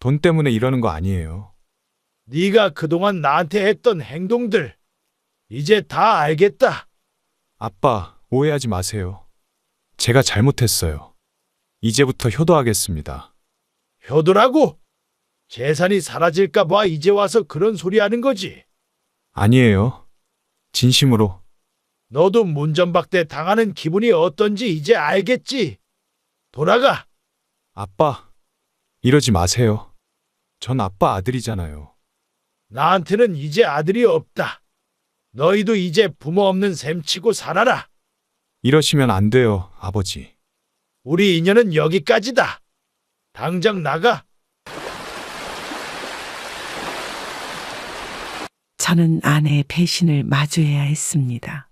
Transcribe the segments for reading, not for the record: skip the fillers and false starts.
돈 때문에 이러는 거 아니에요. 네가 그동안 나한테 했던 행동들 이제 다 알겠다. 아빠, 오해하지 마세요. 제가 잘못했어요. 이제부터 효도하겠습니다. 효도라고? 재산이 사라질까 봐 이제 와서 그런 소리 하는 거지. 아니에요. 진심으로. 너도 문전박대 당하는 기분이 어떤지 이제 알겠지? 돌아가. 아빠, 이러지 마세요. 전 아빠 아들이잖아요. 나한테는 이제 아들이 없다. 너희도 이제 부모 없는 셈 치고 살아라. 이러시면 안 돼요, 아버지. 우리 인연은 여기까지다. 당장 나가. 저는 아내의 배신을 마주해야 했습니다.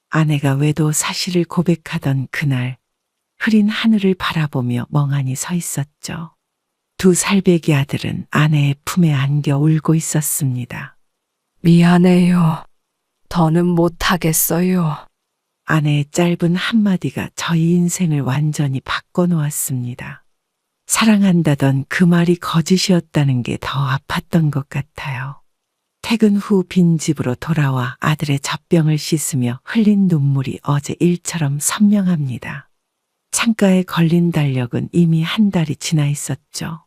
아내가 외도 사실을 고백하던 그날, 흐린 하늘을 바라보며 멍하니 서 있었죠. 두 살배기 아들은 아내의 품에 안겨 울고 있었습니다. 미안해요. 더는 못하겠어요. 아내의 짧은 한마디가 저희 인생을 완전히 바꿔놓았습니다. 사랑한다던 그 말이 거짓이었다는 게 더 아팠던 것 같아요. 퇴근 후 빈집으로 돌아와 아들의 젖병을 씻으며 흘린 눈물이 어제 일처럼 선명합니다. 창가에 걸린 달력은 이미 한 달이 지나 있었죠.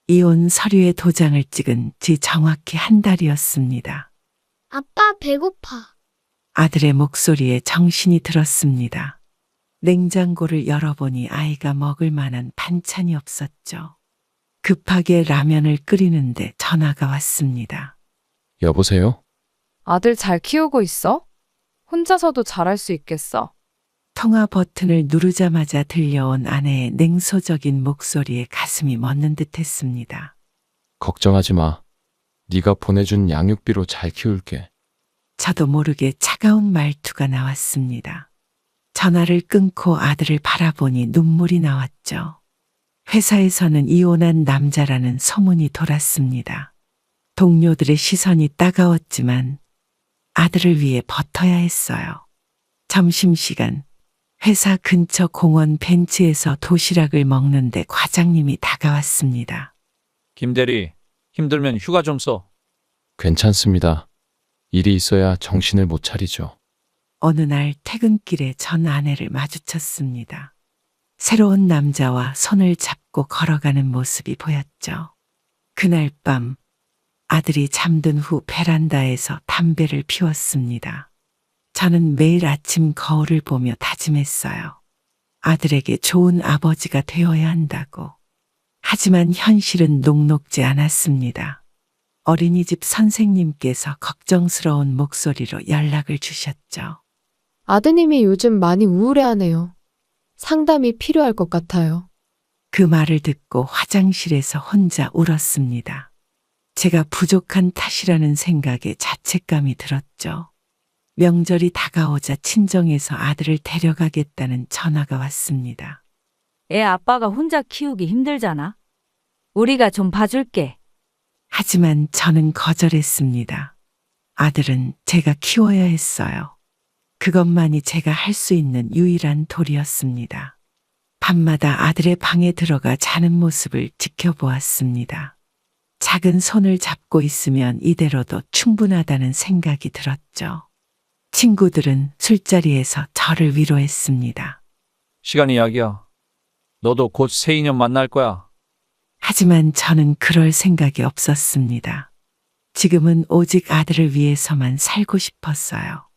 이혼 서류에 도장을 찍은 지 정확히 한 달이었습니다. 아빠 배고파. 아들의 목소리에 정신이 들었습니다. 냉장고를 열어보니 아이가 먹을 만한 반찬이 없었죠. 급하게 라면을 끓이는데 전화가 왔습니다. 여보세요? 아들 잘 키우고 있어? 혼자서도 잘할 수 있겠어. 통화 버튼을 누르자마자 들려온 아내의 냉소적인 목소리에 가슴이 멎는 듯했습니다. 걱정하지 마. 네가 보내준 양육비로 잘 키울게. 저도 모르게 차가운 말투가 나왔습니다. 전화를 끊고 아들을 바라보니 눈물이 나왔죠. 회사에서는 이혼한 남자라는 소문이 돌았습니다. 동료들의 시선이 따가웠지만 아들을 위해 버텨야 했어요. 점심시간, 회사 근처 공원 벤치에서 도시락을 먹는데 과장님이 다가왔습니다. 김 대리, 힘들면 휴가 좀 써. 괜찮습니다. 일이 있어야 정신을 못 차리죠. 어느 날 퇴근길에 전 아내를 마주쳤습니다. 새로운 남자와 손을 잡고 걸어가는 모습이 보였죠. 그날 밤 아들이 잠든 후 베란다에서 담배를 피웠습니다. 저는 매일 아침 거울을 보며 다짐했어요. 아들에게 좋은 아버지가 되어야 한다고. 하지만 현실은 녹록지 않았습니다. 어린이집 선생님께서 걱정스러운 목소리로 연락을 주셨죠. 아드님이 요즘 많이 우울해하네요. 상담이 필요할 것 같아요. 그 말을 듣고 화장실에서 혼자 울었습니다. 제가 부족한 탓이라는 생각에 자책감이 들었죠. 명절이 다가오자 친정에서 아들을 데려가겠다는 전화가 왔습니다. 애 아빠가 혼자 키우기 힘들잖아. 우리가 좀 봐줄게. 하지만 저는 거절했습니다. 아들은 제가 키워야 했어요. 그것만이 제가 할 수 있는 유일한 도리였습니다. 밤마다 아들의 방에 들어가 자는 모습을 지켜보았습니다. 작은 손을 잡고 있으면 이대로도 충분하다는 생각이 들었죠. 친구들은 술자리에서 저를 위로했습니다. 시간이 약이야. 너도 곧 새 인연 만날 거야. 하지만 저는 그럴 생각이 없었습니다. 지금은 오직 아들을 위해서만 살고 싶었어요.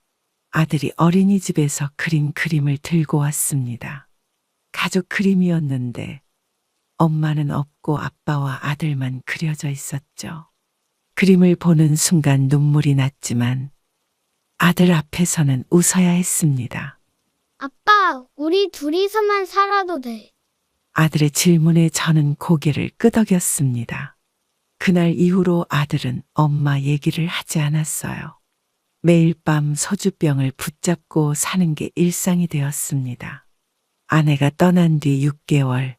아들이 어린이집에서 그린 그림을 들고 왔습니다. 가족 그림이었는데 엄마는 없고 아빠와 아들만 그려져 있었죠. 그림을 보는 순간 눈물이 났지만 아들 앞에서는 웃어야 했습니다. 아빠, 우리 둘이서만 살아도 돼. 아들의 질문에 저는 고개를 끄덕였습니다. 그날 이후로 아들은 엄마 얘기를 하지 않았어요. 매일 밤 소주병을 붙잡고 사는 게 일상이 되었습니다. 아내가 떠난 뒤 6개월,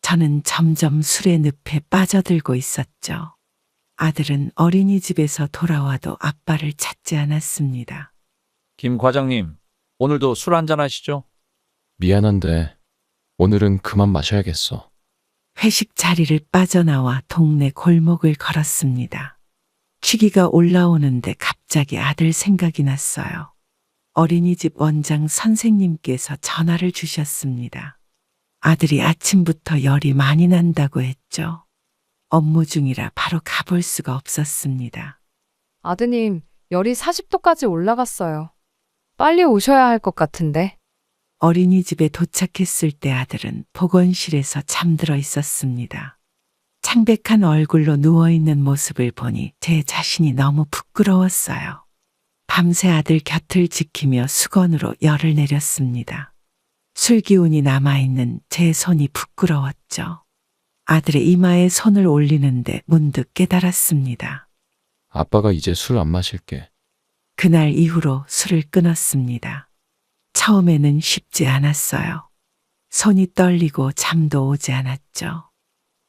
저는 점점 술의 늪에 빠져들고 있었죠. 아들은 어린이집에서 돌아와도 아빠를 찾지 않았습니다. 김 과장님, 오늘도 술 한잔 하시죠? 미안한데 오늘은 그만 마셔야겠어. 회식 자리를 빠져나와 동네 골목을 걸었습니다. 취기가 올라오는데 갑자기 아들 생각이 났어요. 어린이집 원장 선생님께서 전화를 주셨습니다. 아들이 아침부터 열이 많이 난다고 했죠. 업무 중이라 바로 가볼 수가 없었습니다. 아드님, 열이 40도까지 올라갔어요. 빨리 오셔야 할 것 같은데. 어린이집에 도착했을 때 아들은 보건실에서 잠들어 있었습니다. 창백한 얼굴로 누워있는 모습을 보니 제 자신이 너무 부끄러웠어요. 밤새 아들 곁을 지키며 수건으로 열을 내렸습니다. 술기운이 남아있는 제 손이 부끄러웠죠. 아들의 이마에 손을 올리는데 문득 깨달았습니다. 아빠가 이제 술 안 마실게. 그날 이후로 술을 끊었습니다. 처음에는 쉽지 않았어요. 손이 떨리고 잠도 오지 않았죠.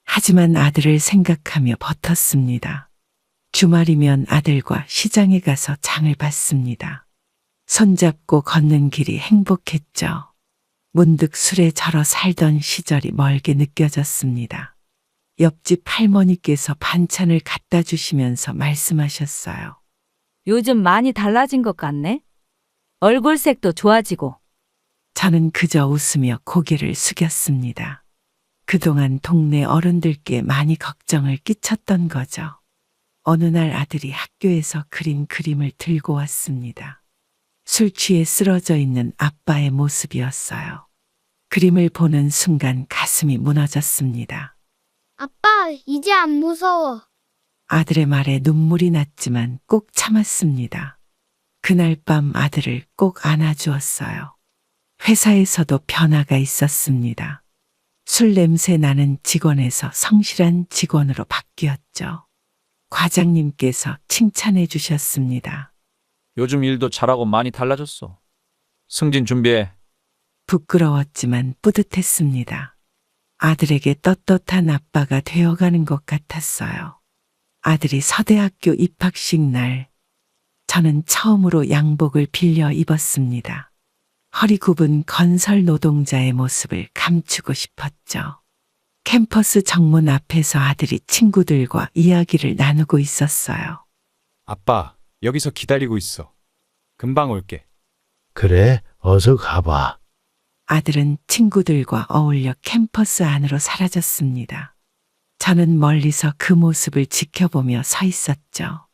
하지만 아들을 생각하며 버텼습니다. 주말이면 아들과 시장에 가서 장을 봤습니다. 손잡고 걷는 길이 행복했죠. 문득 술에 절어 살던 시절이 멀게 느껴졌습니다. 옆집 할머니께서 반찬을 갖다 주시면서 말씀하셨어요. 요즘 많이 달라진 것 같네. 얼굴색도 좋아지고. 저는 그저 웃으며 고개를 숙였습니다. 그동안 동네 어른들께 많이 걱정을 끼쳤던 거죠. 어느 날 아들이 학교에서 그린 그림을 들고 왔습니다. 술 취해 쓰러져 있는 아빠의 모습이었어요. 그림을 보는 순간 가슴이 무너졌습니다. 아빠, 이제 안 무서워. 아들의 말에 눈물이 났지만 꼭 참았습니다. 그날 밤 아들을 꼭 안아주었어요. 회사에서도 변화가 있었습니다. 술 냄새 나는 직원에서 성실한 직원으로 바뀌었죠. 과장님께서 칭찬해 주셨습니다. 요즘 일도 잘하고 많이 달라졌어. 승진 준비해. 부끄러웠지만 뿌듯했습니다. 아들에게 떳떳한 아빠가 되어가는 것 같았어요. 아들이 서대학교 입학식 날, 저는 처음으로 양복을 빌려 입었습니다. 허리 굽은 건설 노동자의 모습을 감추고 싶었죠. 캠퍼스 정문 앞에서 아들이 친구들과 이야기를 나누고 있었어요. 아빠, 여기서 기다리고 있어. 금방 올게. 그래, 어서 가봐. 아들은 친구들과 어울려 캠퍼스 안으로 사라졌습니다. 저는 멀리서 그 모습을 지켜보며 서 있었죠.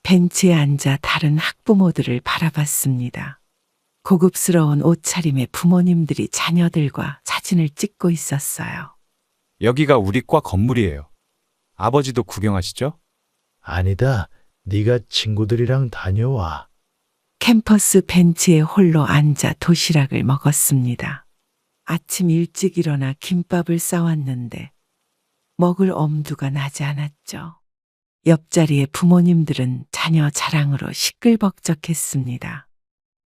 벤치에 앉아 다른 학부모들을 바라봤습니다. 고급스러운 옷차림의 부모님들이 자녀들과 사진을 찍고 있었어요. 여기가 우리 과 건물이에요. 아버지도 구경하시죠? 아니다, 네가 친구들이랑 다녀와. 캠퍼스 벤치에 홀로 앉아 도시락을 먹었습니다. 아침 일찍 일어나 김밥을 싸왔는데 먹을 엄두가 나지 않았죠. 옆자리의 부모님들은 자녀 자랑으로 시끌벅적했습니다.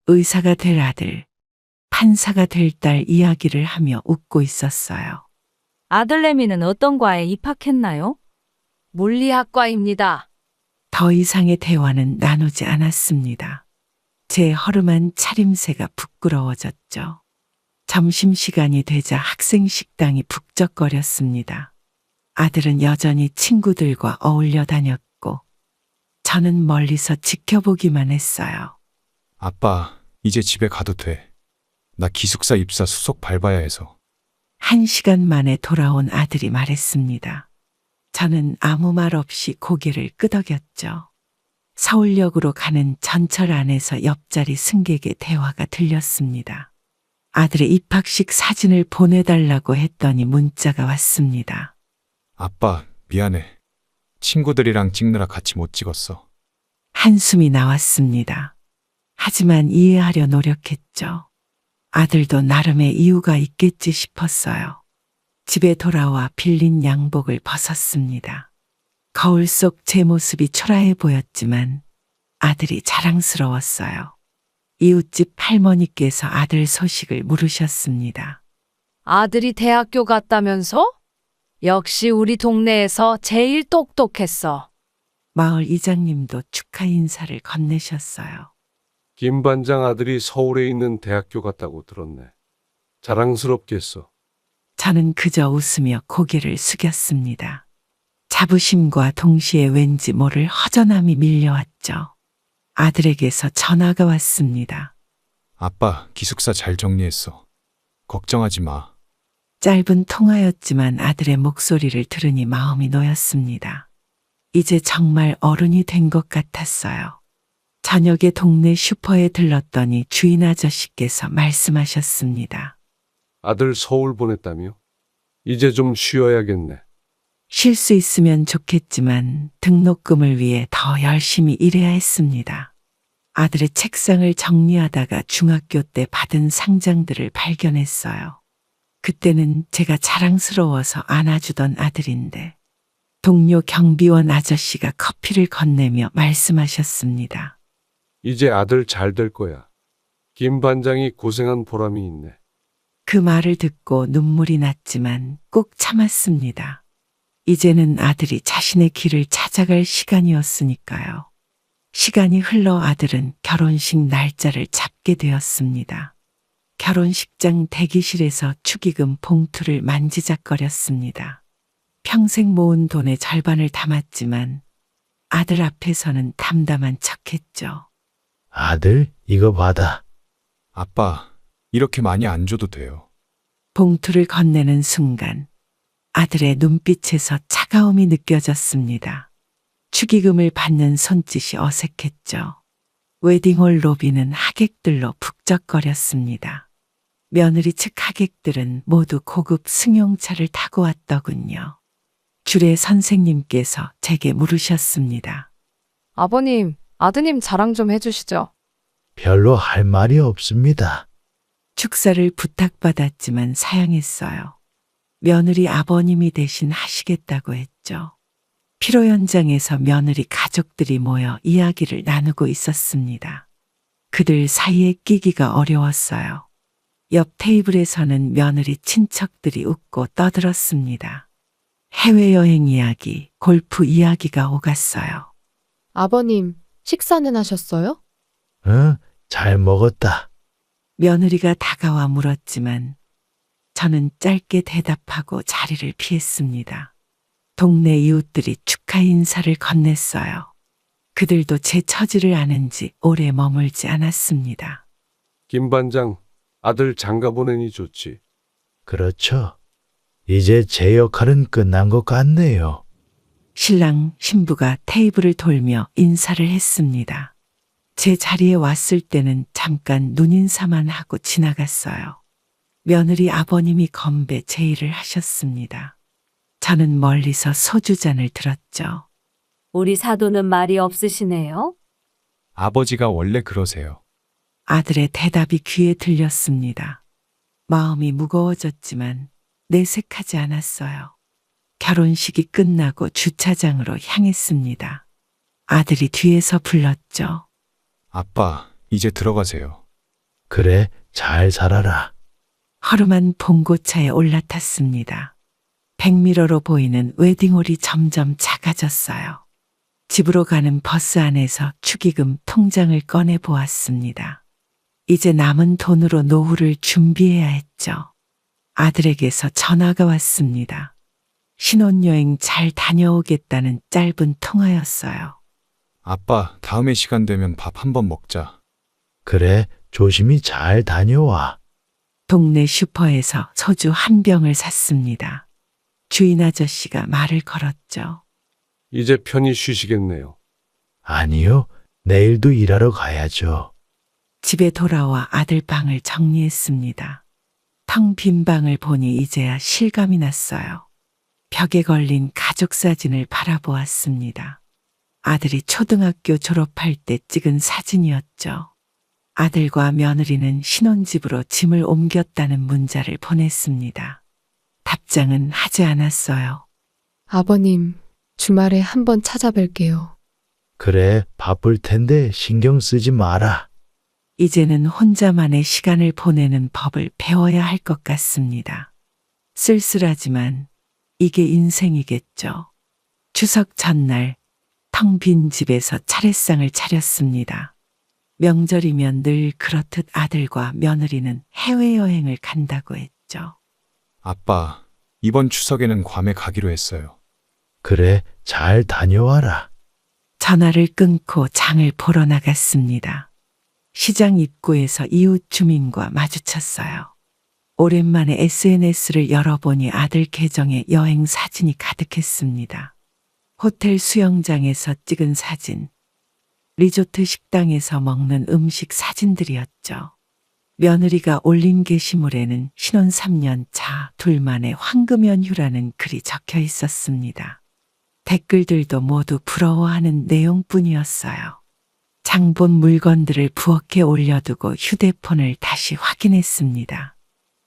의사가 될 아들, 판사가 될 딸 이야기를 하며 웃고 있었어요. 아들내미는 어떤 과에 입학했나요? 물리학과입니다. 더 이상의 대화는 나누지 않았습니다. 제 허름한 차림새가 부끄러워졌죠. 점심시간이 되자 학생 식당이 북적거렸습니다. 아들은 여전히 친구들과 어울려 다녔고, 저는 멀리서 지켜보기만 했어요. 아빠, 이제 집에 가도 돼. 나 기숙사 입사 수속 밟아야 해서. 1시간 만에 돌아온 아들이 말했습니다. 저는 아무 말 없이 고개를 끄덕였죠. 서울역으로 가는 전철 안에서 옆자리 승객의 대화가 들렸습니다. 아들의 입학식 사진을 보내달라고 했더니 문자가 왔습니다. 아빠, 미안해. 친구들이랑 찍느라 같이 못 찍었어. 한숨이 나왔습니다. 하지만 이해하려 노력했죠. 아들도 나름의 이유가 있겠지 싶었어요. 집에 돌아와 빌린 양복을 벗었습니다. 거울 속 제 모습이 초라해 보였지만 아들이 자랑스러웠어요. 이웃집 할머니께서 아들 소식을 물으셨습니다. 아들이 대학교 갔다면서? 역시 우리 동네에서 제일 똑똑했어. 마을 이장님도 축하 인사를 건네셨어요. 김 반장 아들이 서울에 있는 대학교 갔다고 들었네. 자랑스럽겠어. 저는 그저 웃으며 고개를 숙였습니다. 자부심과 동시에 왠지 모를 허전함이 밀려왔죠. 아들에게서 전화가 왔습니다. 아빠, 기숙사 잘 정리했어. 걱정하지 마. 짧은 통화였지만 아들의 목소리를 들으니 마음이 놓였습니다. 이제 정말 어른이 된 것 같았어요. 저녁에 동네 슈퍼에 들렀더니 주인 아저씨께서 말씀하셨습니다. 아들 서울 보냈다며? 이제 좀 쉬어야겠네. 쉴 수 있으면 좋겠지만 등록금을 위해 더 열심히 일해야 했습니다. 아들의 책상을 정리하다가 중학교 때 받은 상장들을 발견했어요. 그때는 제가 자랑스러워서 안아주던 아들인데 동료 경비원 아저씨가 커피를 건네며 말씀하셨습니다. 이제 아들 잘 될 거야. 김 반장이 고생한 보람이 있네. 그 말을 듣고 눈물이 났지만 꼭 참았습니다. 이제는 아들이 자신의 길을 찾아갈 시간이었으니까요. 시간이 흘러 아들은 결혼식 날짜를 잡게 되었습니다. 결혼식장 대기실에서 축의금 봉투를 만지작거렸습니다. 평생 모은 돈의 절반을 담았지만 아들 앞에서는 담담한 척했죠. 아들, 이거 받아. 아빠, 이렇게 많이 안 줘도 돼요. 봉투를 건네는 순간 아들의 눈빛에서 차가움이 느껴졌습니다. 축의금을 받는 손짓이 어색했죠. 웨딩홀 로비는 하객들로 북적거렸습니다. 며느리 측 하객들은 모두 고급 승용차를 타고 왔더군요. 줄의 선생님께서 제게 물으셨습니다. 아버님, 아드님 자랑 좀 해주시죠. 별로 할 말이 없습니다. 축사를 부탁받았지만 사양했어요. 며느리 아버님이 대신 하시겠다고 했죠. 피로 현장에서 며느리 가족들이 모여 이야기를 나누고 있었습니다. 그들 사이에 끼기가 어려웠어요. 옆 테이블에서는 며느리 친척들이 웃고 떠들었습니다. 해외여행 이야기, 골프 이야기가 오갔어요. 아버님, 식사는 하셨어요? 응, 잘 먹었다. 며느리가 다가와 물었지만 저는 짧게 대답하고 자리를 피했습니다. 동네 이웃들이 축하 인사를 건넸어요. 그들도 제 처지를 아는지 오래 머물지 않았습니다. 김 반장, 아들 장가 보내니 좋지. 그렇죠. 이제 제 역할은 끝난 것 같네요. 신랑, 신부가 테이블을 돌며 인사를 했습니다. 제 자리에 왔을 때는 잠깐 눈인사만 하고 지나갔어요. 며느리 아버님이 건배 제의를 하셨습니다. 저는 멀리서 소주잔을 들었죠. 우리 사도는 말이 없으시네요. 아버지가 원래 그러세요. 아들의 대답이 귀에 들렸습니다. 마음이 무거워졌지만 내색하지 않았어요. 결혼식이 끝나고 주차장으로 향했습니다. 아들이 뒤에서 불렀죠. 아빠, 이제 들어가세요. 그래, 잘 살아라. 허름한 봉고차에 올라탔습니다. 백미러로 보이는 웨딩홀이 점점 작아졌어요. 집으로 가는 버스 안에서 축의금 통장을 꺼내 보았습니다. 이제 남은 돈으로 노후를 준비해야 했죠. 아들에게서 전화가 왔습니다. 신혼여행 잘 다녀오겠다는 짧은 통화였어요. 아빠, 다음에 시간 되면 밥 한번 먹자. 그래, 조심히 잘 다녀와. 동네 슈퍼에서 소주 한 병을 샀습니다. 주인 아저씨가 말을 걸었죠. 이제 편히 쉬시겠네요. 아니요, 내일도 일하러 가야죠. 집에 돌아와 아들 방을 정리했습니다. 텅 빈 방을 보니 이제야 실감이 났어요. 벽에 걸린 가족 사진을 바라보았습니다. 아들이 초등학교 졸업할 때 찍은 사진이었죠. 아들과 며느리는 신혼집으로 짐을 옮겼다는 문자를 보냈습니다. 답장은 하지 않았어요. 아버님, 주말에 한번 찾아뵐게요. 그래, 바쁠 텐데 신경 쓰지 마라. 이제는 혼자만의 시간을 보내는 법을 배워야 할 것 같습니다. 쓸쓸하지만 이게 인생이겠죠. 추석 전날 텅 빈 집에서 차례상을 차렸습니다. 명절이면 늘 그렇듯 아들과 며느리는 해외여행을 간다고 했죠. 아빠, 이번 추석에는 괌에 가기로 했어요. 그래, 잘 다녀와라. 전화를 끊고 장을 보러 나갔습니다. 시장 입구에서 이웃 주민과 마주쳤어요. 오랜만에 SNS를 열어보니 아들 계정에 여행 사진이 가득했습니다. 호텔 수영장에서 찍은 사진, 리조트 식당에서 먹는 음식 사진들이었죠. 며느리가 올린 게시물에는 신혼 3년 차 둘만의 황금 연휴라는 글이 적혀 있었습니다. 댓글들도 모두 부러워하는 내용뿐이었어요. 장본 물건들을 부엌에 올려두고 휴대폰을 다시 확인했습니다.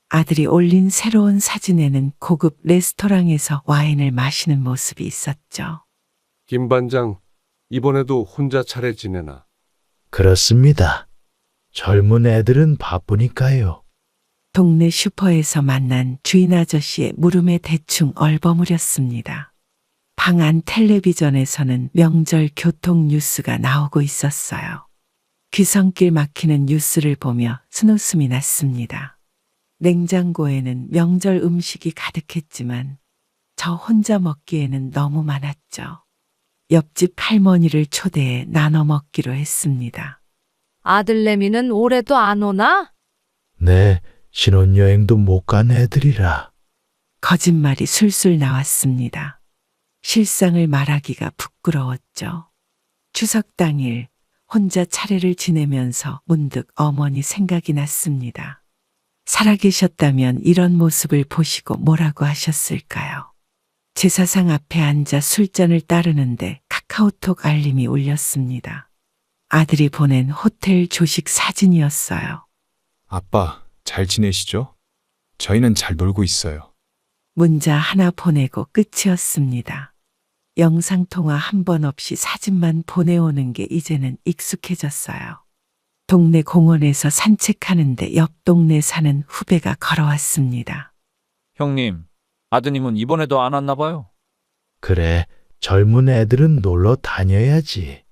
아들이 올린 새로운 사진에는 고급 레스토랑에서 와인을 마시는 모습이 있었죠. 김 반장, 이번에도 혼자 차례 지내나? 그렇습니다. 젊은 애들은 바쁘니까요. 동네 슈퍼에서 만난 주인 아저씨의 물음에 대충 얼버무렸습니다. 방 안 텔레비전에서는 명절 교통 뉴스가 나오고 있었어요. 귀성길 막히는 뉴스를 보며 쓴웃음이 났습니다. 냉장고에는 명절 음식이 가득했지만 저 혼자 먹기에는 너무 많았죠. 옆집 할머니를 초대해 나눠 먹기로 했습니다. 아들내미는 올해도 안 오나? 네, 신혼여행도 못 간 애들이라. 거짓말이 술술 나왔습니다. 실상을 말하기가 부끄러웠죠. 추석 당일 혼자 차례를 지내면서 문득 어머니 생각이 났습니다. 살아계셨다면 이런 모습을 보시고 뭐라고 하셨을까요? 제사상 앞에 앉아 술잔을 따르는데 카카오톡 알림이 울렸습니다. 아들이 보낸 호텔 조식 사진이었어요. 아빠, 잘 지내시죠? 저희는 잘 놀고 있어요. 문자 하나 보내고 끝이었습니다. 영상통화 한 번 없이 사진만 보내오는 게 이제는 익숙해졌어요. 동네 공원에서 산책하는데 옆 동네 사는 후배가 걸어왔습니다. 형님, 아드님은 이번에도 안 왔나 봐요. 그래, 젊은 애들은 놀러 다녀야지.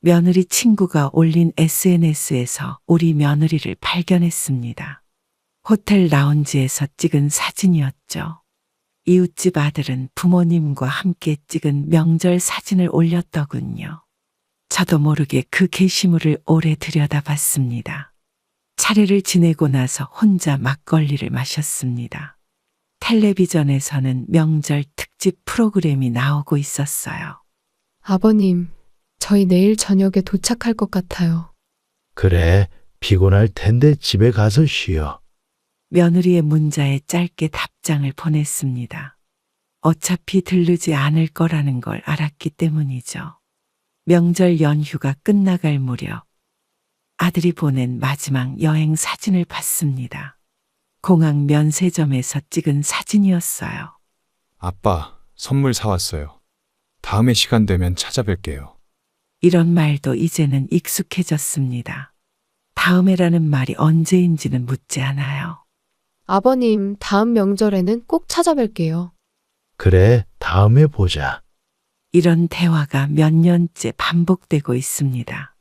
며느리 친구가 올린 SNS에서 우리 며느리를 발견했습니다. 호텔 라운지에서 찍은 사진이었죠. 이웃집 아들은 부모님과 함께 찍은 명절 사진을 올렸더군요. 저도 모르게 그 게시물을 오래 들여다봤습니다. 차례를 지내고 나서 혼자 막걸리를 마셨습니다. 텔레비전에서는 명절 특집 프로그램이 나오고 있었어요. 아버님, 저희 내일 저녁에 도착할 것 같아요. 그래, 피곤할 텐데 집에 가서 쉬어. 며느리의 문자에 짧게 답장을 보냈습니다. 어차피 들르지 않을 거라는 걸 알았기 때문이죠. 명절 연휴가 끝나갈 무렵 아들이 보낸 마지막 여행 사진을 봤습니다. 공항 면세점에서 찍은 사진이었어요. 아빠, 선물 사왔어요. 다음에 시간 되면 찾아뵐게요. 이런 말도 이제는 익숙해졌습니다. 다음에라는 말이 언제인지는 묻지 않아요. 아버님, 다음 명절에는 꼭 찾아뵐게요. 그래, 다음에 보자. 이런 대화가 몇 년째 반복되고 있습니다.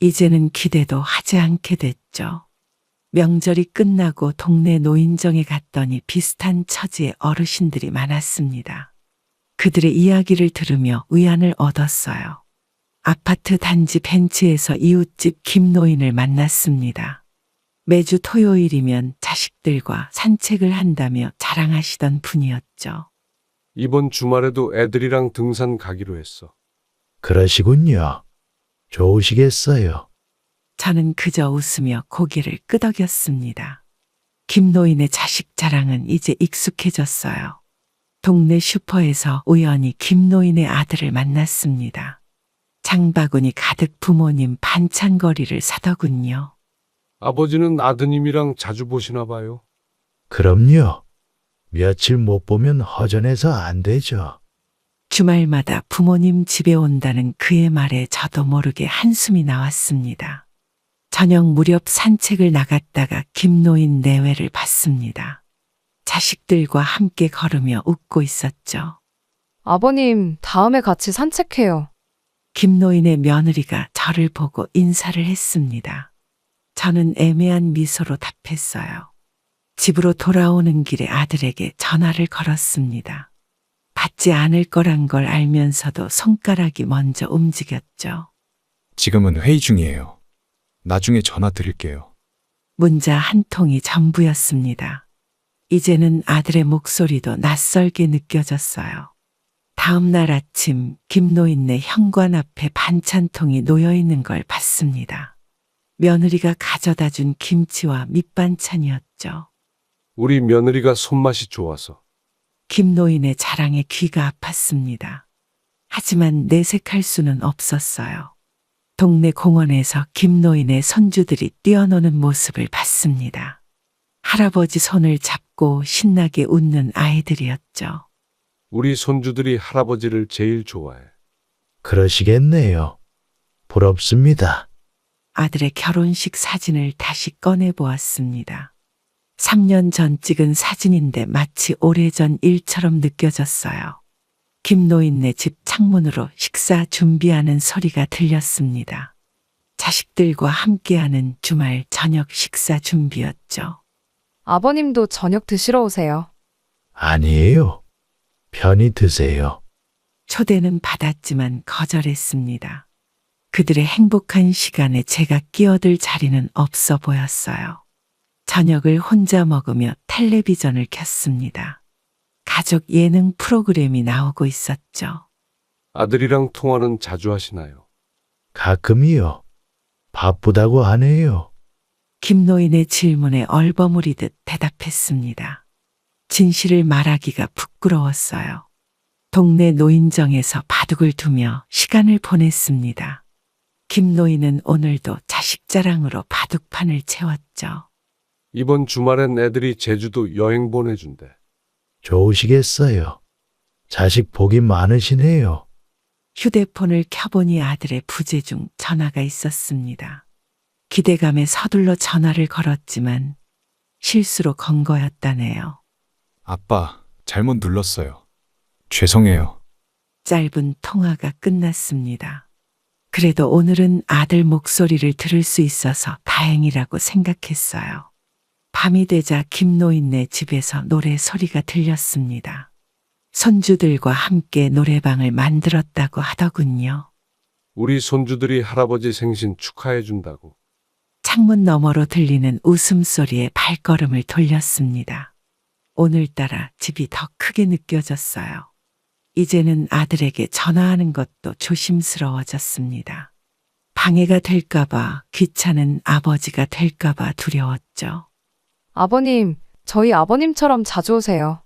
이제는 기대도 하지 않게 됐죠. 명절이 끝나고 동네 노인정에 갔더니 비슷한 처지의 어르신들이 많았습니다. 그들의 이야기를 들으며 위안을 얻었어요. 아파트 단지 벤치에서 이웃집 김노인을 만났습니다. 매주 토요일이면 자식들과 산책을 한다며 자랑하시던 분이었죠. 이번 주말에도 애들이랑 등산 가기로 했어. 그러시군요. 좋으시겠어요. 저는 그저 웃으며 고개를 끄덕였습니다. 김노인의 자식 자랑은 이제 익숙해졌어요. 동네 슈퍼에서 우연히 김노인의 아들을 만났습니다. 장바구니 가득 부모님 반찬거리를 사더군요. 아버지는 아드님이랑 자주 보시나 봐요. 그럼요. 며칠 못 보면 허전해서 안 되죠. 주말마다 부모님 집에 온다는 그의 말에 저도 모르게 한숨이 나왔습니다. 저녁 무렵 산책을 나갔다가 김노인 내외를 봤습니다. 자식들과 함께 걸으며 웃고 있었죠. 아버님, 다음에 같이 산책해요. 김노인의 며느리가 저를 보고 인사를 했습니다. 저는 애매한 미소로 답했어요. 집으로 돌아오는 길에 아들에게 전화를 걸었습니다. 받지 않을 거란 걸 알면서도 손가락이 먼저 움직였죠. 지금은 회의 중이에요. 나중에 전화 드릴게요. 문자 한 통이 전부였습니다. 이제는 아들의 목소리도 낯설게 느껴졌어요. 다음 날 아침 김노인네 현관 앞에 반찬통이 놓여 있는 걸 봤습니다. 며느리가 가져다 준 김치와 밑반찬이었죠. 우리 며느리가 손맛이 좋아서. 김노인의 자랑에 귀가 아팠습니다. 하지만 내색할 수는 없었어요. 동네 공원에서 김노인의 손주들이 뛰어노는 모습을 봤습니다. 할아버지 손을 잡고 신나게 웃는 아이들이었죠. 우리 손주들이 할아버지를 제일 좋아해. 그러시겠네요. 부럽습니다. 아들의 결혼식 사진을 다시 꺼내 보았습니다. 3년 전 찍은 사진인데 마치 오래전 일처럼 느껴졌어요. 김노인네 집 창문으로 식사 준비하는 소리가 들렸습니다. 자식들과 함께하는 주말 저녁 식사 준비였죠. 아버님도 저녁 드시러 오세요. 아니에요. 편히 드세요. 초대는 받았지만 거절했습니다. 그들의 행복한 시간에 제가 끼어들 자리는 없어 보였어요. 저녁을 혼자 먹으며 텔레비전을 켰습니다. 가족 예능 프로그램이 나오고 있었죠. 아들이랑 통화는 자주 하시나요? 가끔이요. 바쁘다고 하네요. 김노인의 질문에 얼버무리듯 대답했습니다. 진실을 말하기가 부끄러웠어요. 동네 노인정에서 바둑을 두며 시간을 보냈습니다. 김노인은 오늘도 자식 자랑으로 바둑판을 채웠죠. 이번 주말엔 애들이 제주도 여행 보내준대. 좋으시겠어요. 자식 복이 많으시네요. 휴대폰을 켜보니 아들의 부재 중 전화가 있었습니다. 기대감에 서둘러 전화를 걸었지만 실수로 건 거였다네요. 아빠, 잘못 눌렀어요. 죄송해요. 짧은 통화가 끝났습니다. 그래도 오늘은 아들 목소리를 들을 수 있어서 다행이라고 생각했어요. 밤이 되자 김노인네 집에서 노래 소리가 들렸습니다. 손주들과 함께 노래방을 만들었다고 하더군요. 우리 손주들이 할아버지 생신 축하해 준다고. 창문 너머로 들리는 웃음소리에 발걸음을 돌렸습니다. 오늘따라 집이 더 크게 느껴졌어요. 이제는 아들에게 전화하는 것도 조심스러워졌습니다. 방해가 될까봐, 귀찮은 아버지가 될까봐 두려웠죠. 아버님, 저희 아버님처럼 자주 오세요.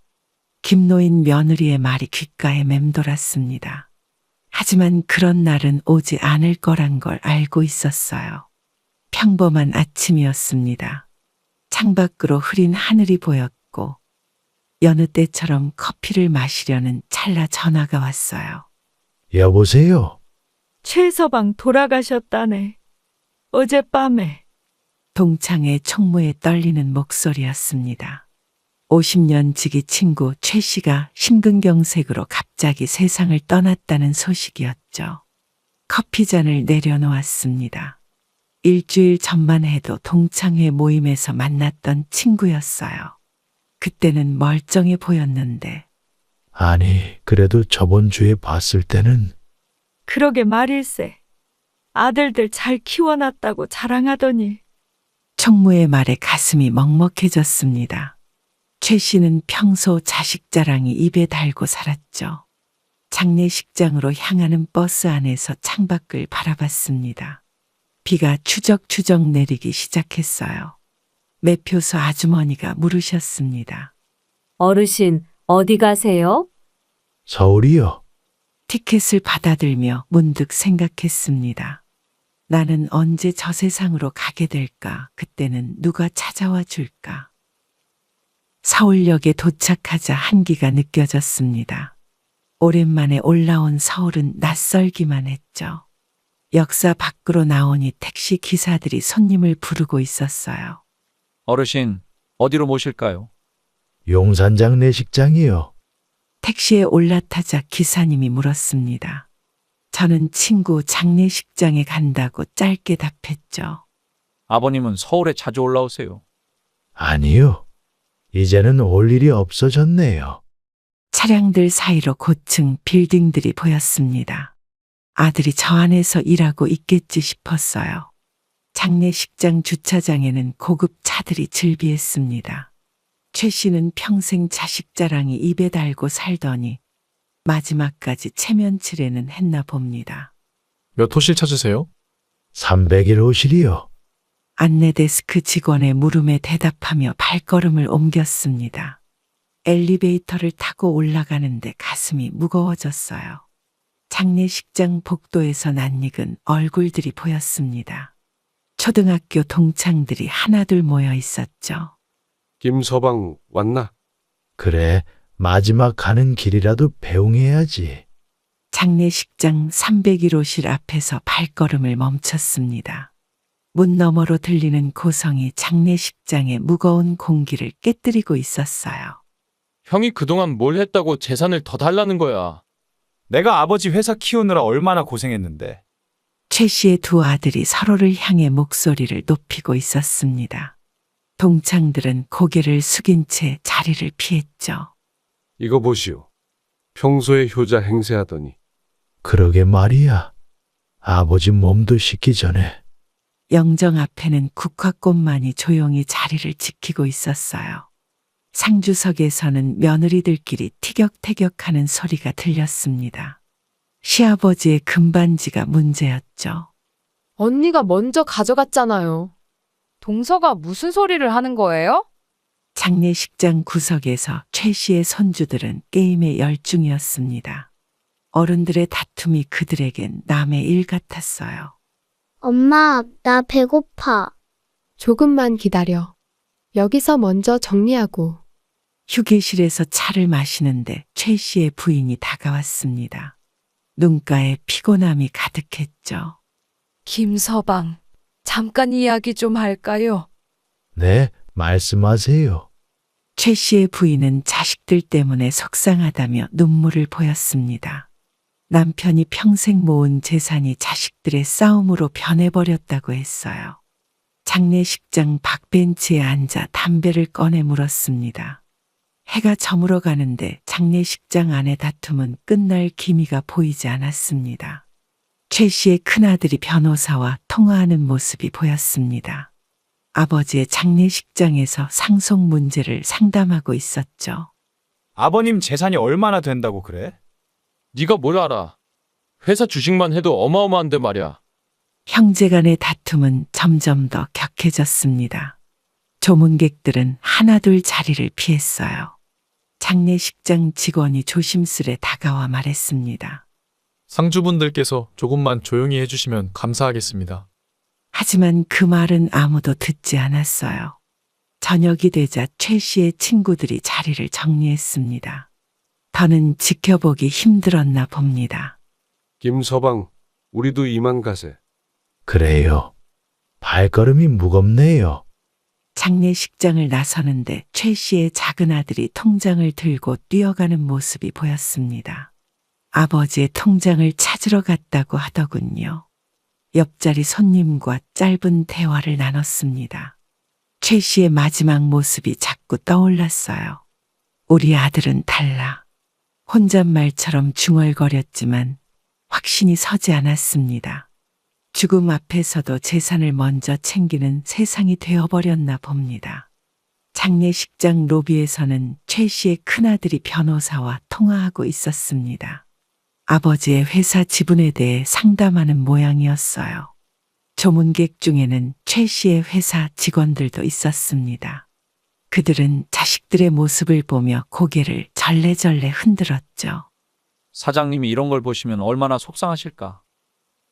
김노인 며느리의 말이 귓가에 맴돌았습니다. 하지만 그런 날은 오지 않을 거란 걸 알고 있었어요. 평범한 아침이었습니다. 창밖으로 흐린 하늘이 보였고 여느 때처럼 커피를 마시려는 찰나 전화가 왔어요. 여보세요. 최서방 돌아가셨다네. 어젯밤에. 동창의 총무에 떨리는 목소리였습니다. 50년 지기 친구 최 씨가 심근경색으로 갑자기 세상을 떠났다는 소식이었죠. 커피잔을 내려놓았습니다. 일주일 전만 해도 동창회 모임에서 만났던 친구였어요. 그때는 멀쩡해 보였는데 아니, 그래도 저번 주에 봤을 때는 그러게 말일세. 아들들 잘 키워놨다고 자랑하더니. 총무의 말에 가슴이 먹먹해졌습니다. 최 씨는 평소 자식 자랑이 입에 달고 살았죠. 장례식장으로 향하는 버스 안에서 창밖을 바라봤습니다. 비가 추적추적 내리기 시작했어요. 매표소 아주머니가 물으셨습니다. 어르신, 어디 가세요? 서울이요. 티켓을 받아들며 문득 생각했습니다. 나는 언제 저 세상으로 가게 될까? 그때는 누가 찾아와 줄까? 서울역에 도착하자 한기가 느껴졌습니다. 오랜만에 올라온 서울은 낯설기만 했죠. 역사 밖으로 나오니 택시 기사들이 손님을 부르고 있었어요. 어르신, 어디로 모실까요? 용산장 내식장이요. 택시에 올라타자 기사님이 물었습니다. 저는 친구 장례식장에 간다고 짧게 답했죠. 아버님은 서울에 자주 올라오세요. 아니요. 이제는 올 일이 없어졌네요. 차량들 사이로 고층 빌딩들이 보였습니다. 아들이 저 안에서 일하고 있겠지 싶었어요. 장례식장 주차장에는 고급 차들이 즐비했습니다. 최 씨는 평생 자식 자랑이 입에 달고 살더니 마지막까지 체면치레는 했나 봅니다. 몇 호실 찾으세요? 301 호실이요. 안내 데스크 직원의 물음에 대답하며 발걸음을 옮겼습니다. 엘리베이터를 타고 올라가는데 가슴이 무거워졌어요. 장례식장 복도에서 낯익은 얼굴들이 보였습니다. 초등학교 동창들이 하나둘 모여 있었죠. 김서방 왔나? 그래, 마지막 가는 길이라도 배웅해야지. 장례식장 301호실 앞에서 발걸음을 멈췄습니다. 문 너머로 들리는 고성이 장례식장의 무거운 공기를 깨뜨리고 있었어요. 형이 그동안 뭘 했다고 재산을 더 달라는 거야. 내가 아버지 회사 키우느라 얼마나 고생했는데. 최 씨의 두 아들이 서로를 향해 목소리를 높이고 있었습니다. 동창들은 고개를 숙인 채 자리를 피했죠. 이거 보시오. 평소에 효자 행세하더니 그러게 말이야. 아버지 몸도 식기 전에. 영정 앞에는 국화꽃만이 조용히 자리를 지키고 있었어요. 상주석에서는 며느리들끼리 티격태격하는 소리가 들렸습니다. 시아버지의 금반지가 문제였죠. 언니가 먼저 가져갔잖아요. 동서가 무슨 소리를 하는 거예요? 장례식장 구석에서 최 씨의 손주들은 게임에 열중이었습니다. 어른들의 다툼이 그들에겐 남의 일 같았어요. 엄마, 나 배고파. 조금만 기다려. 여기서 먼저 정리하고. 휴게실에서 차를 마시는데 최 씨의 부인이 다가왔습니다. 눈가에 피곤함이 가득했죠. 김서방, 잠깐 이야기 좀 할까요? 네, 말씀하세요. 최 씨의 부인은 자식들 때문에 속상하다며 눈물을 보였습니다. 남편이 평생 모은 재산이 자식들의 싸움으로 변해버렸다고 했어요. 장례식장 박벤치에 앉아 담배를 꺼내 물었습니다. 해가 저물어 가는데 장례식장 안의 다툼은 끝날 기미가 보이지 않았습니다. 최 씨의 큰아들이 변호사와 통화하는 모습이 보였습니다. 아버지의 장례식장에서 상속 문제를 상담하고 있었죠. 아버님 재산이 얼마나 된다고 그래? 네가 뭘 알아. 회사 주식만 해도 어마어마한데 말이야. 형제 간의 다툼은 점점 더 격해졌습니다. 조문객들은 하나둘 자리를 피했어요. 장례식장 직원이 조심스레 다가와 말했습니다. 상주분들께서 조금만 조용히 해주시면 감사하겠습니다. 하지만 그 말은 아무도 듣지 않았어요. 저녁이 되자 최 씨의 친구들이 자리를 정리했습니다. 더는 지켜보기 힘들었나 봅니다. 김서방, 우리도 이만 가세. 그래요. 발걸음이 무겁네요. 장례식장을 나서는데 최 씨의 작은 아들이 통장을 들고 뛰어가는 모습이 보였습니다. 아버지의 통장을 찾으러 갔다고 하더군요. 옆자리 손님과 짧은 대화를 나눴습니다. 최 씨의 마지막 모습이 자꾸 떠올랐어요. 우리 아들은 달라. 혼잣말처럼 중얼거렸지만 확신이 서지 않았습니다. 죽음 앞에서도 재산을 먼저 챙기는 세상이 되어버렸나 봅니다. 장례식장 로비에서는 최 씨의 큰아들이 변호사와 통화하고 있었습니다. 아버지의 회사 지분에 대해 상담하는 모양이었어요. 조문객 중에는 최 씨의 회사 직원들도 있었습니다. 그들은 자식들의 모습을 보며 고개를 절레절레 흔들었죠. 사장님이 이런 걸 보시면 얼마나 속상하실까.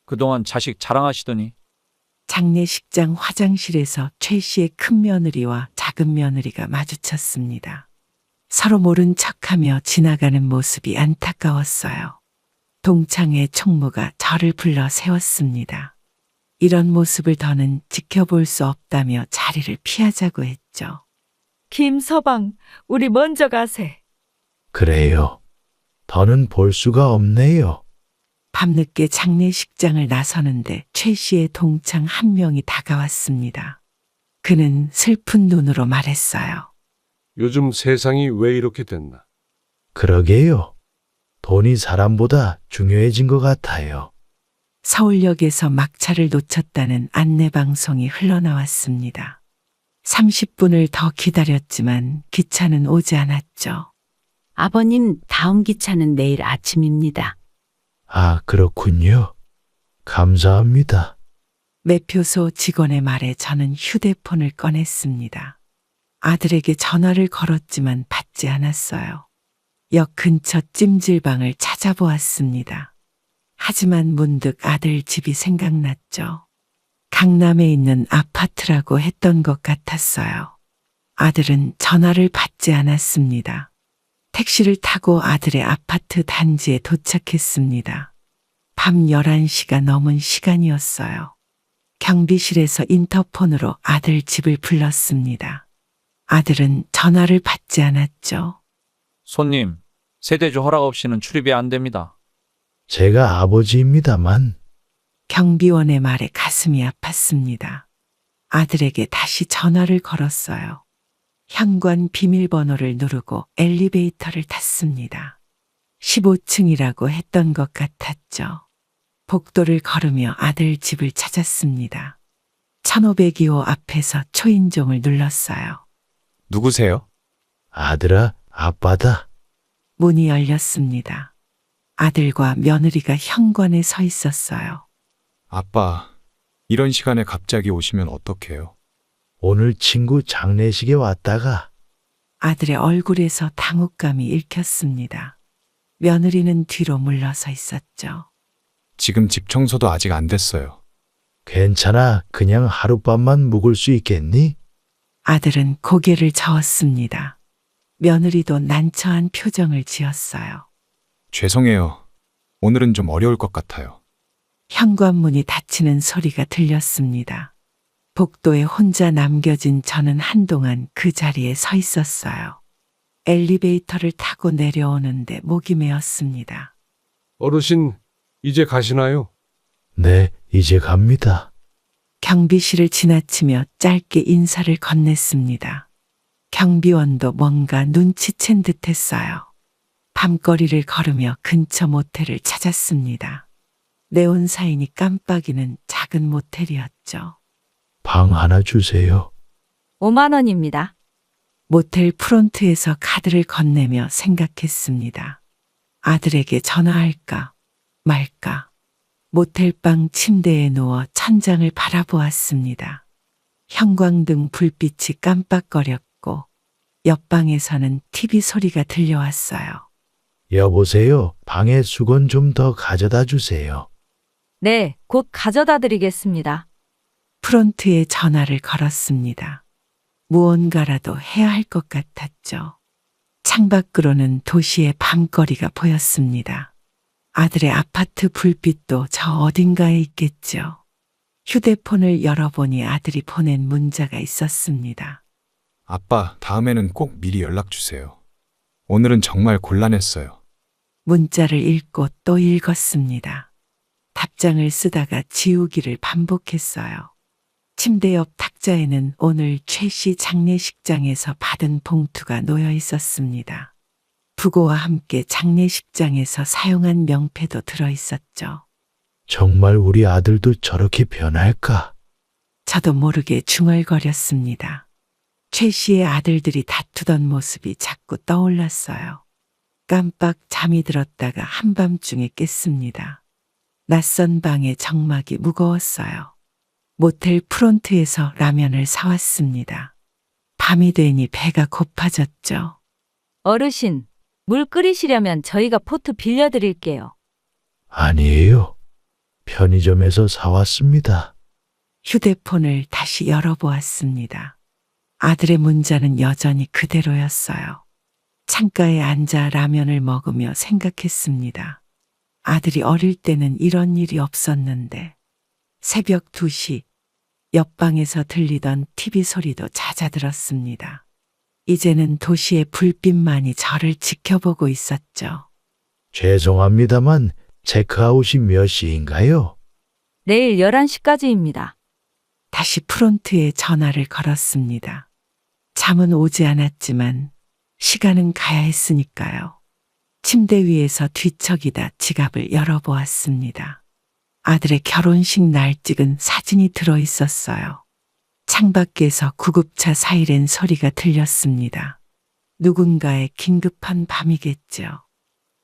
그동안 자식 자랑하시더니. 장례식장 화장실에서 최 씨의 큰 며느리와 작은 며느리가 마주쳤습니다. 서로 모른 척하며 지나가는 모습이 안타까웠어요. 동창의 총무가 저를 불러 세웠습니다. 이런 모습을 더는 지켜볼 수 없다며 자리를 피하자고 했죠. 김서방, 우리 먼저 가세. 그래요. 더는 볼 수가 없네요. 밤늦게 장례식장을 나서는데 최 씨의 동창 한 명이 다가왔습니다. 그는 슬픈 눈으로 말했어요. 요즘 세상이 왜 이렇게 됐나? 그러게요. 돈이 사람보다 중요해진 것 같아요. 서울역에서 막차를 놓쳤다는 안내방송이 흘러나왔습니다. 30분을 더 기다렸지만 기차는 오지 않았죠. 아버님, 다음 기차는 내일 아침입니다. 아, 그렇군요. 감사합니다. 매표소 직원의 말에 저는 휴대폰을 꺼냈습니다. 아들에게 전화를 걸었지만 받지 않았어요. 역 근처 찜질방을 찾아보았습니다. 하지만 문득 아들 집이 생각났죠. 강남에 있는 아파트라고 했던 것 같았어요. 아들은 전화를 받지 않았습니다. 택시를 타고 아들의 아파트 단지에 도착했습니다. 밤 11시가 넘은 시간이었어요. 경비실에서 인터폰으로 아들 집을 불렀습니다. 아들은 전화를 받지 않았죠. 손님, 세대주 허락 없이는 출입이 안 됩니다. 제가 아버지입니다만. 경비원의 말에 가슴이 아팠습니다. 아들에게 다시 전화를 걸었어요. 현관 비밀번호를 누르고 엘리베이터를 탔습니다. 15층이라고 했던 것 같았죠. 복도를 걸으며 아들 집을 찾았습니다. 1502호 앞에서 초인종을 눌렀어요. 누구세요? 아들아, 아빠다. 문이 열렸습니다. 아들과 며느리가 현관에 서 있었어요. 아빠, 이런 시간에 갑자기 오시면 어떡해요? 오늘 친구 장례식에 왔다가 아들의 얼굴에서 당혹감이 읽혔습니다. 며느리는 뒤로 물러서 있었죠. 지금 집 청소도 아직 안 됐어요. 괜찮아. 그냥 하룻밤만 묵을 수 있겠니? 아들은 고개를 저었습니다. 며느리도 난처한 표정을 지었어요. 죄송해요. 오늘은 좀 어려울 것 같아요. 현관문이 닫히는 소리가 들렸습니다. 복도에 혼자 남겨진 저는 한동안 그 자리에 서 있었어요. 엘리베이터를 타고 내려오는데 목이 메었습니다. 어르신, 이제 가시나요? 네, 이제 갑니다. 경비실을 지나치며 짧게 인사를 건넸습니다. 경비원도 뭔가 눈치챈 듯했어요. 밤거리를 걸으며 근처 모텔을 찾았습니다. 네온사인이 깜빡이는 작은 모텔이었죠. 방 하나 주세요. 5만 원입니다. 모텔 프론트에서 카드를 건네며 생각했습니다. 아들에게 전화할까 말까. 모텔방 침대에 누워 천장을 바라보았습니다. 형광등 불빛이 깜빡거렸고 옆방에서는 TV 소리가 들려왔어요. 여보세요. 방에 수건 좀 더 가져다 주세요. 네, 곧 가져다 드리겠습니다. 프론트에 전화를 걸었습니다. 무언가라도 해야 할 것 같았죠. 창밖으로는 도시의 밤거리가 보였습니다. 아들의 아파트 불빛도 저 어딘가에 있겠죠. 휴대폰을 열어보니 아들이 보낸 문자가 있었습니다. 아빠, 다음에는 꼭 미리 연락 주세요. 오늘은 정말 곤란했어요. 문자를 읽고 또 읽었습니다. 답장을 쓰다가 지우기를 반복했어요. 침대 옆 탁자에는 오늘 최 씨 장례식장에서 받은 봉투가 놓여 있었습니다. 부고와 함께 장례식장에서 사용한 명패도 들어 있었죠. 정말 우리 아들도 저렇게 변할까? 저도 모르게 중얼거렸습니다. 최 씨의 아들들이 다투던 모습이 자꾸 떠올랐어요. 깜빡 잠이 들었다가 한밤중에 깼습니다. 낯선 방의 정막이 무거웠어요. 모텔 프론트에서 라면을 사왔습니다. 밤이 되니 배가 고파졌죠. 어르신, 물 끓이시려면 저희가 포트 빌려드릴게요. 아니에요. 편의점에서 사왔습니다. 휴대폰을 다시 열어보았습니다. 아들의 문자는 여전히 그대로였어요. 창가에 앉아 라면을 먹으며 생각했습니다. 아들이 어릴 때는 이런 일이 없었는데 새벽 2시 옆방에서 들리던 TV 소리도 잦아들었습니다. 이제는 도시의 불빛만이 저를 지켜보고 있었죠. 죄송합니다만 체크아웃이 몇 시인가요? 내일 11시까지입니다. 다시 프론트에 전화를 걸었습니다. 잠은 오지 않았지만 시간은 가야 했으니까요. 침대 위에서 뒤척이다 지갑을 열어보았습니다. 아들의 결혼식 날 찍은 사진이 들어 있었어요. 창밖에서 구급차 사이렌 소리가 들렸습니다. 누군가의 긴급한 밤이겠죠.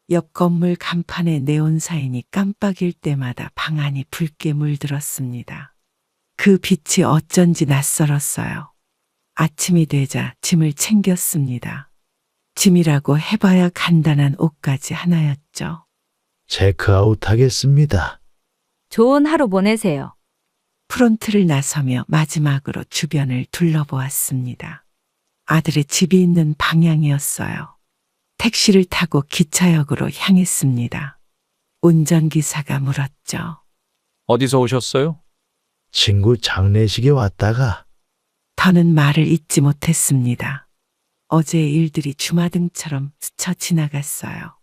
옆 건물 간판에 네온 사인이 깜빡일 때마다 방 안이 붉게 물들었습니다. 그 빛이 어쩐지 낯설었어요. 아침이 되자 짐을 챙겼습니다. 짐이라고 해봐야 간단한 옷가지 하나였죠. 체크아웃 하겠습니다. 좋은 하루 보내세요. 프론트를 나서며 마지막으로 주변을 둘러보았습니다. 아들의 집이 있는 방향이었어요. 택시를 타고 기차역으로 향했습니다. 운전기사가 물었죠. 어디서 오셨어요? 친구 장례식에 왔다가 더는 말을 잇지 못했습니다. 어제의 일들이 주마등처럼 스쳐 지나갔어요.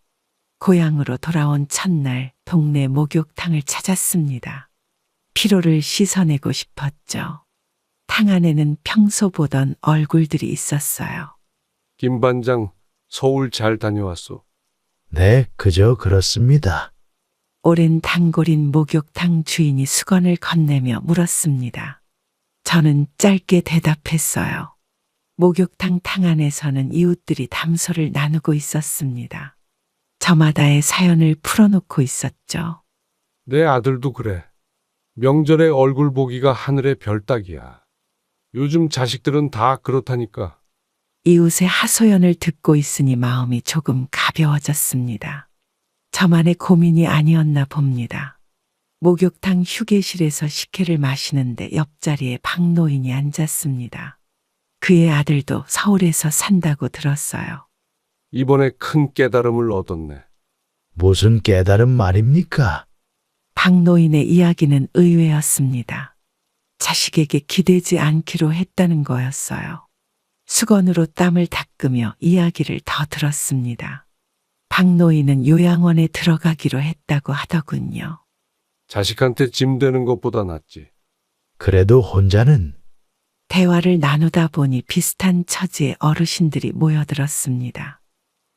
고향으로 돌아온 첫날 동네 목욕탕을 찾았습니다. 피로를 씻어내고 싶었죠. 탕 안에는 평소 보던 얼굴들이 있었어요. 김 반장, 서울 잘 다녀왔소. 네, 그저 그렇습니다. 오랜 단골인 목욕탕 주인이 수건을 건네며 물었습니다. 저는 짧게 대답했어요. 목욕탕 탕 안에서는 이웃들이 담소를 나누고 있었습니다. 저마다의 사연을 풀어놓고 있었죠. 내 아들도 그래. 명절에 얼굴 보기가 하늘의 별 따기야. 요즘 자식들은 다 그렇다니까. 이웃의 하소연을 듣고 있으니 마음이 조금 가벼워졌습니다. 저만의 고민이 아니었나 봅니다. 목욕탕 휴게실에서 식혜를 마시는데 옆자리에 박노인이 앉았습니다. 그의 아들도 서울에서 산다고 들었어요. 이번에 큰 깨달음을 얻었네. 무슨 깨달은 말입니까? 박노인의 이야기는 의외였습니다. 자식에게 기대지 않기로 했다는 거였어요. 수건으로 땀을 닦으며 이야기를 더 들었습니다. 박노인은 요양원에 들어가기로 했다고 하더군요. 자식한테 짐 되는 것보다 낫지. 그래도 혼자는 대화를 나누다 보니 비슷한 처지의 어르신들이 모여들었습니다.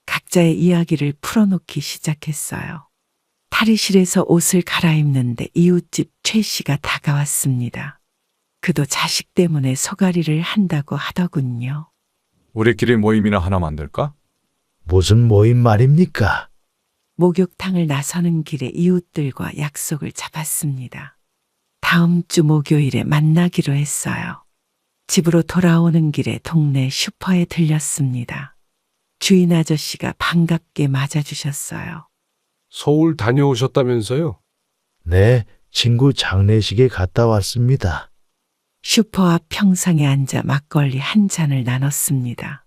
각자의 이야기를 풀어놓기 시작했어요. 탈의실에서 옷을 갈아입는데 이웃집 최 씨가 다가왔습니다. 그도 자식 때문에 소가리를 한다고 하더군요. 우리끼리 모임이나 하나 만들까? 무슨 모임 말입니까? 목욕탕을 나서는 길에 이웃들과 약속을 잡았습니다. 다음 주 목요일에 만나기로 했어요. 집으로 돌아오는 길에 동네 슈퍼에 들렸습니다. 주인 아저씨가 반갑게 맞아주셨어요. 서울 다녀오셨다면서요? 네, 친구 장례식에 갔다 왔습니다. 슈퍼 앞 평상에 앉아 막걸리 한 잔을 나눴습니다.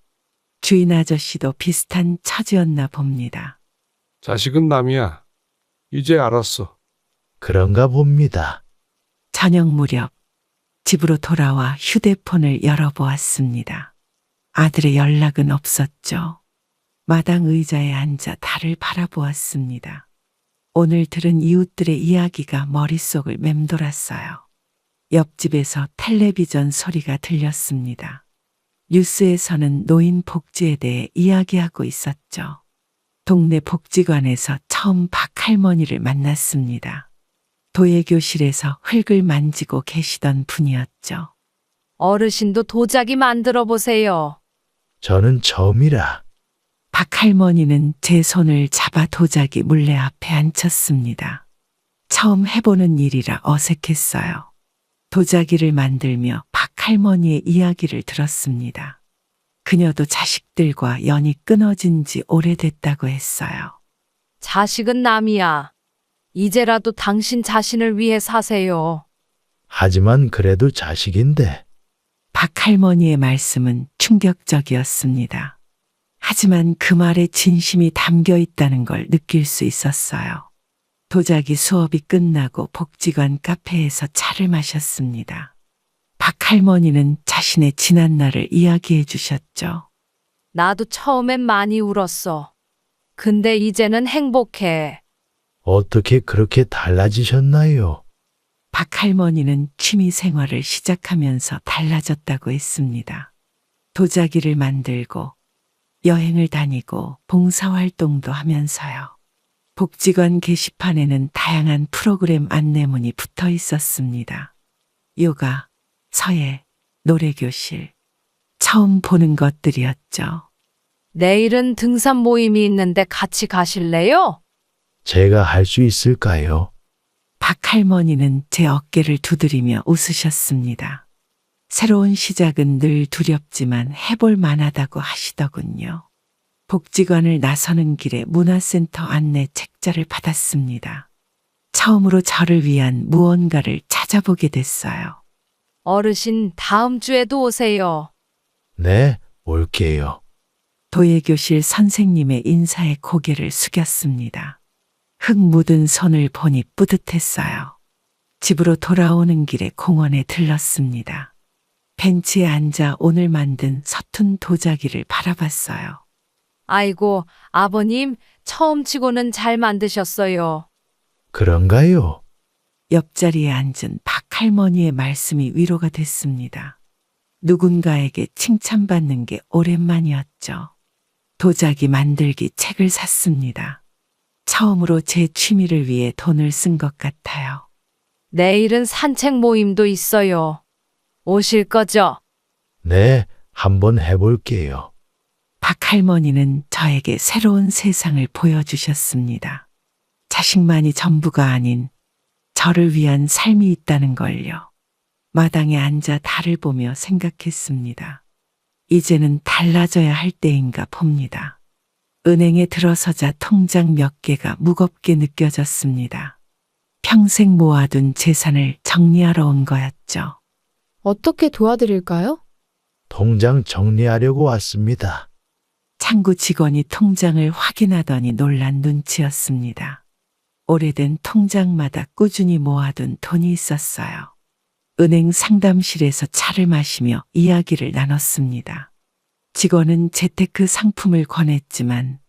주인 아저씨도 비슷한 처지였나 봅니다. 자식은 남이야. 이제 알았어. 그런가 봅니다. 저녁 무렵 집으로 돌아와 휴대폰을 열어보았습니다. 아들의 연락은 없었죠. 마당 의자에 앉아 달을 바라보았습니다. 오늘 들은 이웃들의 이야기가 머릿속을 맴돌았어요. 옆집에서 텔레비전 소리가 들렸습니다. 뉴스에서는 노인 복지에 대해 이야기하고 있었죠. 동네 복지관에서 처음 박할머니를 만났습니다. 도예교실에서 흙을 만지고 계시던 분이었죠. 어르신도 도자기 만들어 보세요. 저는 처음이라. 박할머니는 제 손을 잡아 도자기 물레 앞에 앉혔습니다. 처음 해보는 일이라 어색했어요. 도자기를 만들며 박할머니의 이야기를 들었습니다. 그녀도 자식들과 연이 끊어진 지 오래됐다고 했어요. 자식은 남이야. 이제라도 당신 자신을 위해 사세요. 하지만 그래도 자식인데. 박할머니의 말씀은 충격적이었습니다. 하지만 그 말에 진심이 담겨 있다는 걸 느낄 수 있었어요. 도자기 수업이 끝나고 복지관 카페에서 차를 마셨습니다. 박할머니는 자신의 지난 날을 이야기해 주셨죠. 나도 처음엔 많이 울었어. 근데 이제는 행복해. 어떻게 그렇게 달라지셨나요? 박할머니는 취미 생활을 시작하면서 달라졌다고 했습니다. 도자기를 만들고 여행을 다니고 봉사활동도 하면서요. 복지관 게시판에는 다양한 프로그램 안내문이 붙어 있었습니다. 요가, 서예, 노래교실. 처음 보는 것들이었죠. 내일은 등산 모임이 있는데 같이 가실래요? 제가 할 수 있을까요? 박할머니는 제 어깨를 두드리며 웃으셨습니다. 새로운 시작은 늘 두렵지만 해볼 만하다고 하시더군요. 복지관을 나서는 길에 문화센터 안내 책자를 받았습니다. 처음으로 저를 위한 무언가를 찾아보게 됐어요. 어르신 다음 주에도 오세요. 네, 올게요. 도예교실 선생님의 인사에 고개를 숙였습니다. 흙 묻은 손을 보니 뿌듯했어요. 집으로 돌아오는 길에 공원에 들렀습니다. 벤치에 앉아 오늘 만든 서툰 도자기를 바라봤어요. 아이고, 아버님, 처음 치고는 잘 만드셨어요. 그런가요? 옆자리에 앉은 박할머니의 말씀이 위로가 됐습니다. 누군가에게 칭찬받는 게 오랜만이었죠. 도자기 만들기 책을 샀습니다. 처음으로 제 취미를 위해 돈을 쓴 것 같아요. 내일은 산책 모임도 있어요. 오실 거죠? 네, 한번 해볼게요. 박할머니는 저에게 새로운 세상을 보여주셨습니다. 자식만이 전부가 아닌 저를 위한 삶이 있다는 걸요. 마당에 앉아 달을 보며 생각했습니다. 이제는 달라져야 할 때인가 봅니다. 은행에 들어서자 통장 몇 개가 무겁게 느껴졌습니다. 평생 모아둔 재산을 정리하러 온 거였죠. 어떻게 도와드릴까요? 통장 정리하려고 왔습니다. 창구 직원이 통장을 확인하더니 놀란 눈치였습니다. 오래된 통장마다 꾸준히 모아둔 돈이 있었어요. 은행 상담실에서 차를 마시며 이야기를 나눴습니다. 직원은 재테크 상품을 권했지만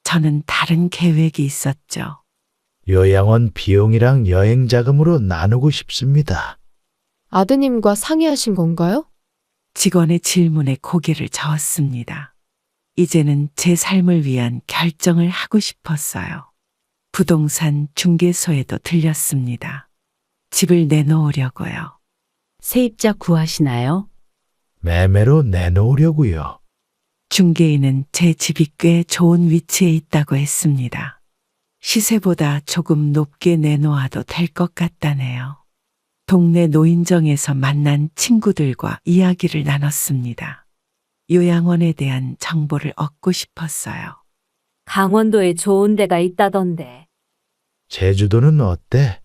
저는 다른 계획이 있었죠. 요양원 비용이랑 여행 자금으로 나누고 싶습니다. 아드님과 상의하신 건가요? 직원의 질문에 고개를 저었습니다. 이제는 제 삶을 위한 결정을 하고 싶었어요. 부동산 중개소에도 들렸습니다. 집을 내놓으려고요. 세입자 구하시나요? 매매로 내놓으려고요. 중개인은 제 집이 꽤 좋은 위치에 있다고 했습니다. 시세보다 조금 높게 내놓아도 될 것 같다네요. 동네 노인정에서 만난 친구들과 이야기를 나눴습니다. 요양원에 대한 정보를 얻고 싶었어요. 강원도에 좋은 데가 있다던데. 제주도는 어때?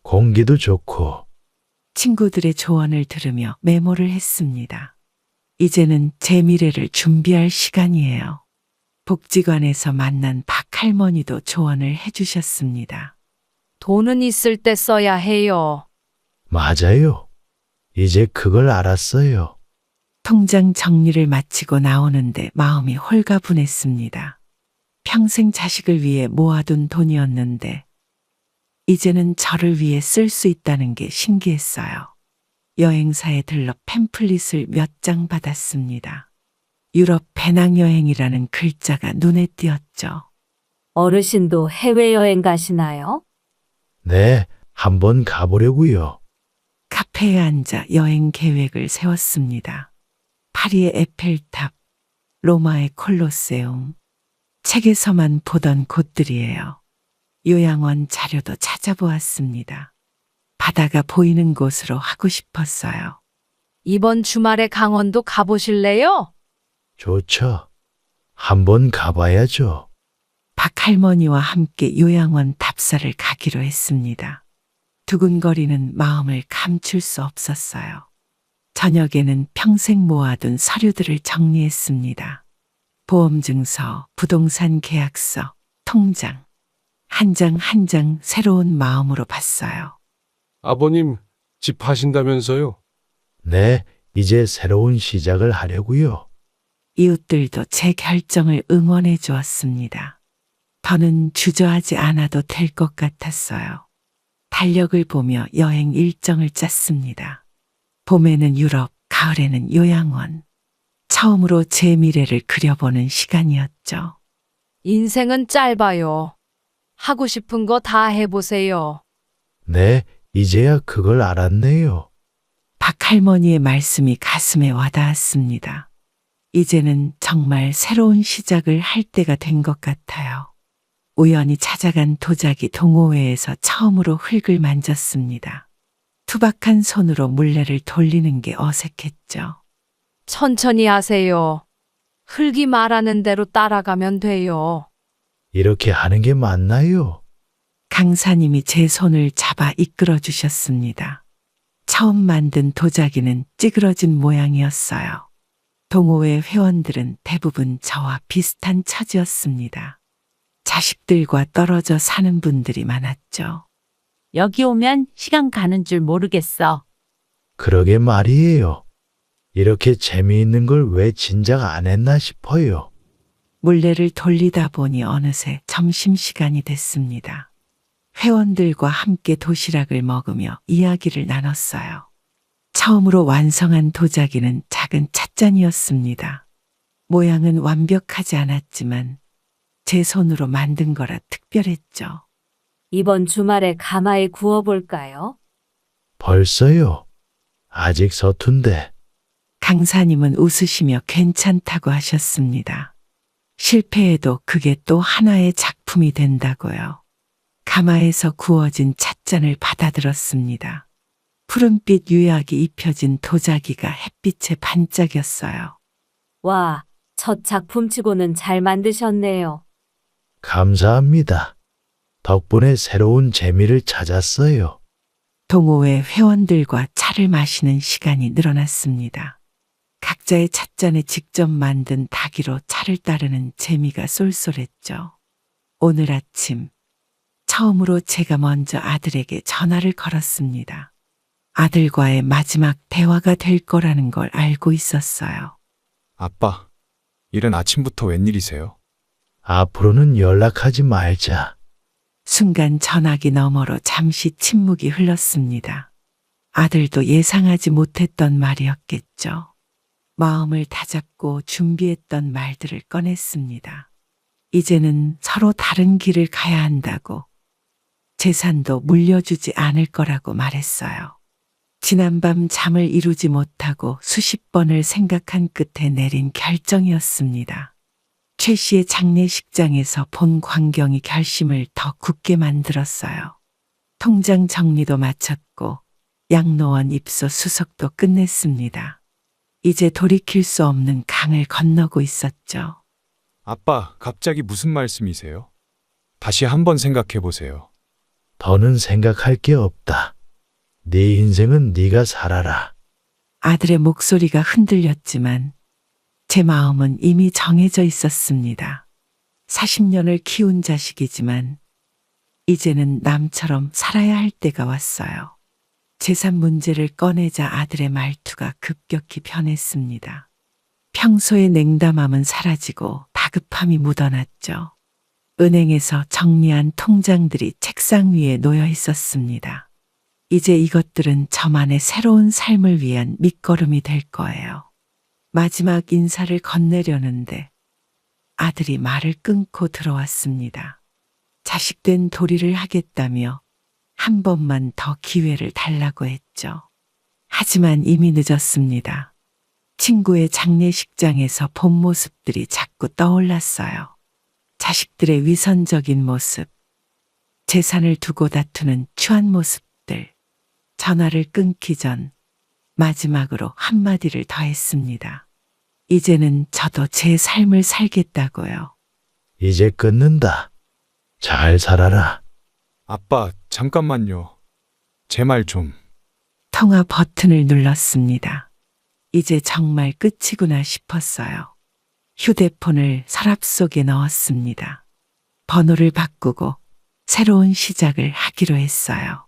공기도 좋고. 친구들의 조언을 들으며 메모를 했습니다. 이제는 제 미래를 준비할 시간이에요. 복지관에서 만난 박할머니도 조언을 해주셨습니다. 돈은 있을 때 써야 해요. 맞아요. 이제 그걸 알았어요. 통장 정리를 마치고 나오는데 마음이 홀가분했습니다. 평생 자식을 위해 모아둔 돈이었는데 이제는 저를 위해 쓸 수 있다는 게 신기했어요. 여행사에 들러 팸플릿을 몇 장 받았습니다. 유럽 배낭여행이라는 글자가 눈에 띄었죠. 어르신도 해외여행 가시나요? 네, 한번 가보려고요. 카페에 앉아 여행 계획을 세웠습니다. 파리의 에펠탑, 로마의 콜로세움, 책에서만 보던 곳들이에요. 요양원 자료도 찾아보았습니다. 바다가 보이는 곳으로 하고 싶었어요. 이번 주말에 강원도 가보실래요? 좋죠. 한번 가봐야죠. 박할머니와 함께 요양원 답사를 가기로 했습니다. 두근거리는 마음을 감출 수 없었어요. 저녁에는 평생 모아둔 서류들을 정리했습니다. 보험증서, 부동산 계약서, 통장. 한 장 한 장 새로운 마음으로 봤어요. 아버님, 집 하신다면서요? 네, 이제 새로운 시작을 하려고요. 이웃들도 제 결정을 응원해 주었습니다. 더는 주저하지 않아도 될 것 같았어요. 달력을 보며 여행 일정을 짰습니다. 봄에는 유럽, 가을에는 요양원. 처음으로 제 미래를 그려보는 시간이었죠. 인생은 짧아요. 하고 싶은 거 다 해보세요. 네, 이제야 그걸 알았네요. 박할머니의 말씀이 가슴에 와닿았습니다. 이제는 정말 새로운 시작을 할 때가 된 것 같아요. 우연히 찾아간 도자기 동호회에서 처음으로 흙을 만졌습니다. 투박한 손으로 물레를 돌리는 게 어색했죠. 천천히 하세요. 흙이 말하는 대로 따라가면 돼요. 이렇게 하는 게 맞나요? 강사님이 제 손을 잡아 이끌어 주셨습니다. 처음 만든 도자기는 찌그러진 모양이었어요. 동호회 회원들은 대부분 저와 비슷한 처지였습니다. 자식들과 떨어져 사는 분들이 많았죠. 여기 오면 시간 가는 줄 모르겠어. 그러게 말이에요. 이렇게 재미있는 걸 왜 진작 안 했나 싶어요. 물레를 돌리다 보니 어느새 점심시간이 됐습니다. 회원들과 함께 도시락을 먹으며 이야기를 나눴어요. 처음으로 완성한 도자기는 작은 찻잔이었습니다. 모양은 완벽하지 않았지만 제 손으로 만든 거라 특별했죠. 이번 주말에 가마에 구워볼까요? 벌써요? 아직 서툰데. 강사님은 웃으시며 괜찮다고 하셨습니다. 실패해도 그게 또 하나의 작품이 된다고요. 가마에서 구워진 찻잔을 받아들었습니다. 푸른빛 유약이 입혀진 도자기가 햇빛에 반짝였어요. 와, 첫 작품치고는 잘 만드셨네요. 감사합니다. 덕분에 새로운 재미를 찾았어요. 동호회 회원들과 차를 마시는 시간이 늘어났습니다. 각자의 찻잔에 직접 만든 닭이로 차를 따르는 재미가 쏠쏠했죠. 오늘 아침 처음으로 제가 먼저 아들에게 전화를 걸었습니다. 아들과의 마지막 대화가 될 거라는 걸 알고 있었어요. 아빠, 이른 아침부터 웬일이세요? 앞으로는 연락하지 말자. 순간 전화기 너머로 잠시 침묵이 흘렀습니다. 아들도 예상하지 못했던 말이었겠죠. 마음을 다잡고 준비했던 말들을 꺼냈습니다. 이제는 서로 다른 길을 가야 한다고, 재산도 물려주지 않을 거라고 말했어요. 지난밤 잠을 이루지 못하고 수십 번을 생각한 끝에 내린 결정이었습니다. 최 씨의 장례식장에서 본 광경이 결심을 더 굳게 만들었어요. 통장 정리도 마쳤고 양로원 입소 수속도 끝냈습니다. 이제 돌이킬 수 없는 강을 건너고 있었죠. 아빠, 갑자기 무슨 말씀이세요? 다시 한번 생각해 보세요. 더는 생각할 게 없다. 네 인생은 네가 살아라. 아들의 목소리가 흔들렸지만 제 마음은 이미 정해져 있었습니다. 40년을 키운 자식이지만 이제는 남처럼 살아야 할 때가 왔어요. 재산 문제를 꺼내자 아들의 말투가 급격히 변했습니다. 평소의 냉담함은 사라지고 다급함이 묻어났죠. 은행에서 정리한 통장들이 책상 위에 놓여 있었습니다. 이제 이것들은 저만의 새로운 삶을 위한 밑거름이 될 거예요. 마지막 인사를 건네려는데 아들이 말을 끊고 들어왔습니다. 자식된 도리를 하겠다며 한 번만 더 기회를 달라고 했죠. 하지만 이미 늦었습니다. 친구의 장례식장에서 본 모습들이 자꾸 떠올랐어요. 자식들의 위선적인 모습, 재산을 두고 다투는 추한 모습들. 전화를 끊기 전 마지막으로 한마디를 더 했습니다. 이제는 저도 제 삶을 살겠다고요. 이제 끊는다. 잘 살아라. 아빠, 잠깐만요. 제 말 좀. 통화 버튼을 눌렀습니다. 이제 정말 끝이구나 싶었어요. 휴대폰을 서랍 속에 넣었습니다. 번호를 바꾸고 새로운 시작을 하기로 했어요.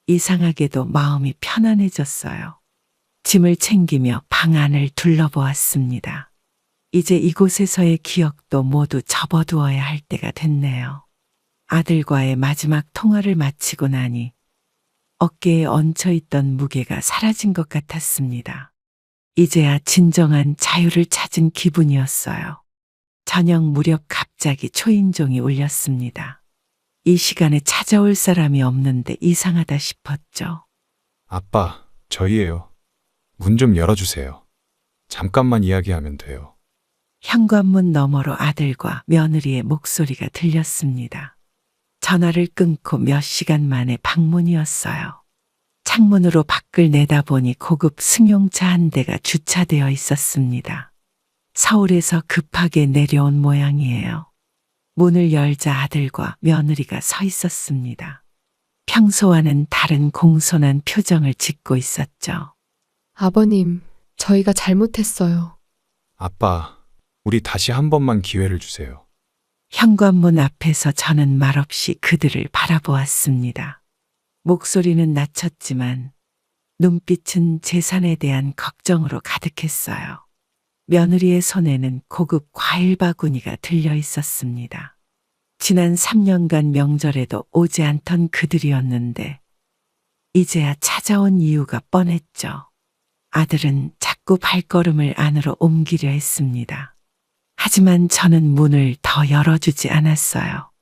이상하게도 마음이 편안해졌어요. 짐을 챙기며 방 안을 둘러보았습니다. 이제 이곳에서의 기억도 모두 접어두어야 할 때가 됐네요. 아들과의 마지막 통화를 마치고 나니 어깨에 얹혀있던 무게가 사라진 것 같았습니다. 이제야 진정한 자유를 찾은 기분이었어요. 저녁 무렵 갑자기 초인종이 울렸습니다. 이 시간에 찾아올 사람이 없는데 이상하다 싶었죠. 아빠, 저희예요. 문 좀 열어주세요. 잠깐만 이야기하면 돼요. 현관문 너머로 아들과 며느리의 목소리가 들렸습니다. 전화를 끊고 몇 시간 만에 방문이었어요. 창문으로 밖을 내다보니 고급 승용차 한 대가 주차되어 있었습니다. 서울에서 급하게 내려온 모양이에요. 문을 열자 아들과 며느리가 서 있었습니다. 평소와는 다른 공손한 표정을 짓고 있었죠. 아버님, 저희가 잘못했어요. 아빠, 우리 다시 한 번만 기회를 주세요. 현관문 앞에서 저는 말없이 그들을 바라보았습니다. 목소리는 낮췄지만 눈빛은 재산에 대한 걱정으로 가득했어요. 며느리의 손에는 고급 과일 바구니가 들려 있었습니다. 지난 3년간 명절에도 오지 않던 그들이었는데 이제야 찾아온 이유가 뻔했죠. 아들은 자꾸 발걸음을 안으로 옮기려 했습니다. 하지만 저는 문을 더 열어주지 않았어요.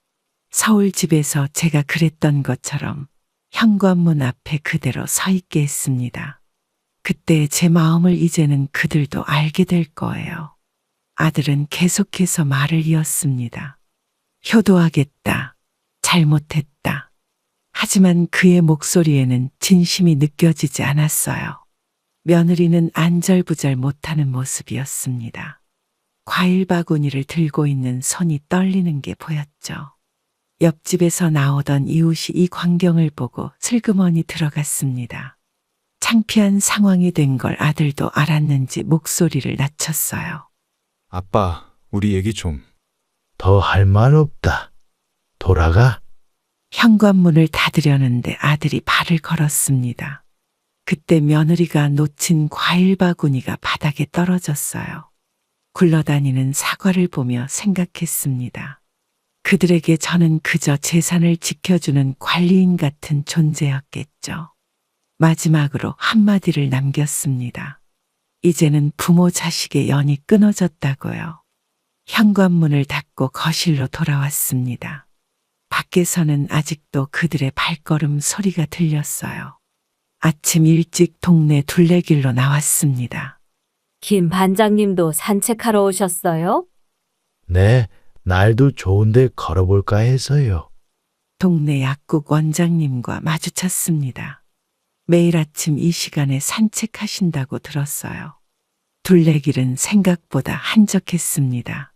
서울 집에서 제가 그랬던 것처럼 현관문 앞에 그대로 서 있게 했습니다. 그때 제 마음을 이제는 그들도 알게 될 거예요. 아들은 계속해서 말을 이었습니다. 효도하겠다. 잘못했다. 하지만 그의 목소리에는 진심이 느껴지지 않았어요. 며느리는 안절부절 못하는 모습이었습니다. 과일 바구니를 들고 있는 손이 떨리는 게 보였죠. 옆집에서 나오던 이웃이 이 광경을 보고 슬그머니 들어갔습니다. 창피한 상황이 된 걸 아들도 알았는지 목소리를 낮췄어요. 아빠, 우리 얘기 좀. 더 할 말 없다. 돌아가. 현관문을 닫으려는데 아들이 발을 걸었습니다. 그때 며느리가 놓친 과일 바구니가 바닥에 떨어졌어요. 굴러다니는 사과를 보며 생각했습니다. 그들에게 저는 그저 재산을 지켜주는 관리인 같은 존재였겠죠. 마지막으로 한마디를 남겼습니다. 이제는 부모 자식의 연이 끊어졌다고요. 현관문을 닫고 거실로 돌아왔습니다. 밖에서는 아직도 그들의 발걸음 소리가 들렸어요. 아침 일찍 동네 둘레길로 나왔습니다. 김 반장님도 산책하러 오셨어요? 네, 날도 좋은데 걸어볼까 해서요. 동네 약국 원장님과 마주쳤습니다. 매일 아침 이 시간에 산책하신다고 들었어요. 둘레길은 생각보다 한적했습니다.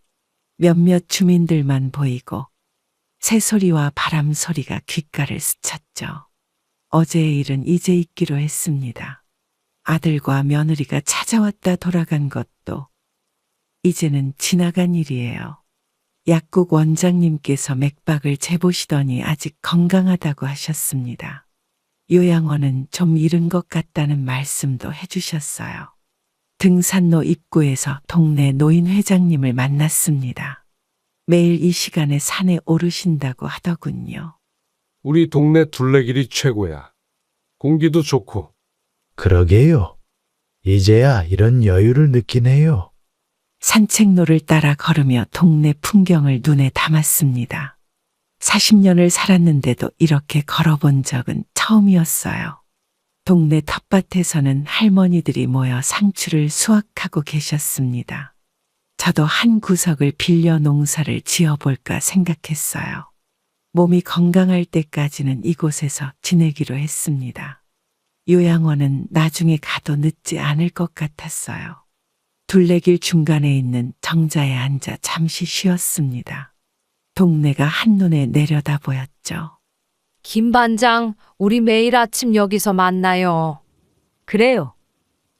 몇몇 주민들만 보이고 새소리와 바람 소리가 귓가를 스쳤죠. 어제의 일은 이제 잊기로 했습니다. 아들과 며느리가 찾아왔다 돌아간 것도 이제는 지나간 일이에요. 약국 원장님께서 맥박을 재보시더니 아직 건강하다고 하셨습니다. 요양원은 좀 이른 것 같다는 말씀도 해주셨어요. 등산로 입구에서 동네 노인 회장님을 만났습니다. 매일 이 시간에 산에 오르신다고 하더군요. 우리 동네 둘레길이 최고야. 공기도 좋고. 그러게요. 이제야 이런 여유를 느끼네요. 산책로를 따라 걸으며 동네 풍경을 눈에 담았습니다. 40년을 살았는데도 이렇게 걸어본 적은 처음이었어요. 동네 텃밭에서는 할머니들이 모여 상추를 수확하고 계셨습니다. 저도 한 구석을 빌려 농사를 지어볼까 생각했어요. 몸이 건강할 때까지는 이곳에서 지내기로 했습니다. 요양원은 나중에 가도 늦지 않을 것 같았어요. 둘레길 중간에 있는 정자에 앉아 잠시 쉬었습니다. 동네가 한눈에 내려다 보였죠. 김 반장, 우리 매일 아침 여기서 만나요. 그래요.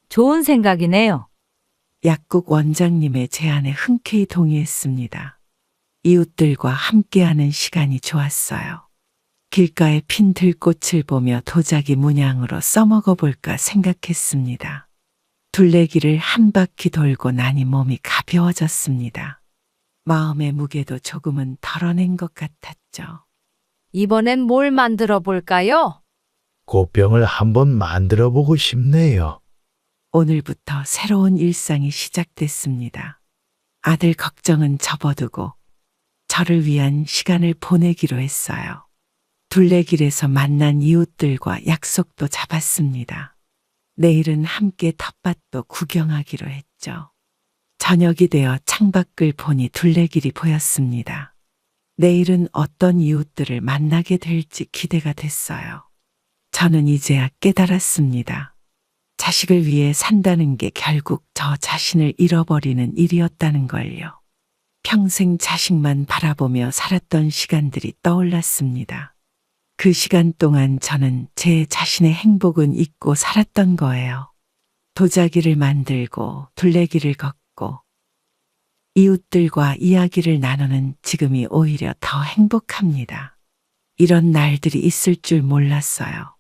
좋은 생각이네요. 약국 원장님의 제안에 흔쾌히 동의했습니다. 이웃들과 함께하는 시간이 좋았어요. 길가에 핀 들꽃을 보며 도자기 문양으로 써먹어 볼까 생각했습니다. 둘레길을 한 바퀴 돌고 나니 몸이 가벼워졌습니다. 마음의 무게도 조금은 덜어낸 것 같았죠. 이번엔 뭘 만들어 볼까요? 꽃병을 한번 만들어 보고 싶네요. 오늘부터 새로운 일상이 시작됐습니다. 아들 걱정은 접어두고 저를 위한 시간을 보내기로 했어요. 둘레길에서 만난 이웃들과 약속도 잡았습니다. 내일은 함께 텃밭도 구경하기로 했죠. 저녁이 되어 창밖을 보니 둘레길이 보였습니다. 내일은 어떤 이웃들을 만나게 될지 기대가 됐어요. 저는 이제야 깨달았습니다. 자식을 위해 산다는 게 결국 저 자신을 잃어버리는 일이었다는 걸요. 평생 자식만 바라보며 살았던 시간들이 떠올랐습니다. 그 시간 동안 저는 제 자신의 행복은 잊고 살았던 거예요. 도자기를 만들고 둘레길을 걷고 이웃들과 이야기를 나누는 지금이 오히려 더 행복합니다. 이런 날들이 있을 줄 몰랐어요.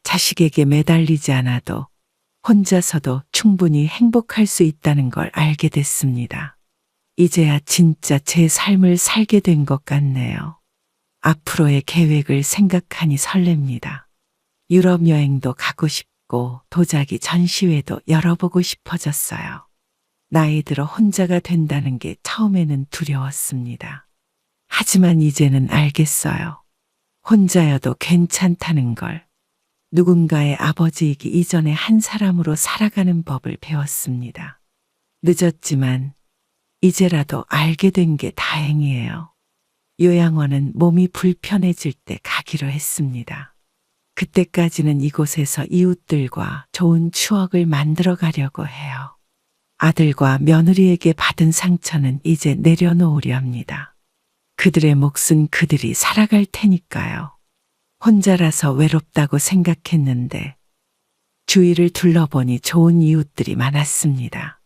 자식에게 매달리지 않아도 혼자서도 충분히 행복할 수 있다는 걸 알게 됐습니다. 이제야 진짜 제 삶을 살게 된 것 같네요. 앞으로의 계획을 생각하니 설렙니다. 유럽 여행도 가고 싶고 도자기 전시회도 열어보고 싶어졌어요. 나이 들어 혼자가 된다는 게 처음에는 두려웠습니다. 하지만 이제는 알겠어요. 혼자여도 괜찮다는 걸. 누군가의 아버지이기 이전에 한 사람으로 살아가는 법을 배웠습니다. 늦었지만 이제라도 알게 된 게 다행이에요. 요양원은 몸이 불편해질 때 가기로 했습니다. 그때까지는 이곳에서 이웃들과 좋은 추억을 만들어 가려고 해요. 아들과 며느리에게 받은 상처는 이제 내려놓으려 합니다. 그들의 몫은 그들이 살아갈 테니까요. 혼자라서 외롭다고 생각했는데 주위를 둘러보니 좋은 이웃들이 많았습니다.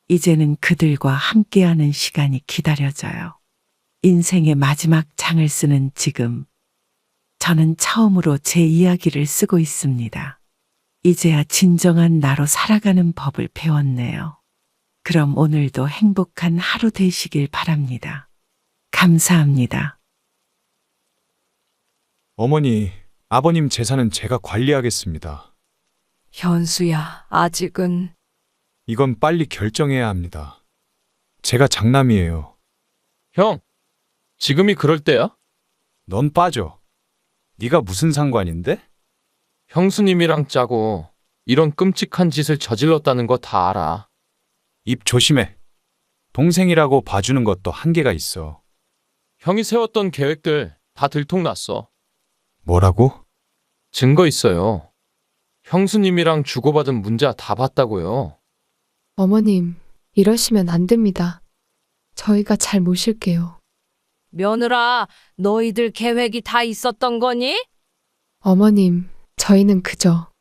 이제는 그들과 함께하는 시간이 기다려져요. 인생의 마지막 장을 쓰는 지금, 저는 처음으로 제 이야기를 쓰고 있습니다. 이제야 진정한 나로 살아가는 법을 배웠네요. 그럼 오늘도 행복한 하루 되시길 바랍니다. 감사합니다. 어머니, 아버님 재산은 제가 관리하겠습니다. 현수야, 아직은. 이건 빨리 결정해야 합니다. 제가 장남이에요. 형, 지금이 그럴 때야? 넌 빠져. 네가 무슨 상관인데? 형수님이랑 짜고 이런 끔찍한 짓을 저질렀다는 거 다 알아. 입 조심해. 동생이라고 봐주는 것도 한계가 있어. 형이 세웠던 계획들 다 들통났어. 뭐라고? 증거 있어요. 형수님이랑 주고받은 문자 다 봤다고요. 어머님, 이러시면 안 됩니다. 저희가 잘 모실게요. 며느라, 너희들 계획이 다 있었던 거니? 어머님, 저희는 그저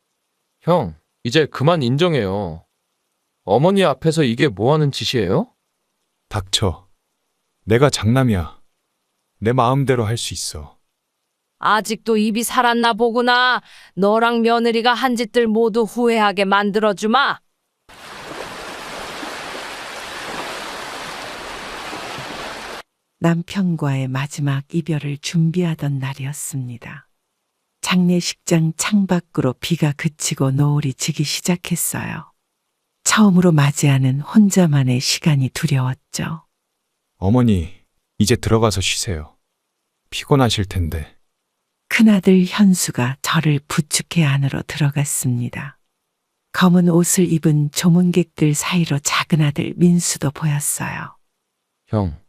형, 이제 그만 인정해요. 어머니 앞에서 이게 뭐 하는 짓이에요? 닥쳐. 내가 장남이야. 내 마음대로 할 수 있어. 아직도 입이 살았나 보구나. 너랑 며느리가 한 짓들 모두 후회하게 만들어주마. 남편과의 마지막 이별을 준비하던 날이었습니다. 장례식장 창밖으로 비가 그치고 노을이 지기 시작했어요. 처음으로 맞이하는 혼자만의 시간이 두려웠죠. 어머니, 이제 들어가서 쉬세요. 피곤하실 텐데. 큰아들 현수가 저를 부축해 안으로 들어갔습니다. 검은 옷을 입은 조문객들 사이로 작은아들 민수도 보였어요. 형,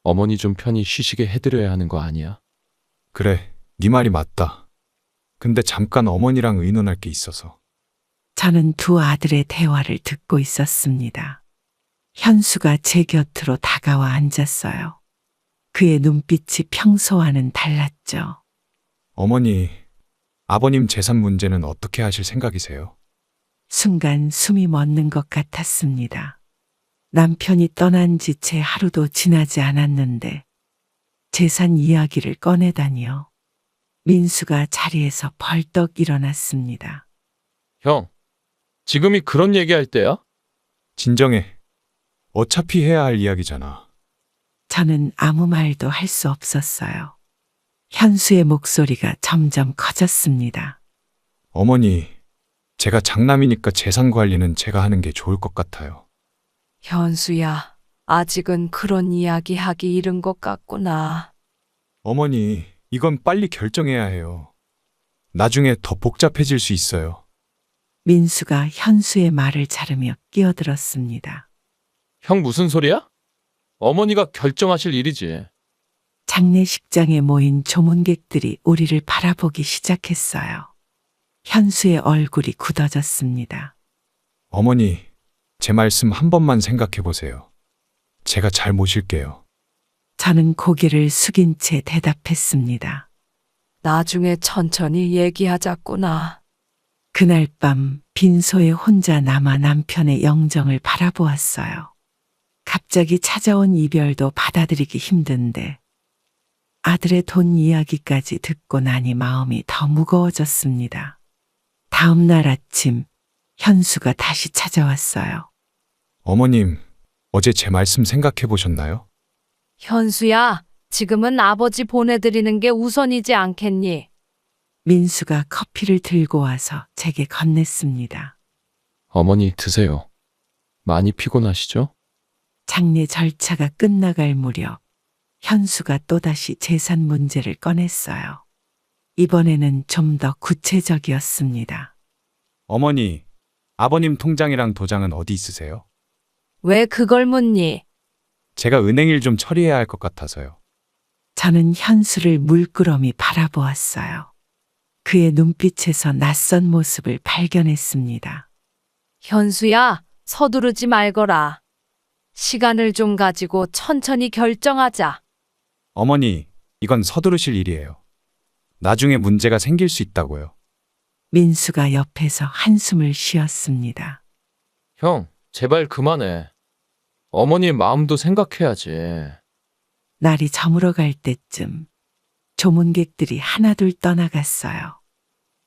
어머니 좀 편히 쉬시게 해드려야 하는 거 아니야? 그래, 네 말이 맞다. 근데 잠깐 어머니랑 의논할 게 있어서. 저는 두 아들의 대화를 듣고 있었습니다. 현수가 제 곁으로 다가와 앉았어요. 그의 눈빛이 평소와는 달랐죠. 어머니, 아버님 재산 문제는 어떻게 하실 생각이세요? 순간 숨이 멎는 것 같았습니다. 남편이 떠난 지 채 하루도 지나지 않았는데 재산 이야기를 꺼내다니요. 민수가 자리에서 벌떡 일어났습니다. 형, 지금이 그런 얘기할 때야? 진정해. 어차피 해야 할 이야기잖아. 저는 아무 말도 할 수 없었어요. 현수의 목소리가 점점 커졌습니다. 어머니, 제가 장남이니까 재산 관리는 제가 하는 게 좋을 것 같아요. 현수야, 아직은 그런 이야기 하기 이른 것 같구나. 어머니, 이건 빨리 결정해야 해요. 나중에 더 복잡해질 수 있어요. 민수가 현수의 말을 자르며 끼어들었습니다. 형 무슨 소리야? 어머니가 결정하실 일이지. 장례식장에 모인 조문객들이 우리를 바라보기 시작했어요. 현수의 얼굴이 굳어졌습니다. 어머니, 제 말씀 한 번만 생각해 보세요. 제가 잘 모실게요. 저는 고개를 숙인 채 대답했습니다. 나중에 천천히 얘기하자꾸나. 그날 밤 빈소에 혼자 남아 남편의 영정을 바라보았어요. 갑자기 찾아온 이별도 받아들이기 힘든데 아들의 돈 이야기까지 듣고 나니 마음이 더 무거워졌습니다. 다음 날 아침 현수가 다시 찾아왔어요. 어머님, 어제 제 말씀 생각해 보셨나요? 현수야, 지금은 아버지 보내드리는 게 우선이지 않겠니? 민수가 커피를 들고 와서 제게 건넸습니다. 어머니 드세요. 많이 피곤하시죠? 장례 절차가 끝나갈 무렵 현수가 또다시 재산 문제를 꺼냈어요. 이번에는 좀 더 구체적이었습니다. 어머니, 아버님 통장이랑 도장은 어디 있으세요? 왜 그걸 묻니? 제가 은행 일 좀 처리해야 할 것 같아서요. 저는 현수를 물끄러미 바라보았어요. 그의 눈빛에서 낯선 모습을 발견했습니다. 현수야, 서두르지 말거라. 시간을 좀 가지고 천천히 결정하자. 어머니, 이건 서두르실 일이에요. 나중에 문제가 생길 수 있다고요. 민수가 옆에서 한숨을 쉬었습니다. 형, 제발 그만해. 어머니 마음도 생각해야지. 날이 저물어갈 때쯤 조문객들이 하나둘 떠나갔어요.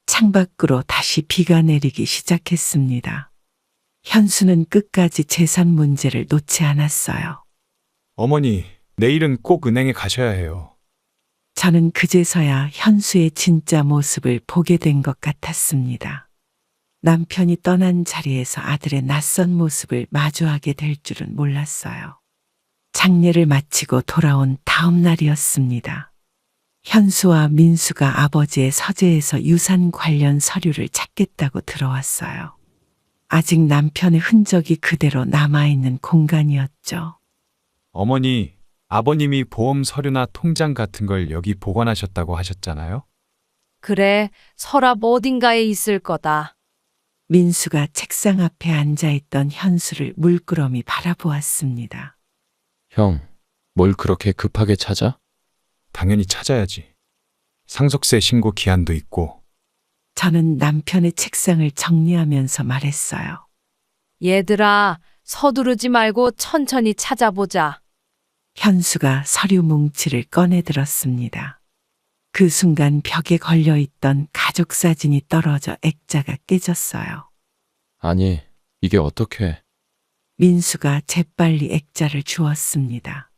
창밖으로 다시 비가 내리기 시작했습니다. 현수는 끝까지 재산 문제를 놓지 않았어요. 어머니, 내일은 꼭 은행에 가셔야 해요. 저는 그제서야 현수의 진짜 모습을 보게 된 것 같았습니다. 남편이 떠난 자리에서 아들의 낯선 모습을 마주하게 될 줄은 몰랐어요. 장례를 마치고 돌아온 다음 날이었습니다. 현수와 민수가 아버지의 서재에서 유산 관련 서류를 찾겠다고 들어왔어요. 아직 남편의 흔적이 그대로 남아있는 공간이었죠. 어머니, 아버님이 보험 서류나 통장 같은 걸 여기 보관하셨다고 하셨잖아요? 그래, 서랍 어딘가에 있을 거다. 민수가 책상 앞에 앉아있던 현수를 물끄러미 바라보았습니다. 형, 뭘 그렇게 급하게 찾아? 당연히 찾아야지. 상속세 신고 기한도 있고. 저는 남편의 책상을 정리하면서 말했어요. 얘들아, 서두르지 말고 천천히 찾아보자. 현수가 서류 뭉치를 꺼내들었습니다. 그 순간 벽에 걸려있던 가족 사진이 떨어져 액자가 깨졌어요. 아니, 이게 어떻게? 민수가 재빨리 액자를 주었습니다.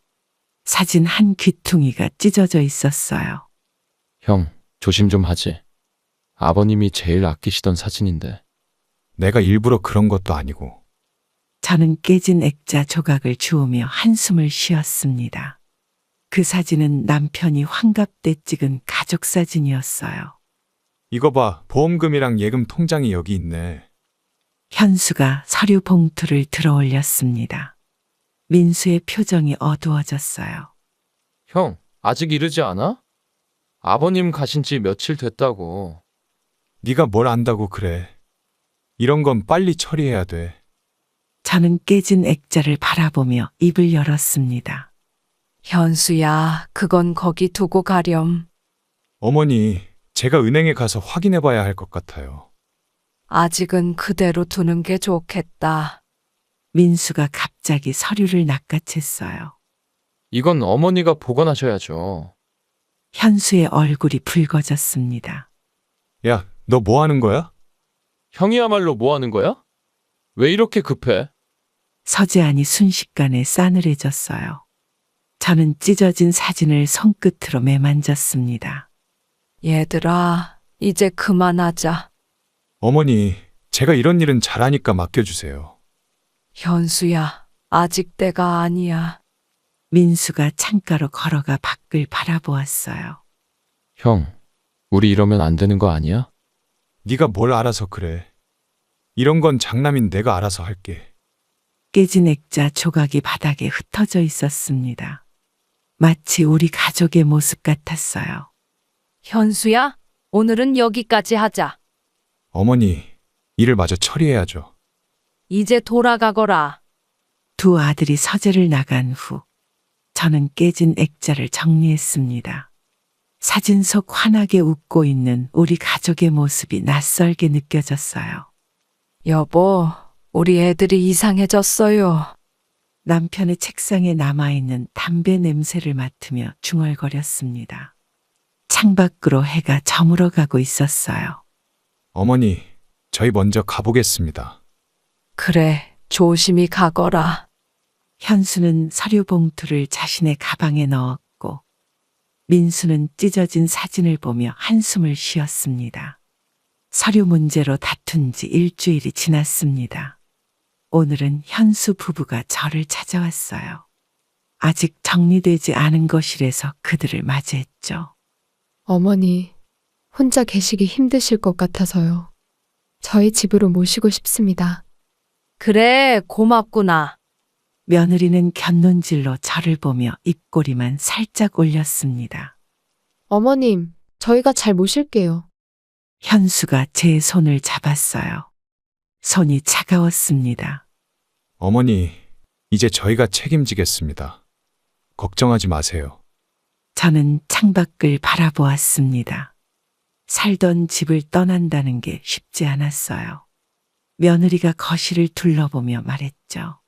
사진 한 귀퉁이가 찢어져 있었어요. 형, 조심 좀 하지. 아버님이 제일 아끼시던 사진인데. 내가 일부러 그런 것도 아니고. 저는 깨진 액자 조각을 주우며 한숨을 쉬었습니다. 그 사진은 남편이 환갑 때 찍은 가족 사진이었어요. 이거 봐, 보험금이랑 예금 통장이 여기 있네. 현수가 서류 봉투를 들어 올렸습니다. 민수의 표정이 어두워졌어요. 형, 아직 이르지 않아? 아버님 가신 지 며칠 됐다고. 네가 뭘 안다고 그래. 이런 건 빨리 처리해야 돼. 저는 깨진 액자를 바라보며 입을 열었습니다. 현수야, 그건 거기 두고 가렴. 어머니, 제가 은행에 가서 확인해 봐야 할 것 같아요. 아직은 그대로 두는 게 좋겠다. 민수가 갑자기 서류를 낚아챘어요. 이건 어머니가 보관하셔야죠. 현수의 얼굴이 붉어졌습니다. 야, 너 뭐 하는 거야? 형이야말로 뭐 하는 거야? 왜 이렇게 급해? 서재 안이 순식간에 싸늘해졌어요. 저는 찢어진 사진을 손끝으로 매만졌습니다. 얘들아, 이제 그만하자. 어머니, 제가 이런 일은 잘하니까 맡겨주세요. 현수야, 아직 때가 아니야. 민수가 창가로 걸어가 밖을 바라보았어요. 형, 우리 이러면 안 되는 거 아니야? 네가 뭘 알아서 그래. 이런 건 장남인 내가 알아서 할게. 깨진 액자 조각이 바닥에 흩어져 있었습니다. 마치 우리 가족의 모습 같았어요. 현수야, 오늘은 여기까지 하자. 어머니, 일을 마저 처리해야죠. 이제 돌아가거라. 두 아들이 서재를 나간 후 저는 깨진 액자를 정리했습니다. 사진 속 환하게 웃고 있는 우리 가족의 모습이 낯설게 느껴졌어요. 여보, 우리 애들이 이상해졌어요. 남편의 책상에 남아있는 담배 냄새를 맡으며 중얼거렸습니다. 창밖으로 해가 저물어 가고 있었어요. 어머니, 저희 먼저 가보겠습니다. 그래, 조심히 가거라. 현수는 서류 봉투를 자신의 가방에 넣었고 민수는 찢어진 사진을 보며 한숨을 쉬었습니다. 서류 문제로 다툰 지 일주일이 지났습니다. 오늘은 현수 부부가 저를 찾아왔어요. 아직 정리되지 않은 거실에서 그들을 맞이했죠. 어머니, 혼자 계시기 힘드실 것 같아서요. 저희 집으로 모시고 싶습니다. 그래, 고맙구나. 며느리는 곁눈질로 저를 보며 입꼬리만 살짝 올렸습니다. 어머님, 저희가 잘 모실게요. 현수가 제 손을 잡았어요. 손이 차가웠습니다. 어머니, 이제 저희가 책임지겠습니다. 걱정하지 마세요. 저는 창밖을 바라보았습니다. 살던 집을 떠난다는 게 쉽지 않았어요. 며느리가 거실을 둘러보며 말했죠.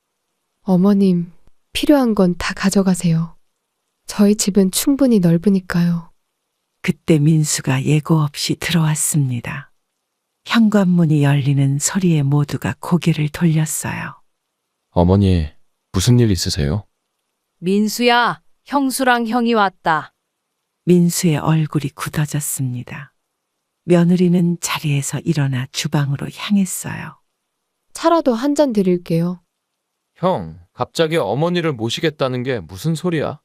어머님, 필요한 건 다 가져가세요. 저희 집은 충분히 넓으니까요. 그때 민수가 예고 없이 들어왔습니다. 현관문이 열리는 소리에 모두가 고개를 돌렸어요. 어머니, 무슨 일 있으세요? 민수야, 형수랑 형이 왔다. 민수의 얼굴이 굳어졌습니다. 며느리는 자리에서 일어나 주방으로 향했어요. 차라도 한 잔 드릴게요. 형, 갑자기 어머니를 모시겠다는 게 무슨 소리야?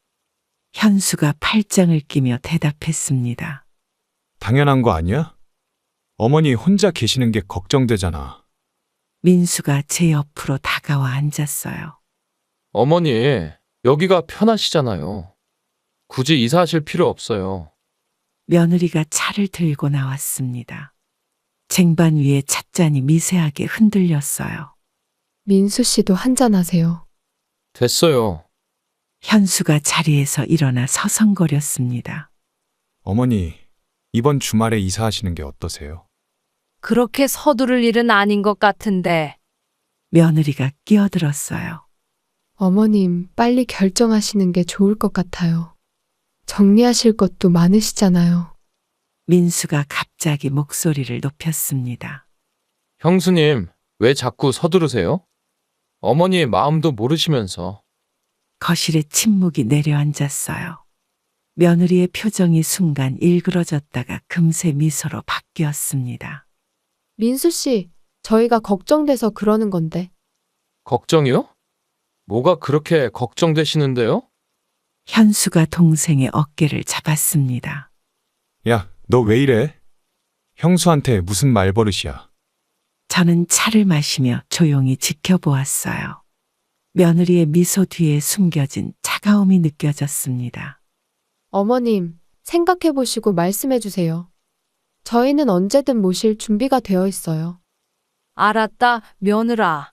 현수가 팔짱을 끼며 대답했습니다. 당연한 거 아니야? 어머니 혼자 계시는 게 걱정되잖아. 민수가 제 옆으로 다가와 앉았어요. 어머니, 여기가 편하시잖아요. 굳이 이사하실 필요 없어요. 며느리가 차를 들고 나왔습니다. 쟁반 위에 찻잔이 미세하게 흔들렸어요. 민수 씨도 한 잔 하세요. 됐어요. 현수가 자리에서 일어나 서성거렸습니다. 어머니, 이번 주말에 이사하시는 게 어떠세요? 그렇게 서두를 일은 아닌 것 같은데. 며느리가 끼어들었어요. 어머님, 빨리 결정하시는 게 좋을 것 같아요. 정리하실 것도 많으시잖아요. 민수가 갑자기 목소리를 높였습니다. 형수님, 왜 자꾸 서두르세요? 어머니의 마음도 모르시면서. 거실에 침묵이 내려앉았어요. 며느리의 표정이 순간 일그러졌다가 금세 미소로 바뀌었습니다. 민수 씨, 저희가 걱정돼서 그러는 건데. 걱정이요? 뭐가 그렇게 걱정되시는데요? 현수가 동생의 어깨를 잡았습니다. 야, 너 왜 이래? 형수한테 무슨 말버릇이야? 저는 차를 마시며 조용히 지켜보았어요. 며느리의 미소 뒤에 숨겨진 차가움이 느껴졌습니다. 어머님, 생각해 보시고 말씀해 주세요. 저희는 언제든 모실 준비가 되어 있어요. 알았다, 며느라.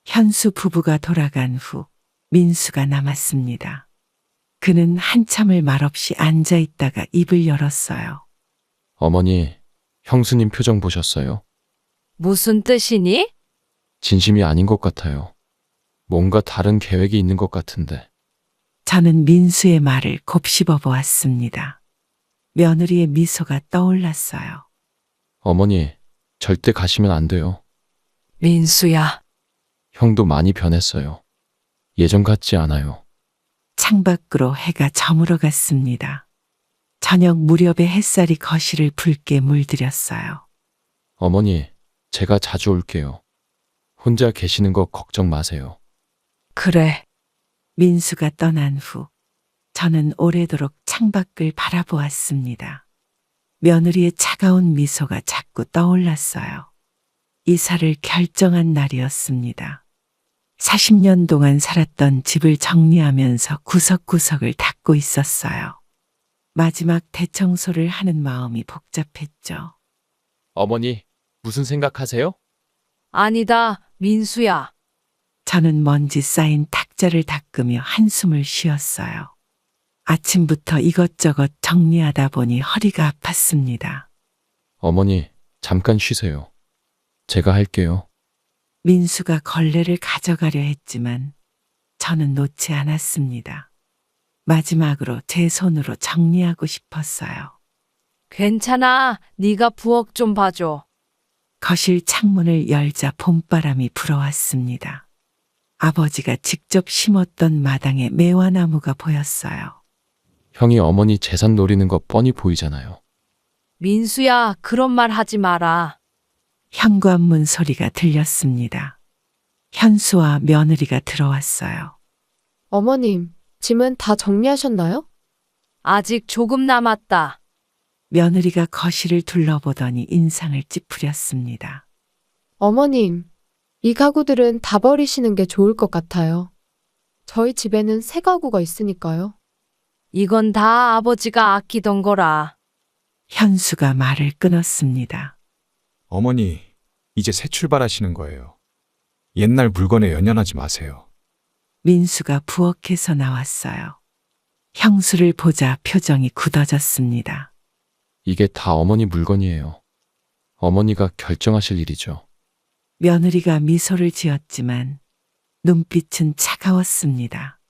현수 부부가 돌아간 후 민수가 남았습니다. 그는 한참을 말없이 앉아 있다가 입을 열었어요. 어머니, 형수님 표정 보셨어요? 무슨 뜻이니? 진심이 아닌 것 같아요. 뭔가 다른 계획이 있는 것 같은데. 저는 민수의 말을 곱씹어 보았습니다. 며느리의 미소가 떠올랐어요. 어머니, 절대 가시면 안 돼요. 민수야. 형도 많이 변했어요. 예전 같지 않아요. 창밖으로 해가 저물어 갔습니다. 저녁 무렵에 햇살이 거실을 붉게 물들였어요. 어머니, 제가 자주 올게요. 혼자 계시는 거 걱정 마세요. 그래. 민수가 떠난 후 저는 오래도록 창밖을 바라보았습니다. 며느리의 차가운 미소가 자꾸 떠올랐어요. 이사를 결정한 날이었습니다. 40년 동안 살았던 집을 정리하면서 구석구석을 닦고 있었어요. 마지막 대청소를 하는 마음이 복잡했죠. 어머니, 무슨 생각하세요? 아니다, 민수야. 저는 먼지 쌓인 탁자를 닦으며 한숨을 쉬었어요. 아침부터 이것저것 정리하다 보니 허리가 아팠습니다. 어머니, 잠깐 쉬세요. 제가 할게요. 민수가 걸레를 가져가려 했지만 저는 놓지 않았습니다. 마지막으로 제 손으로 정리하고 싶었어요. 괜찮아. 네가 부엌 좀 봐줘. 거실 창문을 열자 봄바람이 불어왔습니다. 아버지가 직접 심었던 마당에 매화나무가 보였어요. 형이 어머니 재산 노리는 거 뻔히 보이잖아요. 민수야, 그런 말 하지 마라. 현관문 소리가 들렸습니다. 현수와 며느리가 들어왔어요. 어머님, 짐은 다 정리하셨나요? 아직 조금 남았다. 며느리가 거실을 둘러보더니 인상을 찌푸렸습니다. 어머님, 이 가구들은 다 버리시는 게 좋을 것 같아요. 저희 집에는 새 가구가 있으니까요. 이건 다 아버지가 아끼던 거라. 현수가 말을 끊었습니다. 어머니, 이제 새 출발하시는 거예요. 옛날 물건에 연연하지 마세요. 민수가 부엌에서 나왔어요. 형수를 보자 표정이 굳어졌습니다. 이게 다 어머니 물건이에요. 어머니가 결정하실 일이죠. 며느리가 미소를 지었지만 눈빛은 차가웠습니다.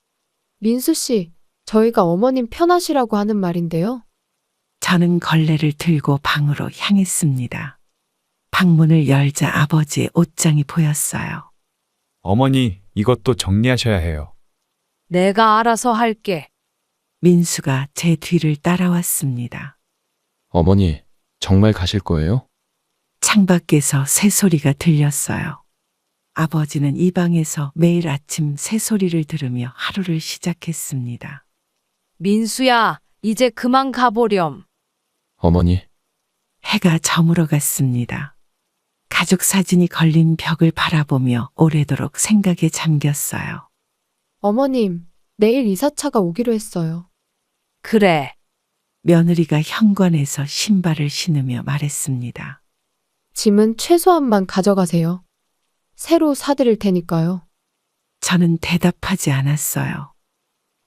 민수 씨, 저희가 어머님 편하시라고 하는 말인데요. 저는 걸레를 들고 방으로 향했습니다. 방문을 열자 아버지의 옷장이 보였어요. 어머니, 이것도 정리하셔야 해요. 내가 알아서 할게. 민수가 제 뒤를 따라왔습니다. 어머니, 정말 가실 거예요? 창밖에서 새소리가 들렸어요. 아버지는 이 방에서 매일 아침 새소리를 들으며 하루를 시작했습니다. 민수야, 이제 그만 가보렴. 어머니, 해가 저물어 갔습니다. 가족 사진이 걸린 벽을 바라보며 오래도록 생각에 잠겼어요. 어머님, 내일 이사차가 오기로 했어요. 그래. 며느리가 현관에서 신발을 신으며 말했습니다. 짐은 최소한만 가져가세요. 새로 사드릴 테니까요. 저는 대답하지 않았어요.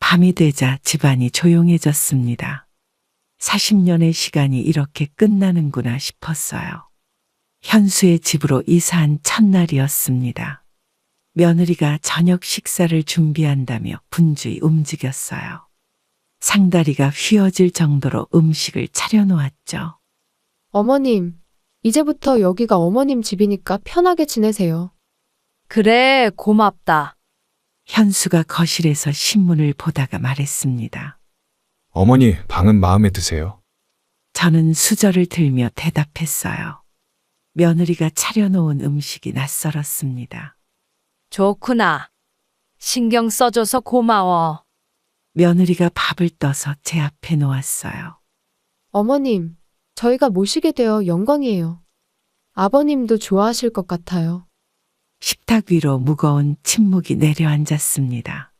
밤이 되자 집안이 조용해졌습니다. 40년의 시간이 이렇게 끝나는구나 싶었어요. 현수의 집으로 이사한 첫날이었습니다. 며느리가 저녁 식사를 준비한다며 분주히 움직였어요. 상다리가 휘어질 정도로 음식을 차려놓았죠. 어머님, 이제부터 여기가 어머님 집이니까 편하게 지내세요. 그래, 고맙다. 현수가 거실에서 신문을 보다가 말했습니다. 어머니, 방은 마음에 드세요? 저는 수저를 들며 대답했어요. 며느리가 차려놓은 음식이 낯설었습니다. 좋구나. 신경 써줘서 고마워. 며느리가 밥을 떠서 제 앞에 놓았어요. 어머님, 저희가 모시게 되어 영광이에요. 아버님도 좋아하실 것 같아요. 식탁 위로 무거운 침묵이 내려앉았습니다.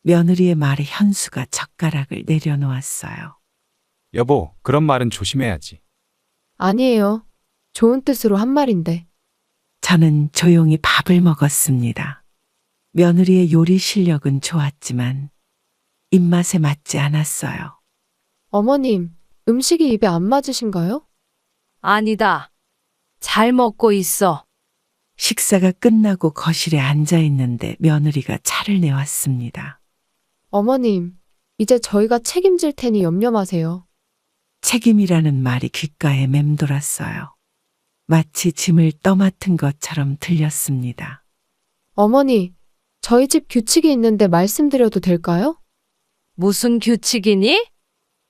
며느리의 말에 현수가 젓가락을 내려놓았어요. 여보, 그런 말은 조심해야지. 아니에요. 좋은 뜻으로 한 말인데. 저는 조용히 밥을 먹었습니다. 며느리의 요리 실력은 좋았지만 입맛에 맞지 않았어요. 어머님, 음식이 입에 안 맞으신가요? 아니다. 잘 먹고 있어. 식사가 끝나고 거실에 앉아 있는데 며느리가 차를 내왔습니다. 어머님, 이제 저희가 책임질 테니 염려 마세요. 책임이라는 말이 귓가에 맴돌았어요. 마치 짐을 떠맡은 것처럼 들렸습니다. 어머니, 저희 집 규칙이 있는데 말씀드려도 될까요? 무슨 규칙이니?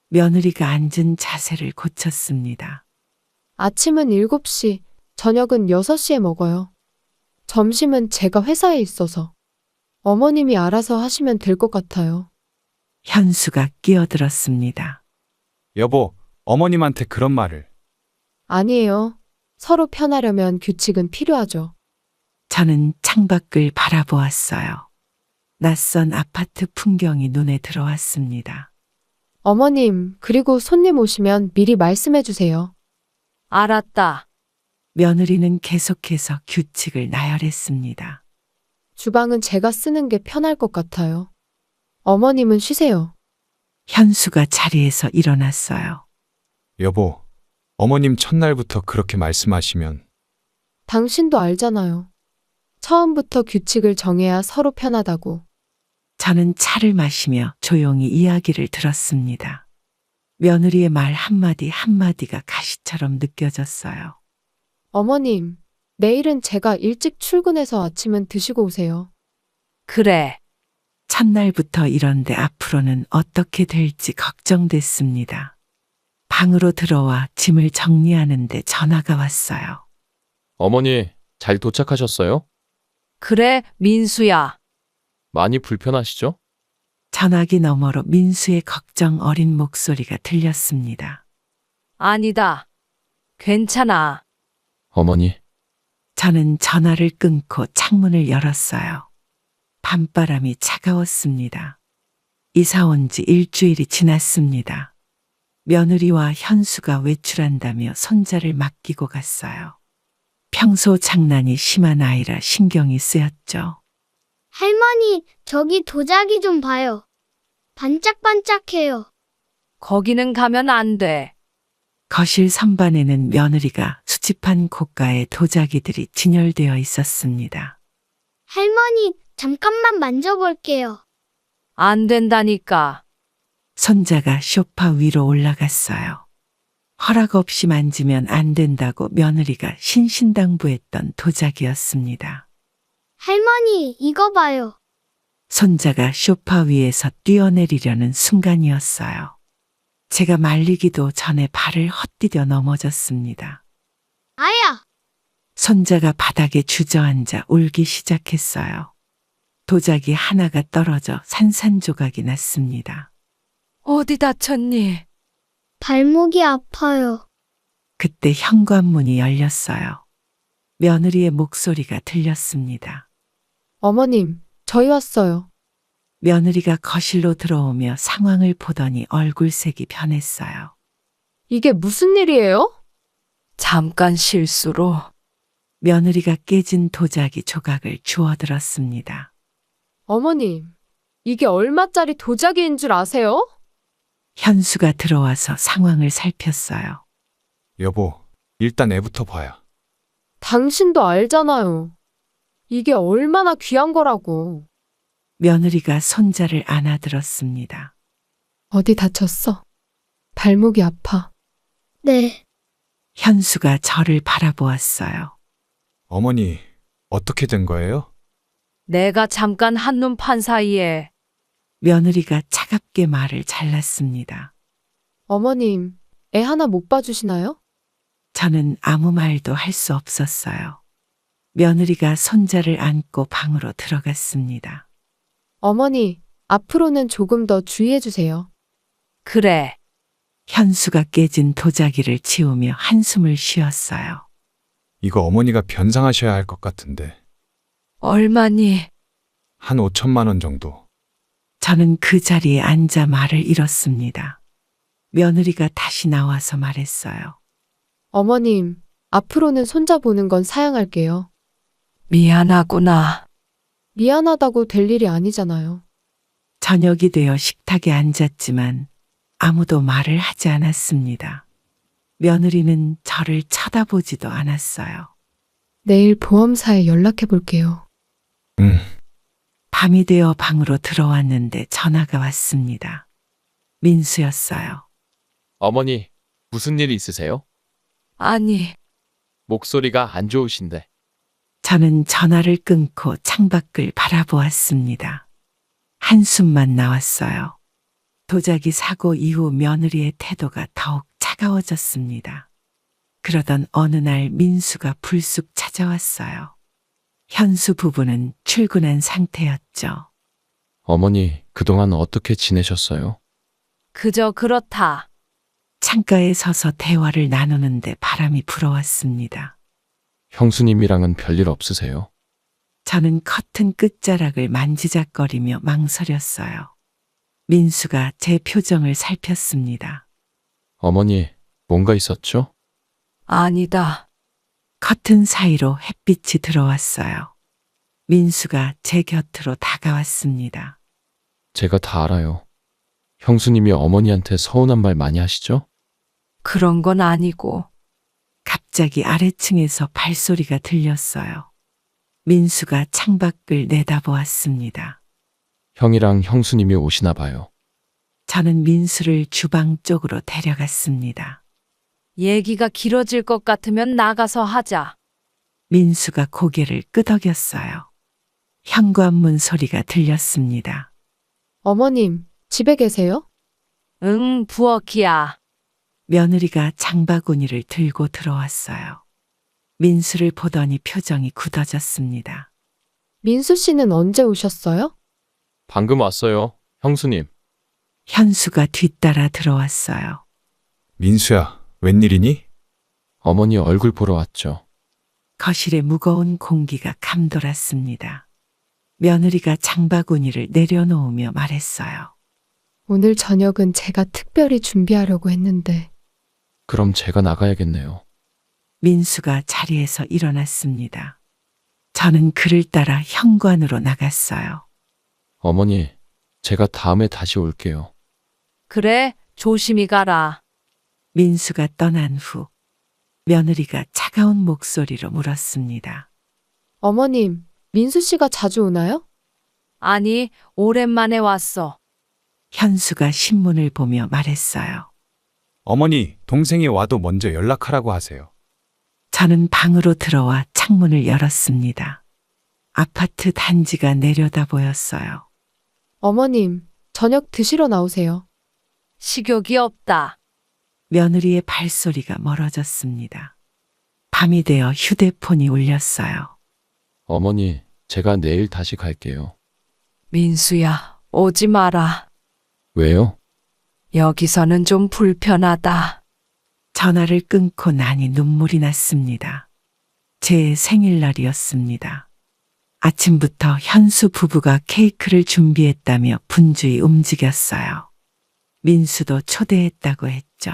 며느리가 앉은 자세를 고쳤습니다. 아침은 7시, 저녁은 6시에 먹어요. 점심은 제가 회사에 있어서. 어머님이 알아서 하시면 될 것 같아요. 현수가 끼어들었습니다. 여보, 어머님한테 그런 말을. 아니에요. 서로 편하려면 규칙은 필요하죠. 저는 창밖을 바라보았어요. 낯선 아파트 풍경이 눈에 들어왔습니다. 어머님, 그리고 손님 오시면 미리 말씀해 주세요. 알았다. 며느리는 계속해서 규칙을 나열했습니다. 주방은 제가 쓰는 게 편할 것 같아요. 어머님은 쉬세요. 현수가 자리에서 일어났어요. 여보, 어머님 첫날부터 그렇게 말씀하시면 당신도 알잖아요. 처음부터 규칙을 정해야 서로 편하다고. 저는 차를 마시며 조용히 이야기를 들었습니다. 며느리의 말 한마디 한마디가 가시처럼 느껴졌어요. 어머님, 내일은 제가 일찍 출근해서 아침은 드시고 오세요. 그래. 첫날부터 이런데 앞으로는 어떻게 될지 걱정됐습니다. 방으로 들어와 짐을 정리하는데 전화가 왔어요. 어머니, 잘 도착하셨어요? 그래, 민수야. 많이 불편하시죠? 전화기 너머로 민수의 걱정 어린 목소리가 들렸습니다. 아니다. 괜찮아. 어머니, 저는 전화를 끊고 창문을 열었어요. 밤바람이 차가웠습니다. 이사 온 지 일주일이 지났습니다. 며느리와 현수가 외출한다며 손자를 맡기고 갔어요. 평소 장난이 심한 아이라 신경이 쓰였죠. 할머니, 저기 도자기 좀 봐요. 반짝반짝해요. 거기는 가면 안 돼. 거실 선반에는 며느리가 수집한 고가의 도자기들이 진열되어 있었습니다. 할머니, 잠깐만 만져볼게요. 안 된다니까. 손자가 소파 위로 올라갔어요. 허락 없이 만지면 안 된다고 며느리가 신신당부했던 도자기였습니다. 할머니, 이거 봐요. 손자가 소파 위에서 뛰어내리려는 순간이었어요. 제가 말리기도 전에 발을 헛디뎌 넘어졌습니다. 아야! 손자가 바닥에 주저앉아 울기 시작했어요. 도자기 하나가 떨어져 산산조각이 났습니다. 어디 다쳤니? 발목이 아파요. 그때 현관문이 열렸어요. 며느리의 목소리가 들렸습니다. 어머님, 저희 왔어요. 며느리가 거실로 들어오며 상황을 보더니 얼굴색이 변했어요. 이게 무슨 일이에요? 잠깐 실수로. 며느리가 깨진 도자기 조각을 주워들었습니다. 어머님, 이게 얼마짜리 도자기인 줄 아세요? 현수가 들어와서 상황을 살폈어요. 여보, 일단 애부터 봐야. 당신도 알잖아요. 이게 얼마나 귀한 거라고. 며느리가 손자를 안아들었습니다. 어디 다쳤어? 발목이 아파. 네. 현수가 저를 바라보았어요. 어머니, 어떻게 된 거예요? 내가 잠깐 한눈 판 사이에. 며느리가 차갑게 말을 잘랐습니다. 어머님, 애 하나 못 봐주시나요? 저는 아무 말도 할 수 없었어요. 며느리가 손자를 안고 방으로 들어갔습니다. 어머니, 앞으로는 조금 더 주의해 주세요. 그래. 현수가 깨진 도자기를 치우며 한숨을 쉬었어요. 이거 어머니가 변상하셔야 할 것 같은데. 얼마니? 한 5천만 원 정도. 저는 그 자리에 앉아 말을 잃었습니다. 며느리가 다시 나와서 말했어요. 어머님, 앞으로는 손자 보는 건 사양할게요. 미안하구나. 미안하다고 될 일이 아니잖아요. 저녁이 되어 식탁에 앉았지만 아무도 말을 하지 않았습니다. 며느리는 저를 쳐다보지도 않았어요. 내일 보험사에 연락해 볼게요. 밤이 되어 방으로 들어왔는데 전화가 왔습니다. 민수였어요. 어머니, 무슨 일 있으세요? 아니, 목소리가 안 좋으신데. 저는 전화를 끊고 창밖을 바라보았습니다. 한숨만 나왔어요. 도자기 사고 이후 며느리의 태도가 더욱 차가워졌습니다. 그러던 어느 날 민수가 불쑥 찾아왔어요. 현수 부부는 출근한 상태였죠. 어머니, 그동안 어떻게 지내셨어요? 그저 그렇다. 창가에 서서 대화를 나누는데 바람이 불어왔습니다. 형수님이랑은 별일 없으세요? 저는 커튼 끝자락을 만지작거리며 망설였어요. 민수가 제 표정을 살폈습니다. 어머니, 뭔가 있었죠? 아니다. 커튼 사이로 햇빛이 들어왔어요. 민수가 제 곁으로 다가왔습니다. 제가 다 알아요. 형수님이 어머니한테 서운한 말 많이 하시죠? 그런 건 아니고. 갑자기 아래층에서 발소리가 들렸어요. 민수가 창밖을 내다보았습니다. 형이랑 형수님이 오시나 봐요. 저는 민수를 주방 쪽으로 데려갔습니다. 얘기가 길어질 것 같으면 나가서 하자. 민수가 고개를 끄덕였어요. 현관문 소리가 들렸습니다. 어머님, 집에 계세요? 응, 부엌이야. 며느리가 장바구니를 들고 들어왔어요. 민수를 보더니 표정이 굳어졌습니다. 민수 씨는 언제 오셨어요? 방금 왔어요, 형수님. 현수가 뒤따라 들어왔어요. 민수야, 웬일이니? 어머니 얼굴 보러 왔죠. 거실에 무거운 공기가 감돌았습니다. 며느리가 장바구니를 내려놓으며 말했어요. 오늘 저녁은 제가 특별히 준비하려고 했는데. 그럼 제가 나가야겠네요. 민수가 자리에서 일어났습니다. 저는 그를 따라 현관으로 나갔어요. 어머니, 제가 다음에 다시 올게요. 그래, 조심히 가라. 민수가 떠난 후 며느리가 차가운 목소리로 물었습니다. 어머님, 민수 씨가 자주 오나요? 아니, 오랜만에 왔어. 현수가 신문을 보며 말했어요. 어머니, 동생이 와도 먼저 연락하라고 하세요. 저는 방으로 들어와 창문을 열었습니다. 아파트 단지가 내려다 보였어요. 어머님, 저녁 드시러 나오세요. 식욕이 없다. 며느리의 발소리가 멀어졌습니다. 밤이 되어 휴대폰이 울렸어요. 어머니, 제가 내일 다시 갈게요. 민수야, 오지 마라. 왜요? 여기서는 좀 불편하다. 전화를 끊고 나니 눈물이 났습니다. 제 생일날이었습니다. 아침부터 현수 부부가 케이크를 준비했다며 분주히 움직였어요. 민수도 초대했다고 했죠.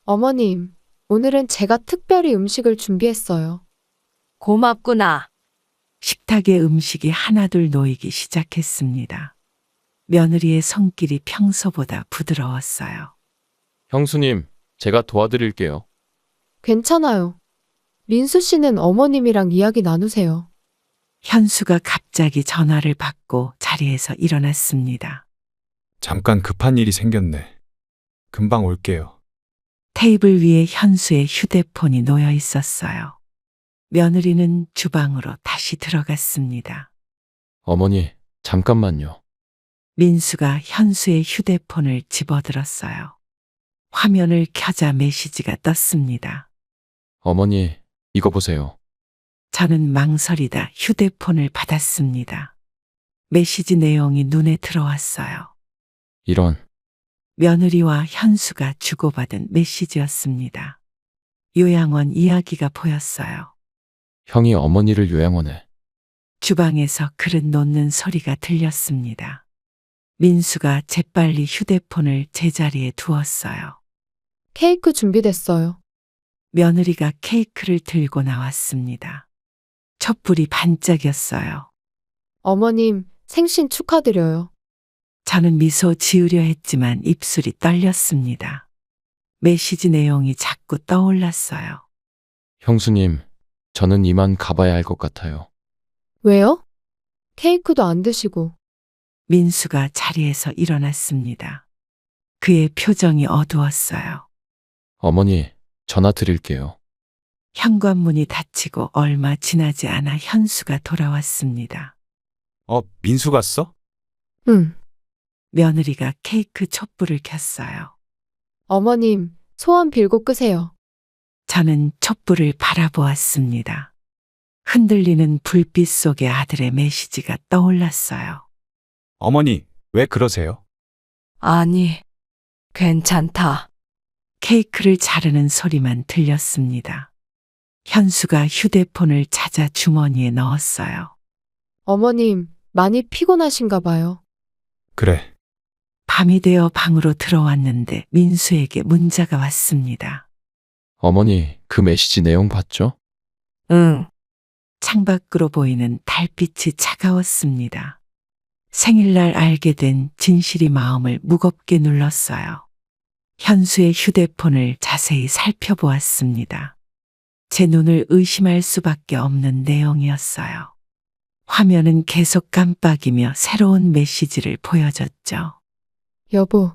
어머님, 오늘은 제가 특별히 음식을 준비했어요. 고맙구나. 식탁에 음식이 하나둘 놓이기 시작했습니다. 며느리의 손길이 평소보다 부드러웠어요. 형수님, 제가 도와드릴게요. 괜찮아요. 민수 씨는 어머님이랑 이야기 나누세요. 현수가 갑자기 전화를 받고 자리에서 일어났습니다. 잠깐 급한 일이 생겼네. 금방 올게요. 테이블 위에 현수의 휴대폰이 놓여 있었어요. 며느리는 주방으로 다시 들어갔습니다. 어머니, 잠깐만요. 민수가 현수의 휴대폰을 집어들었어요. 화면을 켜자 메시지가 떴습니다. 어머니, 이거 보세요. 저는 망설이다 휴대폰을 받았습니다. 메시지 내용이 눈에 들어왔어요. 이런, 며느리와 현수가 주고받은 메시지였습니다. 요양원 이야기가 보였어요. 형이 어머니를 요양원에. 주방에서 그릇 놓는 소리가 들렸습니다. 민수가 재빨리 휴대폰을 제자리에 두었어요. 케이크 준비됐어요. 며느리가 케이크를 들고 나왔습니다. 촛불이 반짝였어요. 어머님, 생신 축하드려요. 저는 미소 지으려 했지만 입술이 떨렸습니다. 메시지 내용이 자꾸 떠올랐어요. 형수님, 저는 이만 가봐야 할 것 같아요. 왜요? 케이크도 안 드시고. 민수가 자리에서 일어났습니다. 그의 표정이 어두웠어요. 어머니, 전화 드릴게요. 현관문이 닫히고 얼마 지나지 않아 현수가 돌아왔습니다. 민수 갔어? 응. 며느리가 케이크 촛불을 켰어요. 어머님, 소원 빌고 끄세요. 저는 촛불을 바라보았습니다. 흔들리는 불빛 속에 아들의 메시지가 떠올랐어요. 어머니, 왜 그러세요? 아니, 괜찮다. 케이크를 자르는 소리만 들렸습니다. 현수가 휴대폰을 찾아 주머니에 넣었어요. 어머님, 많이 피곤하신가 봐요. 그래. 밤이 되어 방으로 들어왔는데 민수에게 문자가 왔습니다. 어머니, 그 메시지 내용 봤죠? 응. 창밖으로 보이는 달빛이 차가웠습니다. 생일날 알게 된 진실이 마음을 무겁게 눌렀어요. 현수의 휴대폰을 자세히 살펴보았습니다. 제 눈을 의심할 수밖에 없는 내용이었어요. 화면은 계속 깜빡이며 새로운 메시지를 보여줬죠. 여보,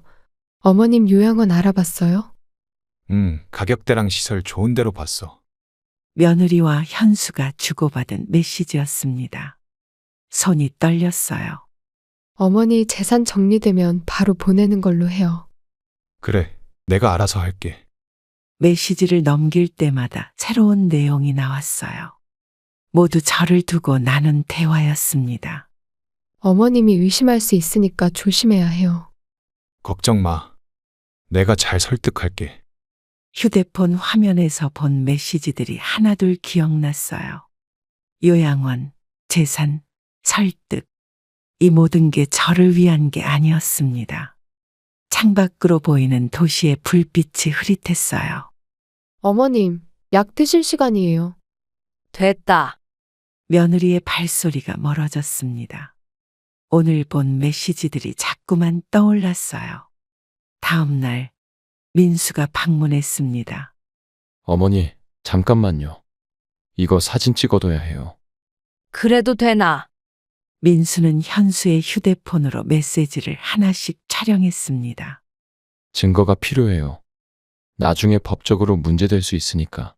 어머님 요양원 알아봤어요? 가격대랑 시설 좋은 데로 봤어. 며느리와 현수가 주고받은 메시지였습니다. 손이 떨렸어요. 어머니 재산 정리되면 바로 보내는 걸로 해요. 그래, 내가 알아서 할게. 메시지를 넘길 때마다 새로운 내용이 나왔어요. 모두 저를 두고 나눈 대화였습니다. 어머님이 의심할 수 있으니까 조심해야 해요. 걱정 마. 내가 잘 설득할게. 휴대폰 화면에서 본 메시지들이 하나둘 기억났어요. 요양원, 재산, 설득. 이 모든 게 저를 위한 게 아니었습니다. 창밖으로 보이는 도시의 불빛이 흐릿했어요. 어머님, 약 드실 시간이에요. 됐다. 며느리의 발소리가 멀어졌습니다. 오늘 본 메시지들이 자꾸만 떠올랐어요. 다음 날 민수가 방문했습니다. 어머니, 잠깐만요. 이거 사진 찍어둬야 해요. 그래도 되나? 민수는 현수의 휴대폰으로 메시지를 하나씩 촬영했습니다. 증거가 필요해요. 나중에 법적으로 문제될 수 있으니까.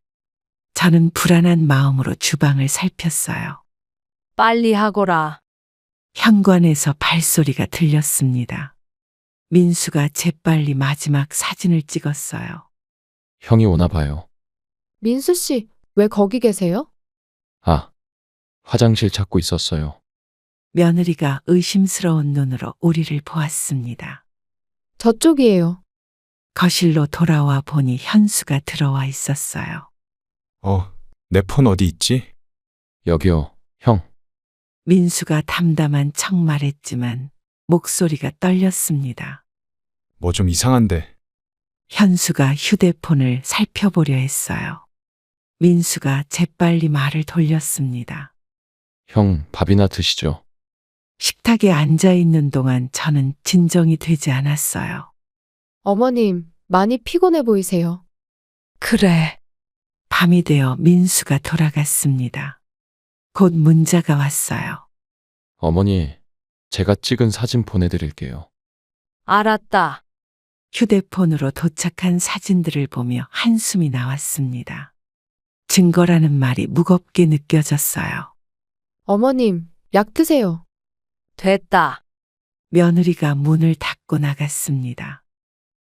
저는 불안한 마음으로 주방을 살폈어요. 빨리 하거라. 현관에서 발소리가 들렸습니다. 민수가 재빨리 마지막 사진을 찍었어요. 형이 오나 봐요. 민수 씨, 왜 거기 계세요? 아, 화장실 찾고 있었어요. 며느리가 의심스러운 눈으로 우리를 보았습니다. 저쪽이에요. 거실로 돌아와 보니 현수가 들어와 있었어요. 내 폰 어디 있지? 여기요, 형. 민수가 담담한 척 말했지만 목소리가 떨렸습니다. 뭐 좀 이상한데. 현수가 휴대폰을 살펴보려 했어요. 민수가 재빨리 말을 돌렸습니다. 형, 밥이나 드시죠. 식탁에 앉아 있는 동안 저는 진정이 되지 않았어요. 어머님, 많이 피곤해 보이세요. 그래. 밤이 되어 민수가 돌아갔습니다. 곧 문자가 왔어요. 어머니, 제가 찍은 사진 보내드릴게요. 알았다. 휴대폰으로 도착한 사진들을 보며 한숨이 나왔습니다. 증거라는 말이 무겁게 느껴졌어요. 어머님, 약 드세요. 됐다. 며느리가 문을 닫고 나갔습니다.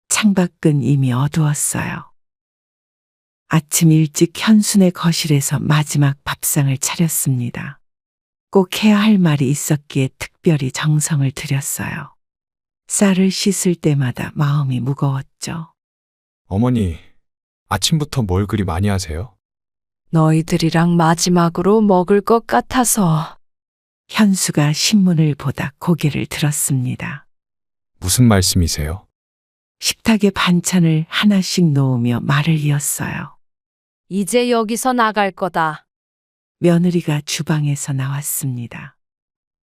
창밖은 이미 어두웠어요. 아침 일찍 현순의 거실에서 마지막 밥상을 차렸습니다. 꼭 해야 할 말이 있었기에 특별히 정성을 들였어요. 쌀을 씻을 때마다 마음이 무거웠죠. 어머니, 아침부터 뭘 그리 많이 하세요? 너희들이랑 마지막으로 먹을 것 같아서. 현수가 신문을 보다 고개를 들었습니다. 무슨 말씀이세요? 식탁에 반찬을 하나씩 놓으며 말을 이었어요. 이제 여기서 나갈 거다. 며느리가 주방에서 나왔습니다.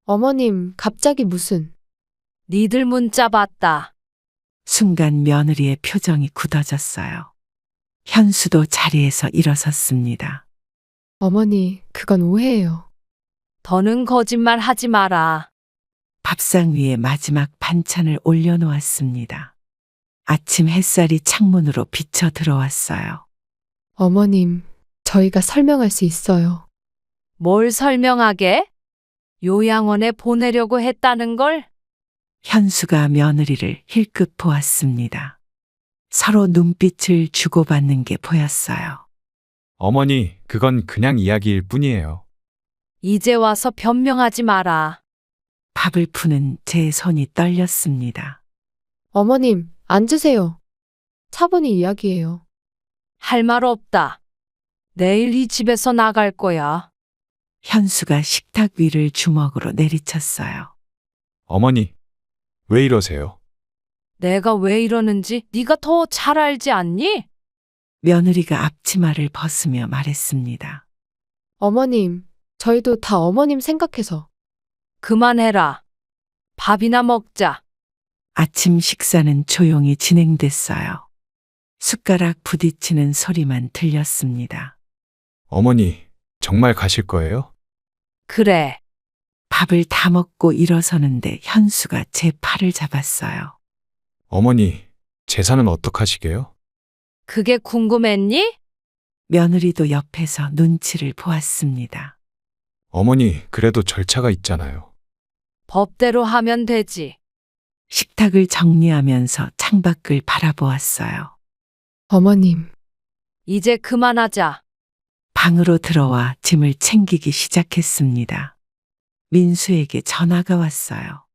어머님, 갑자기 무슨? 니들 문자 봤다. 순간 며느리의 표정이 굳어졌어요. 현수도 자리에서 일어섰습니다. 어머니, 그건 오해예요. 더는 거짓말 하지 마라. 밥상 위에 마지막 반찬을 올려놓았습니다. 아침 햇살이 창문으로 비쳐 들어왔어요. 어머님, 저희가 설명할 수 있어요. 뭘 설명하게? 요양원에 보내려고 했다는 걸? 현수가 며느리를 힐끗 보았습니다. 서로 눈빛을 주고받는 게 보였어요. 어머니, 그건 그냥 이야기일 뿐이에요. 이제 와서 변명하지 마라. 밥을 푸는 제 손이 떨렸습니다. 어머님, 앉으세요. 차분히 이야기해요. 할 말 없다. 내일 이 집에서 나갈 거야. 현수가 식탁 위를 주먹으로 내리쳤어요. 어머니, 왜 이러세요? 내가 왜 이러는지 네가 더 잘 알지 않니? 며느리가 앞치마를 벗으며 말했습니다. 어머님, 저희도 다 어머님 생각해서. 그만해라. 밥이나 먹자. 아침 식사는 조용히 진행됐어요. 숟가락 부딪히는 소리만 들렸습니다. 어머니, 정말 가실 거예요? 그래. 밥을 다 먹고 일어서는데 현수가 제 팔을 잡았어요. 어머니, 재산은 어떡하시게요? 그게 궁금했니? 며느리도 옆에서 눈치를 보았습니다. 어머니, 그래도 절차가 있잖아요. 법대로 하면 되지. 식탁을 정리하면서 창밖을 바라보았어요. 어머님, 이제 그만하자. 방으로 들어와 짐을 챙기기 시작했습니다. 민수에게 전화가 왔어요.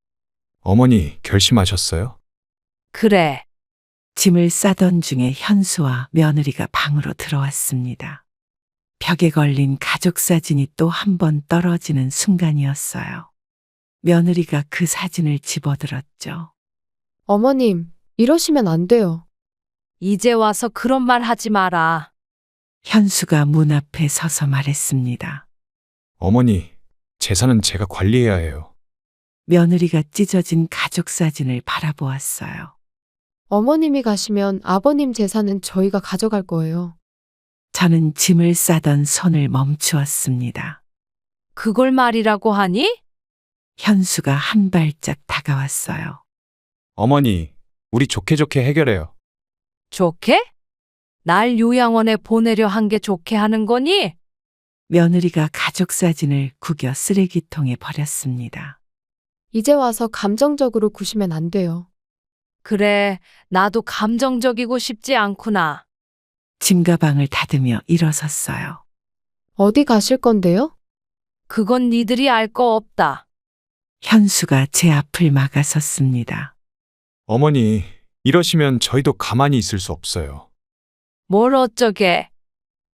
어머니, 결심하셨어요? 그래. 짐을 싸던 중에 현수와 며느리가 방으로 들어왔습니다. 벽에 걸린 가족 사진이 또 한 번 떨어지는 순간이었어요. 며느리가 그 사진을 집어들었죠. 어머님, 이러시면 안 돼요. 이제 와서 그런 말 하지 마라. 현수가 문 앞에 서서 말했습니다. 어머니, 재산은 제가 관리해야 해요. 며느리가 찢어진 가족 사진을 바라보았어요. 어머님이 가시면 아버님 재산은 저희가 가져갈 거예요. 저는 짐을 싸던 손을 멈추었습니다. 그걸 말이라고 하니? 현수가 한 발짝 다가왔어요. 어머니, 우리 좋게 좋게 해결해요. 좋게? 날 요양원에 보내려 한 게 좋게 하는 거니? 며느리가 가족 사진을 구겨 쓰레기통에 버렸습니다. 이제 와서 감정적으로 구시면 안 돼요. 그래, 나도 감정적이고 싶지 않구나. 짐가방을 닫으며 일어섰어요. 어디 가실 건데요? 그건 니들이 알 거 없다. 현수가 제 앞을 막아섰습니다. 어머니, 이러시면 저희도 가만히 있을 수 없어요. 뭘 어쩌게?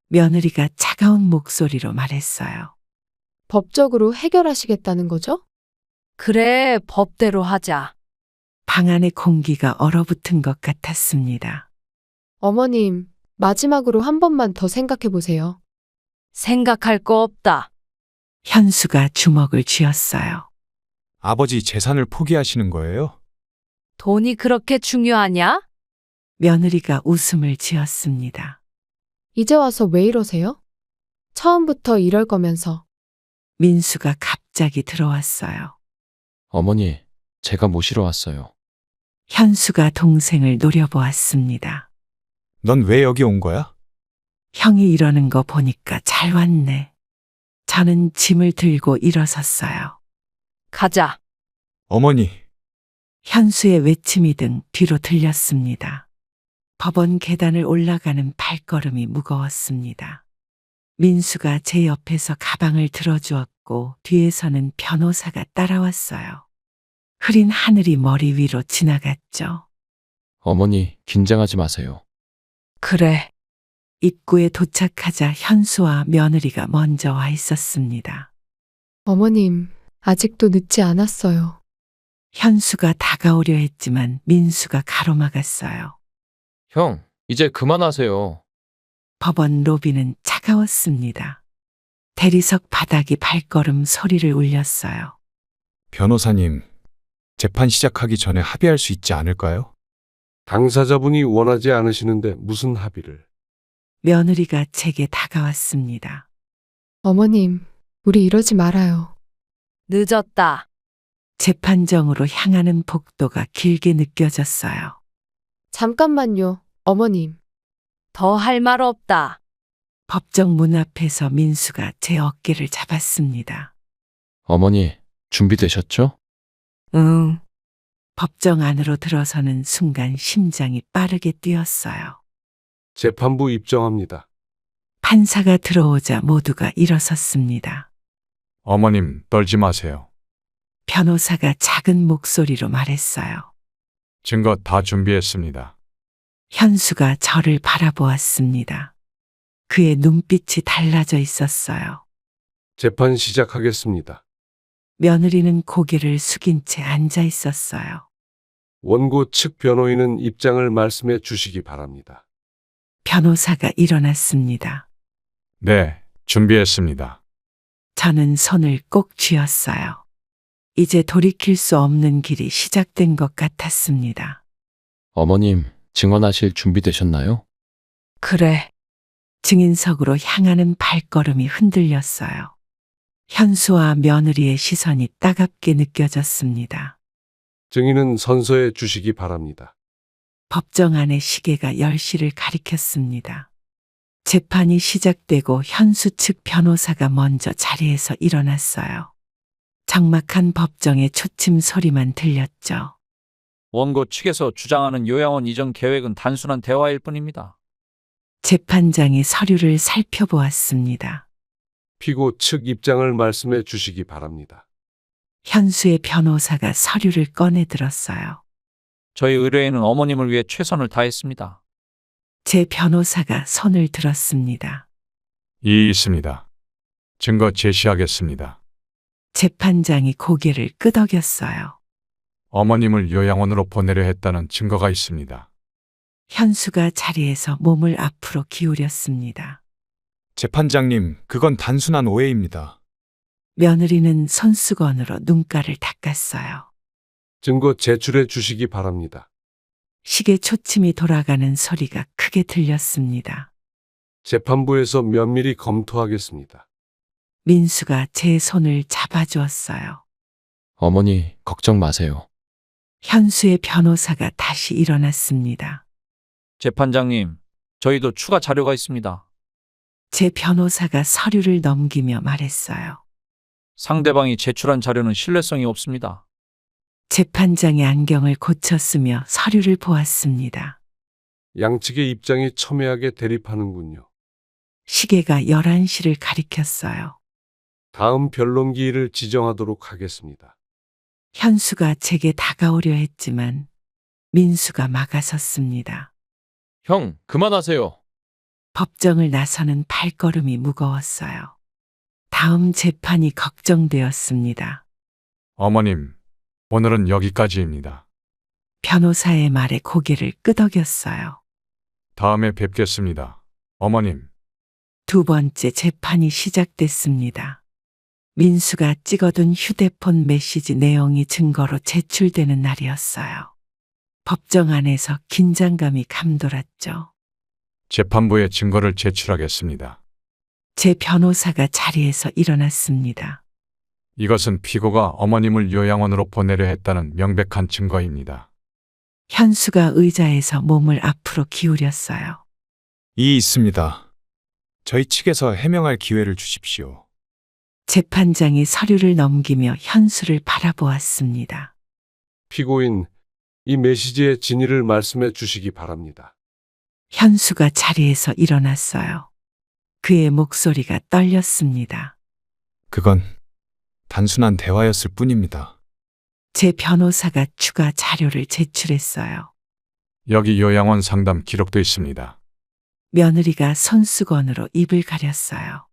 며느리가 차가운 목소리로 말했어요. 법적으로 해결하시겠다는 거죠? 그래, 법대로 하자. 방 안의 공기가 얼어붙은 것 같았습니다. 어머님, 마지막으로 한 번만 더 생각해 보세요. 생각할 거 없다. 현수가 주먹을 쥐었어요. 아버지 재산을 포기하시는 거예요? 돈이 그렇게 중요하냐? 며느리가 웃음을 지었습니다. 이제 와서 왜 이러세요? 처음부터 이럴 거면서. 민수가 갑자기 들어왔어요. 어머니, 제가 모시러 왔어요. 현수가 동생을 노려보았습니다. 넌 왜 여기 온 거야? 형이 이러는 거 보니까 잘 왔네. 저는 짐을 들고 일어섰어요. 가자. 어머니, 현수의 외침이 등 뒤로 들렸습니다. 법원 계단을 올라가는 발걸음이 무거웠습니다. 민수가 제 옆에서 가방을 들어주었고 뒤에서는 변호사가 따라왔어요. 흐린 하늘이 머리 위로 지나갔죠. 어머니, 긴장하지 마세요. 그래. 입구에 도착하자 현수와 며느리가 먼저 와 있었습니다. 어머님, 아직도 늦지 않았어요. 현수가 다가오려 했지만 민수가 가로막았어요. 형, 이제 그만하세요. 법원 로비는 차가웠습니다. 대리석 바닥이 발걸음 소리를 울렸어요. 변호사님, 재판 시작하기 전에 합의할 수 있지 않을까요? 당사자분이 원하지 않으시는데 무슨 합의를. 며느리가 제게 다가왔습니다. 어머님, 우리 이러지 말아요. 늦었다. 재판정으로 향하는 복도가 길게 느껴졌어요. 잠깐만요, 어머님. 더 할 말 없다. 법정 문 앞에서 민수가 제 어깨를 잡았습니다. 어머니, 준비되셨죠? 응. 법정 안으로 들어서는 순간 심장이 빠르게 뛰었어요. 재판부 입정합니다. 판사가 들어오자 모두가 일어섰습니다. 어머님, 떨지 마세요. 변호사가 작은 목소리로 말했어요. 증거 다 준비했습니다. 현수가 저를 바라보았습니다. 그의 눈빛이 달라져 있었어요. 재판 시작하겠습니다. 며느리는 고개를 숙인 채 앉아 있었어요. 원고 측 변호인은 입장을 말씀해 주시기 바랍니다. 변호사가 일어났습니다. 네, 준비했습니다. 저는 손을 꼭 쥐었어요. 이제 돌이킬 수 없는 길이 시작된 것 같았습니다. 어머님, 증언하실 준비되셨나요? 그래. 증인석으로 향하는 발걸음이 흔들렸어요. 현수와 며느리의 시선이 따갑게 느껴졌습니다. 증인은 선서해 주시기 바랍니다. 법정 안의 시계가 10시를 가리켰습니다. 재판이 시작되고 현수 측 변호사가 먼저 자리에서 일어났어요. 적막한 법정의 초침 소리만 들렸죠. 원고 측에서 주장하는 요양원 이전 계획은 단순한 대화일 뿐입니다. 재판장이 서류를 살펴보았습니다. 피고 측 입장을 말씀해 주시기 바랍니다. 현수의 변호사가 서류를 꺼내 들었어요. 저희 의뢰인은 어머님을 위해 최선을 다했습니다. 제 변호사가 손을 들었습니다. 이의 있습니다. 증거 제시하겠습니다. 재판장이 고개를 끄덕였어요. 어머님을 요양원으로 보내려 했다는 증거가 있습니다. 현수가 자리에서 몸을 앞으로 기울였습니다. 재판장님, 그건 단순한 오해입니다. 며느리는 손수건으로 눈가를 닦았어요. 증거 제출해 주시기 바랍니다. 시계 초침이 돌아가는 소리가 크게 들렸습니다. 재판부에서 면밀히 검토하겠습니다. 민수가 제 손을 잡아주었어요. 어머니, 걱정 마세요. 현수의 변호사가 다시 일어났습니다. 재판장님, 저희도 추가 자료가 있습니다. 제 변호사가 서류를 넘기며 말했어요. 상대방이 제출한 자료는 신뢰성이 없습니다. 재판장이 안경을 고쳤으며 서류를 보았습니다. 양측의 입장이 첨예하게 대립하는군요. 시계가 11시를 가리켰어요. 다음 변론 기일을 지정하도록 하겠습니다. 현수가 제게 다가오려 했지만 민수가 막아섰습니다. 형, 그만하세요. 법정을 나서는 발걸음이 무거웠어요. 다음 재판이 걱정되었습니다. 어머님, 오늘은 여기까지입니다. 변호사의 말에 고개를 끄덕였어요. 다음에 뵙겠습니다. 어머님. 두 번째 재판이 시작됐습니다. 민수가 찍어둔 휴대폰 메시지 내용이 증거로 제출되는 날이었어요. 법정 안에서 긴장감이 감돌았죠. 재판부에 증거를 제출하겠습니다. 제 변호사가 자리에서 일어났습니다. 이것은 피고가 어머님을 요양원으로 보내려 했다는 명백한 증거입니다. 현수가 의자에서 몸을 앞으로 기울였어요. 이의 있습니다. 저희 측에서 해명할 기회를 주십시오. 재판장이 서류를 넘기며 현수를 바라보았습니다. 피고인, 이 메시지의 진위를 말씀해 주시기 바랍니다. 현수가 자리에서 일어났어요. 그의 목소리가 떨렸습니다. 그건 단순한 대화였을 뿐입니다. 제 변호사가 추가 자료를 제출했어요. 여기 요양원 상담 기록도 있습니다. 며느리가 손수건으로 입을 가렸어요.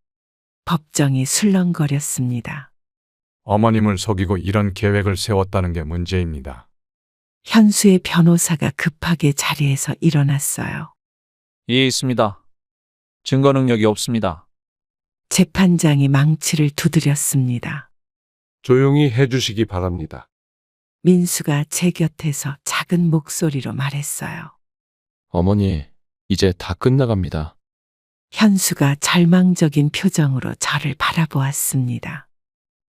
법정이 술렁거렸습니다. 어머님을 속이고 이런 계획을 세웠다는 게 문제입니다. 현수의 변호사가 급하게 자리에서 일어났어요. 이해 있습니다. 증거 능력이 없습니다. 재판장이 망치를 두드렸습니다. 조용히 해주시기 바랍니다. 민수가 제 곁에서 작은 목소리로 말했어요. 어머니, 이제 다 끝나갑니다. 현수가 절망적인 표정으로 저를 바라보았습니다.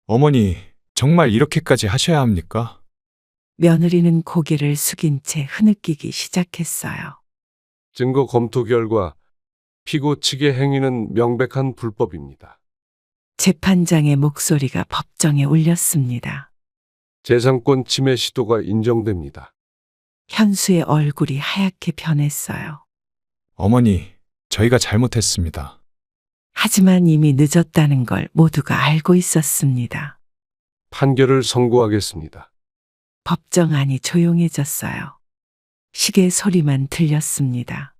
어머니, 정말 이렇게까지 하셔야 합니까? 며느리는 고개를 숙인 채 흐느끼기 시작했어요. 증거 검토 결과 피고 측의 행위는 명백한 불법입니다. 재판장의 목소리가 법정에 울렸습니다. 재산권 침해 시도가 인정됩니다. 현수의 얼굴이 하얗게 변했어요. 어머니, 저희가 잘못했습니다. 하지만 이미 늦었다는 걸 모두가 알고 있었습니다. 판결을 선고하겠습니다. 법정 안이 조용해졌어요. 시계 소리만 들렸습니다.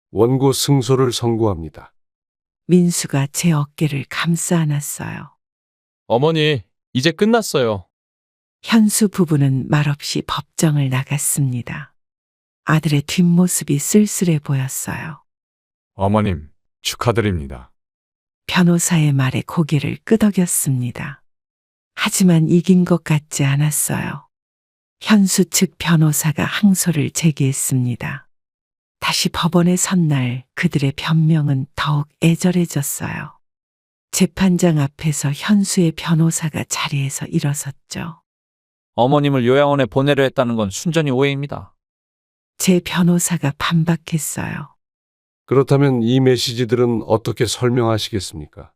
원고 승소를 선고합니다. 민수가 제 어깨를 감싸 안았어요. 어머니, 이제 끝났어요. 현수 부부는 말없이 법정을 나갔습니다. 아들의 뒷모습이 쓸쓸해 보였어요. 어머님, 축하드립니다. 변호사의 말에 고개를 끄덕였습니다. 하지만 이긴 것 같지 않았어요. 현수 측 변호사가 항소를 제기했습니다. 다시 법원에 선 날 그들의 변명은 더욱 애절해졌어요. 재판장 앞에서 현수의 변호사가 자리에서 일어섰죠. 어머님을 요양원에 보내려 했다는 건 순전히 오해입니다. 제 변호사가 반박했어요. 그렇다면 이 메시지들은 어떻게 설명하시겠습니까?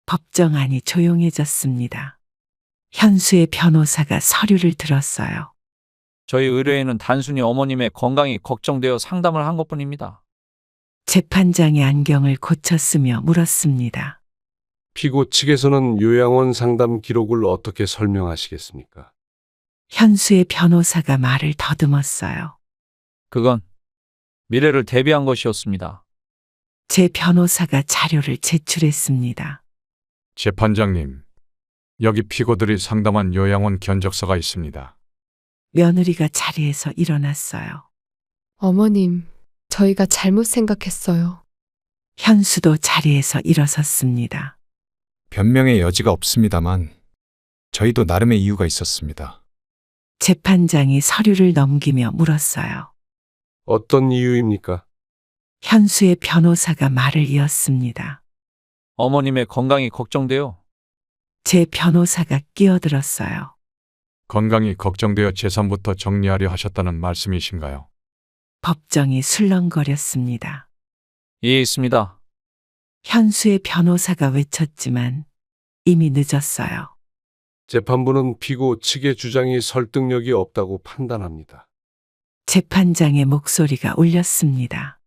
법정 안이 조용해졌습니다. 현수의 변호사가 서류를 들었어요. 저희 의뢰인은 단순히 어머님의 건강이 걱정되어 상담을 한 것뿐입니다. 재판장이 안경을 고쳤으며 물었습니다. 피고 측에서는 요양원 상담 기록을 어떻게 설명하시겠습니까? 현수의 변호사가 말을 더듬었어요. 그건 미래를 대비한 것이었습니다. 제 변호사가 자료를 제출했습니다. 재판장님, 여기 피고들이 상담한 요양원 견적서가 있습니다. 며느리가 자리에서 일어났어요. 어머님, 저희가 잘못 생각했어요. 현수도 자리에서 일어섰습니다. 변명의 여지가 없습니다만 저희도 나름의 이유가 있었습니다. 재판장이 서류를 넘기며 물었어요. 어떤 이유입니까? 현수의 변호사가 말을 이었습니다. 어머님의 건강이 걱정되어 제 변호사가 끼어들었어요. 건강이 걱정되어 재산부터 정리하려 하셨다는 말씀이신가요? 법정이 술렁거렸습니다. 이해 있습니다. 현수의 변호사가 외쳤지만 이미 늦었어요. 재판부는 피고 측의 주장이 설득력이 없다고 판단합니다. 재판장의 목소리가 울렸습니다.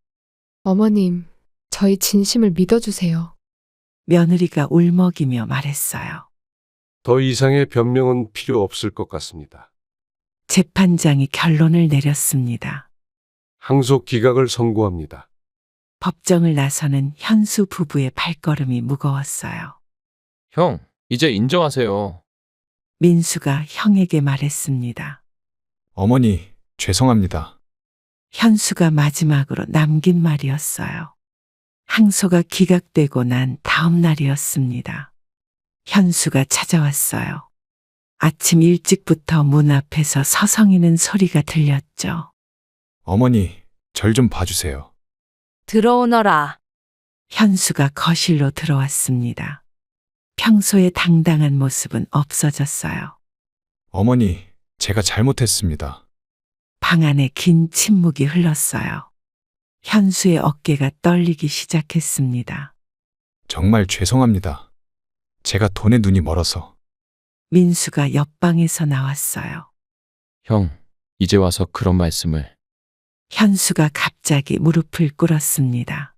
어머님, 저희 진심을 믿어주세요. 며느리가 울먹이며 말했어요. 더 이상의 변명은 필요 없을 것 같습니다. 재판장이 결론을 내렸습니다. 항소 기각을 선고합니다. 법정을 나서는 현수 부부의 발걸음이 무거웠어요. 형, 이제 인정하세요. 민수가 형에게 말했습니다. 어머니, 죄송합니다. 현수가 마지막으로 남긴 말이었어요. 항소가 기각되고 난 다음 날이었습니다. 현수가 찾아왔어요. 아침 일찍부터 문 앞에서 서성이는 소리가 들렸죠. 어머니, 절 좀 봐주세요. 들어오너라. 현수가 거실로 들어왔습니다. 평소의 당당한 모습은 없어졌어요. 어머니, 제가 잘못했습니다. 방 안에 긴 침묵이 흘렀어요. 현수의 어깨가 떨리기 시작했습니다. 정말 죄송합니다. 제가 돈에 눈이 멀어서. 민수가 옆방에서 나왔어요. 형, 이제 와서 그런 말씀을. 현수가 갑자기 무릎을 꿇었습니다.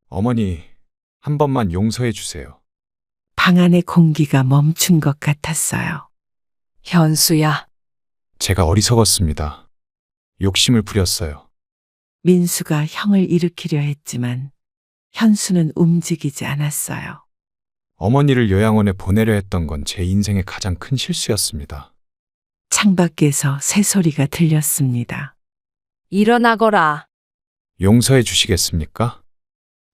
어머니, 한 번만 용서해 주세요. 방 안의 공기가 멈춘 것 같았어요. 현수야. 제가 어리석었습니다. 욕심을 부렸어요. 민수가 형을 일으키려 했지만 현수는 움직이지 않았어요. 어머니를 요양원에 보내려 했던 건 제 인생의 가장 큰 실수였습니다. 창밖에서 새소리가 들렸습니다. 일어나거라. 용서해 주시겠습니까?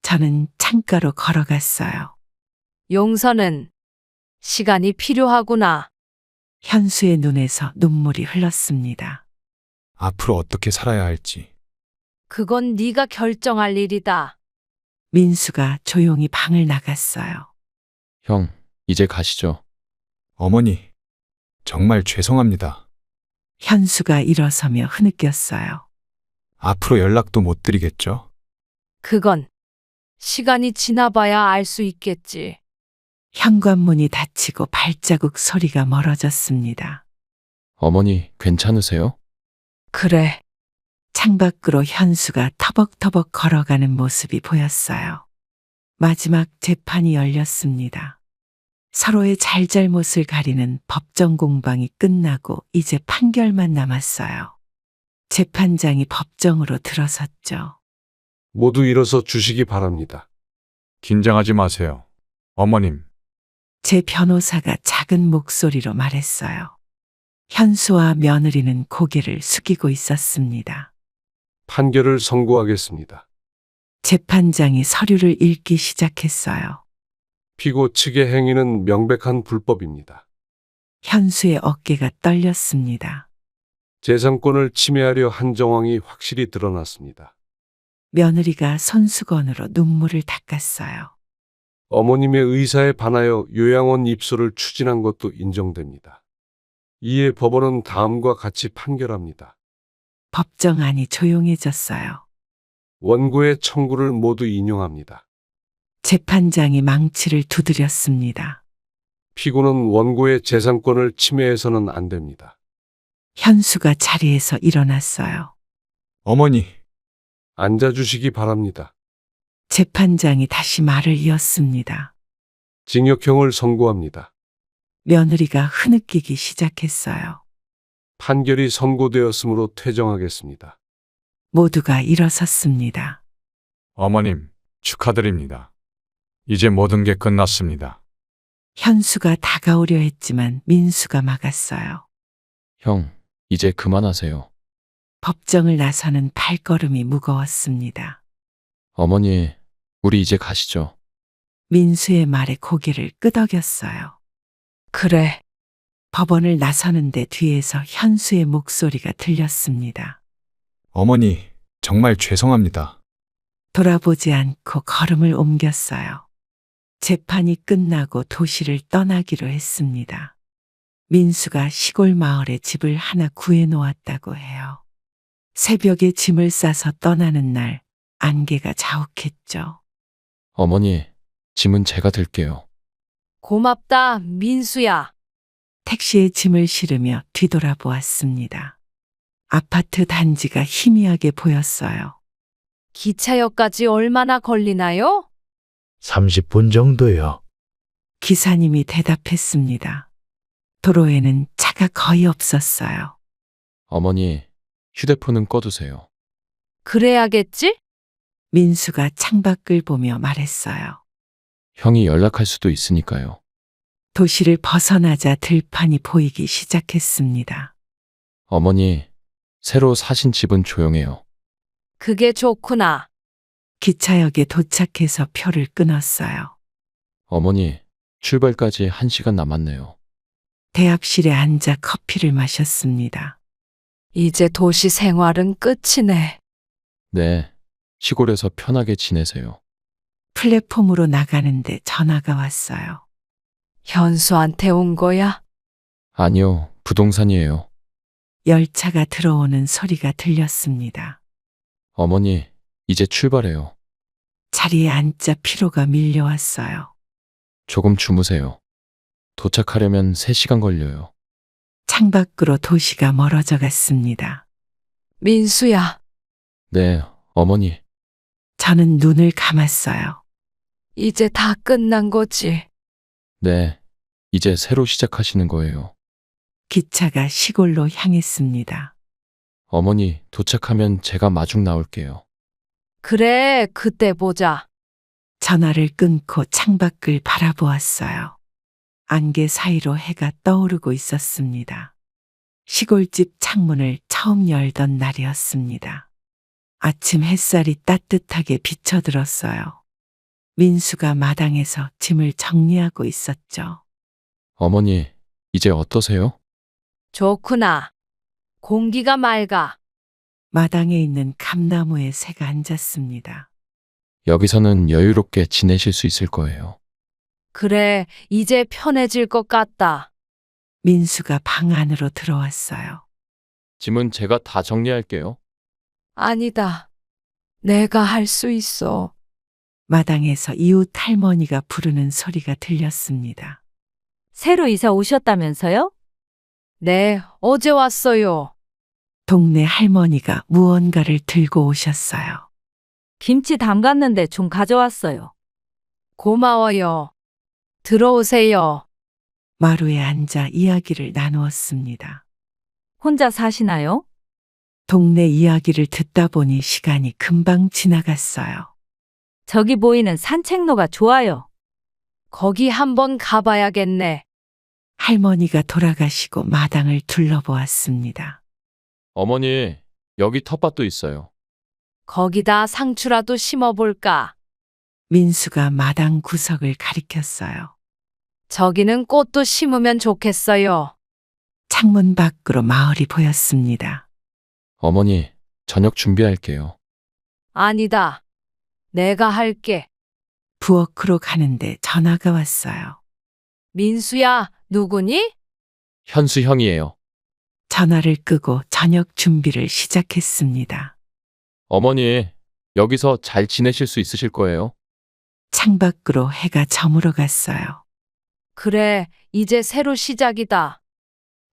저는 창가로 걸어갔어요. 용서는 시간이 필요하구나. 현수의 눈에서 눈물이 흘렀습니다. 앞으로 어떻게 살아야 할지. 그건 네가 결정할 일이다. 민수가 조용히 방을 나갔어요. 형, 이제 가시죠. 어머니, 정말 죄송합니다. 현수가 일어서며 흐느꼈어요. 앞으로 연락도 못 드리겠죠? 그건 시간이 지나봐야 알 수 있겠지. 현관문이 닫히고 발자국 소리가 멀어졌습니다. 어머니, 괜찮으세요? 그래. 창밖으로 현수가 터벅터벅 걸어가는 모습이 보였어요. 마지막 재판이 열렸습니다. 서로의 잘잘못을 가리는 법정 공방이 끝나고 이제 판결만 남았어요. 재판장이 법정으로 들어섰죠. 모두 일어서 주시기 바랍니다. 긴장하지 마세요. 어머님, 제 변호사가 작은 목소리로 말했어요. 현수와 며느리는 고개를 숙이고 있었습니다. 판결을 선고하겠습니다. 재판장이 서류를 읽기 시작했어요. 피고 측의 행위는 명백한 불법입니다. 현수의 어깨가 떨렸습니다. 재산권을 침해하려 한 정황이 확실히 드러났습니다. 며느리가 손수건으로 눈물을 닦았어요. 어머님의 의사에 반하여 요양원 입소를 추진한 것도 인정됩니다. 이에 법원은 다음과 같이 판결합니다. 법정 안이 조용해졌어요. 원고의 청구를 모두 인용합니다. 재판장이 망치를 두드렸습니다. 피고는 원고의 재산권을 침해해서는 안 됩니다. 현수가 자리에서 일어났어요. 어머니, 앉아주시기 바랍니다. 재판장이 다시 말을 이었습니다. 징역형을 선고합니다. 며느리가 흐느끼기 시작했어요. 판결이 선고되었으므로 퇴정하겠습니다. 모두가 일어섰습니다. 어머님, 축하드립니다. 이제 모든 게 끝났습니다. 현수가 다가오려 했지만 민수가 막았어요. 형, 이제 그만하세요. 법정을 나서는 발걸음이 무거웠습니다. 어머니, 우리 이제 가시죠. 민수의 말에 고개를 끄덕였어요. 그래. 법원을 나서는데 뒤에서 현수의 목소리가 들렸습니다. 어머니, 정말 죄송합니다. 돌아보지 않고 걸음을 옮겼어요. 재판이 끝나고 도시를 떠나기로 했습니다. 민수가 시골 마을에 집을 하나 구해 놓았다고 해요. 새벽에 짐을 싸서 떠나는 날 안개가 자욱했죠. 어머니, 짐은 제가 들게요. 고맙다, 민수야. 택시에 짐을 실으며 뒤돌아보았습니다. 아파트 단지가 희미하게 보였어요. 기차역까지 얼마나 걸리나요? 30분 정도요. 기사님이 대답했습니다. 도로에는 차가 거의 없었어요. 어머니, 휴대폰은 꺼두세요. 그래야겠지? 민수가 창밖을 보며 말했어요. 형이 연락할 수도 있으니까요. 도시를 벗어나자 들판이 보이기 시작했습니다. 어머니, 새로 사신 집은 조용해요. 그게 좋구나. 기차역에 도착해서 표를 끊었어요. 어머니, 출발까지 1시간 남았네요. 대합실에 앉아 커피를 마셨습니다. 이제 도시 생활은 끝이네. 네, 시골에서 편하게 지내세요. 플랫폼으로 나가는데 전화가 왔어요. 현수한테 온 거야? 아니요, 부동산이에요. 열차가 들어오는 소리가 들렸습니다. 어머니, 이제 출발해요. 자리에 앉자 피로가 밀려왔어요. 조금 주무세요. 도착하려면 3시간 걸려요. 창밖으로 도시가 멀어져 갔습니다. 민수야, 네, 어머니. 저는 눈을 감았어요. 이제 다 끝난 거지. 네, 이제 새로 시작하시는 거예요. 기차가 시골로 향했습니다. 어머니, 도착하면 제가 마중 나올게요. 그래, 그때 보자. 전화를 끊고 창밖을 바라보았어요. 안개 사이로 해가 떠오르고 있었습니다. 시골집 창문을 처음 열던 날이었습니다. 아침 햇살이 따뜻하게 비쳐들었어요. 민수가 마당에서 짐을 정리하고 있었죠. 어머니, 이제 어떠세요? 좋구나. 공기가 맑아. 마당에 있는 감나무에 새가 앉았습니다. 여기서는 여유롭게 지내실 수 있을 거예요. 그래, 이제 편해질 것 같다. 민수가 방 안으로 들어왔어요. 짐은 제가 다 정리할게요. 아니다. 내가 할 수 있어. 마당에서 이웃 할머니가 부르는 소리가 들렸습니다. 새로 이사 오셨다면서요? 네, 어제 왔어요. 동네 할머니가 무언가를 들고 오셨어요. 김치 담갔는데 좀 가져왔어요. 고마워요. 들어오세요. 마루에 앉아 이야기를 나누었습니다. 혼자 사시나요? 동네 이야기를 듣다 보니 시간이 금방 지나갔어요. 저기 보이는 산책로가 좋아요. 거기 한번 가봐야겠네. 할머니가 돌아가시고 마당을 둘러보았습니다. 어머니, 여기 텃밭도 있어요. 거기다 상추라도 심어볼까? 민수가 마당 구석을 가리켰어요. 저기는 꽃도 심으면 좋겠어요. 창문 밖으로 마을이 보였습니다. 어머니, 저녁 준비할게요. 아니다. 내가 할게. 부엌으로 가는데 전화가 왔어요. 민수야, 누구니? 현수 형이에요. 전화를 끄고 저녁 준비를 시작했습니다. 어머니, 여기서 잘 지내실 수 있으실 거예요? 창밖으로 해가 저물어 갔어요. 그래, 이제 새로 시작이다.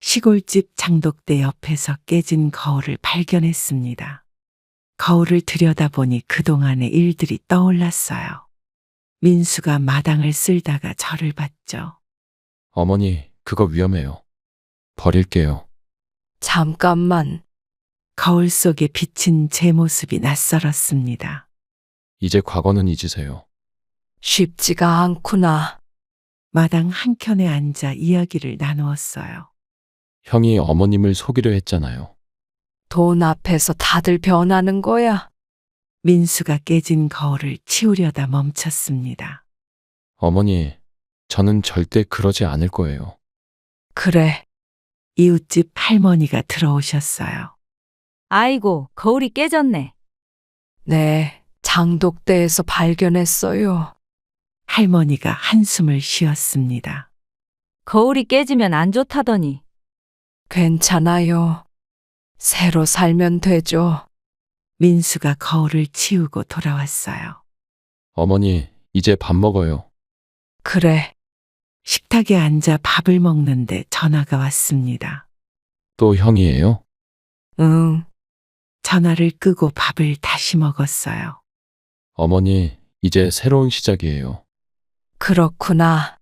시골집 장독대 옆에서 깨진 거울을 발견했습니다. 거울을 들여다보니 그동안의 일들이 떠올랐어요. 민수가 마당을 쓸다가 저를 봤죠. 어머니, 그거 위험해요. 버릴게요. 잠깐만. 거울 속에 비친 제 모습이 낯설었습니다. 이제 과거는 잊으세요. 쉽지가 않구나. 마당 한켠에 앉아 이야기를 나누었어요. 형이 어머님을 속이려 했잖아요. 돈 앞에서 다들 변하는 거야. 민수가 깨진 거울을 치우려다 멈췄습니다. 어머니, 저는 절대 그러지 않을 거예요. 그래. 이웃집 할머니가 들어오셨어요. 아이고, 거울이 깨졌네. 네, 장독대에서 발견했어요. 할머니가 한숨을 쉬었습니다. 거울이 깨지면 안 좋다더니. 괜찮아요. 새로 살면 되죠. 민수가 거울을 치우고 돌아왔어요. 어머니, 이제 밥 먹어요. 그래. 식탁에 앉아 밥을 먹는데 전화가 왔습니다. 또 형이에요? 응. 전화를 끄고 밥을 다시 먹었어요. 어머니, 이제 새로운 시작이에요. 그렇구나.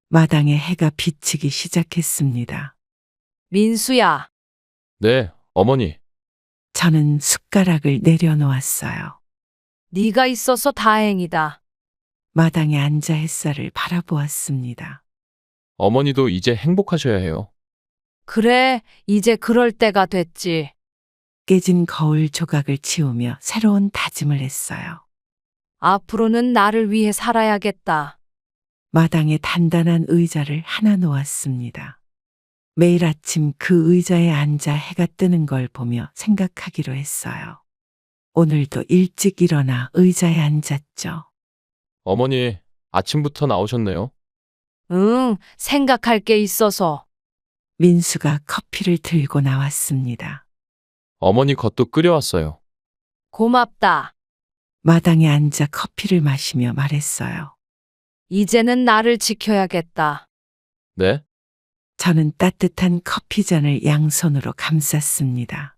마당에 해가 비치기 시작했습니다. 민수야. 네, 어머니. 저는 숟가락을 내려놓았어요. 네가 있어서 다행이다. 마당에 앉아 햇살을 바라보았습니다. 어머니도 이제 행복하셔야 해요. 그래, 이제 그럴 때가 됐지. 깨진 거울 조각을 치우며 새로운 다짐을 했어요. 앞으로는 나를 위해 살아야겠다. 마당에 단단한 의자를 하나 놓았습니다. 매일 아침 그 의자에 앉아 해가 뜨는 걸 보며 생각하기로 했어요. 오늘도 일찍 일어나 의자에 앉았죠. 어머니, 아침부터 나오셨네요. 응, 생각할 게 있어서. 민수가 커피를 들고 나왔습니다. 어머니 것도 끓여왔어요. 고맙다. 마당에 앉아 커피를 마시며 말했어요. 이제는 나를 지켜야겠다. 네? 저는 따뜻한 커피잔을 양손으로 감쌌습니다.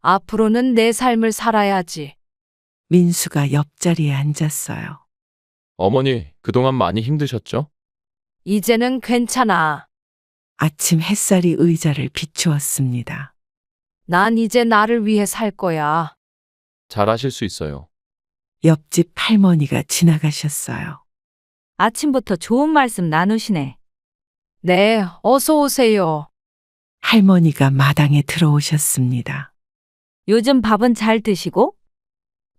앞으로는 내 삶을 살아야지. 민수가 옆자리에 앉았어요. 어머니, 그동안 많이 힘드셨죠? 이제는 괜찮아. 아침 햇살이 의자를 비추었습니다. 난 이제 나를 위해 살 거야. 잘하실 수 있어요. 옆집 할머니가 지나가셨어요. 아침부터 좋은 말씀 나누시네. 네, 어서 오세요. 할머니가 마당에 들어오셨습니다. 요즘 밥은 잘 드시고?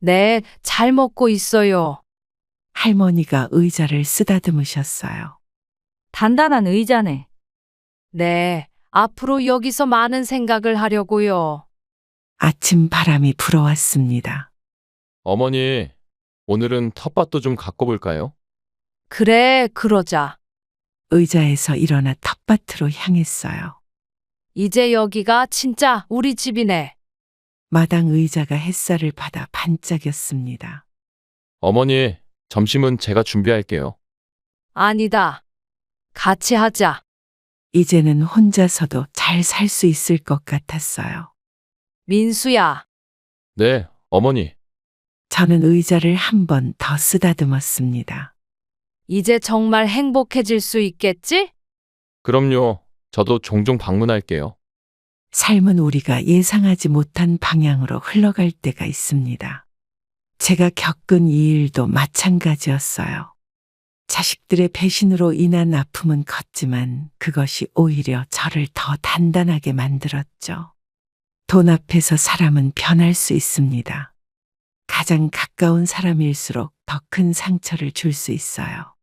네, 잘 먹고 있어요. 할머니가 의자를 쓰다듬으셨어요. 단단한 의자네. 네, 앞으로 여기서 많은 생각을 하려고요. 아침 바람이 불어왔습니다. 어머니, 오늘은 텃밭도 좀 가꿔볼까요? 그래, 그러자. 의자에서 일어나 텃밭으로 향했어요. 이제 여기가 진짜 우리 집이네. 마당 의자가 햇살을 받아 반짝였습니다. 어머니, 점심은 제가 준비할게요. 아니다. 같이 하자. 이제는 혼자서도 잘 살 수 있을 것 같았어요. 민수야. 네, 어머니. 저는 의자를 한 번 더 쓰다듬었습니다. 이제 정말 행복해질 수 있겠지? 그럼요. 저도 종종 방문할게요. 삶은 우리가 예상하지 못한 방향으로 흘러갈 때가 있습니다. 제가 겪은 이 일도 마찬가지였어요. 자식들의 배신으로 인한 아픔은 컸지만 그것이 오히려 저를 더 단단하게 만들었죠. 돈 앞에서 사람은 변할 수 있습니다. 가장 가까운 사람일수록 더 큰 상처를 줄 수 있어요.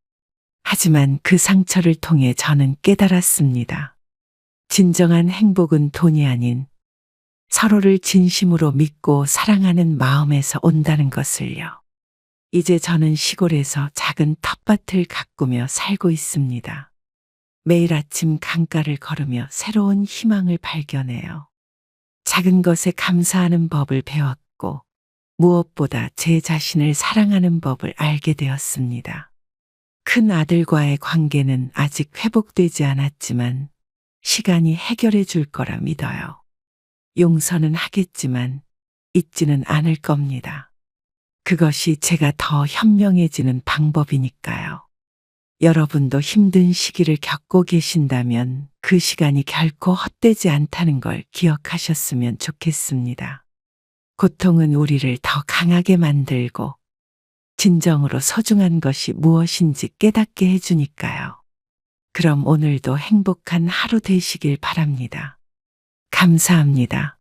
하지만 그 상처를 통해 저는 깨달았습니다. 진정한 행복은 돈이 아닌 서로를 진심으로 믿고 사랑하는 마음에서 온다는 것을요. 이제 저는 시골에서 작은 텃밭을 가꾸며 살고 있습니다. 매일 아침 강가를 걸으며 새로운 희망을 발견해요. 작은 것에 감사하는 법을 배웠고 무엇보다 제 자신을 사랑하는 법을 알게 되었습니다. 큰 아들과의 관계는 아직 회복되지 않았지만 시간이 해결해 줄 거라 믿어요. 용서는 하겠지만 잊지는 않을 겁니다. 그것이 제가 더 현명해지는 방법이니까요. 여러분도 힘든 시기를 겪고 계신다면 그 시간이 결코 헛되지 않다는 걸 기억하셨으면 좋겠습니다. 고통은 우리를 더 강하게 만들고 진정으로 소중한 것이 무엇인지 깨닫게 해주니까요. 그럼 오늘도 행복한 하루 되시길 바랍니다. 감사합니다.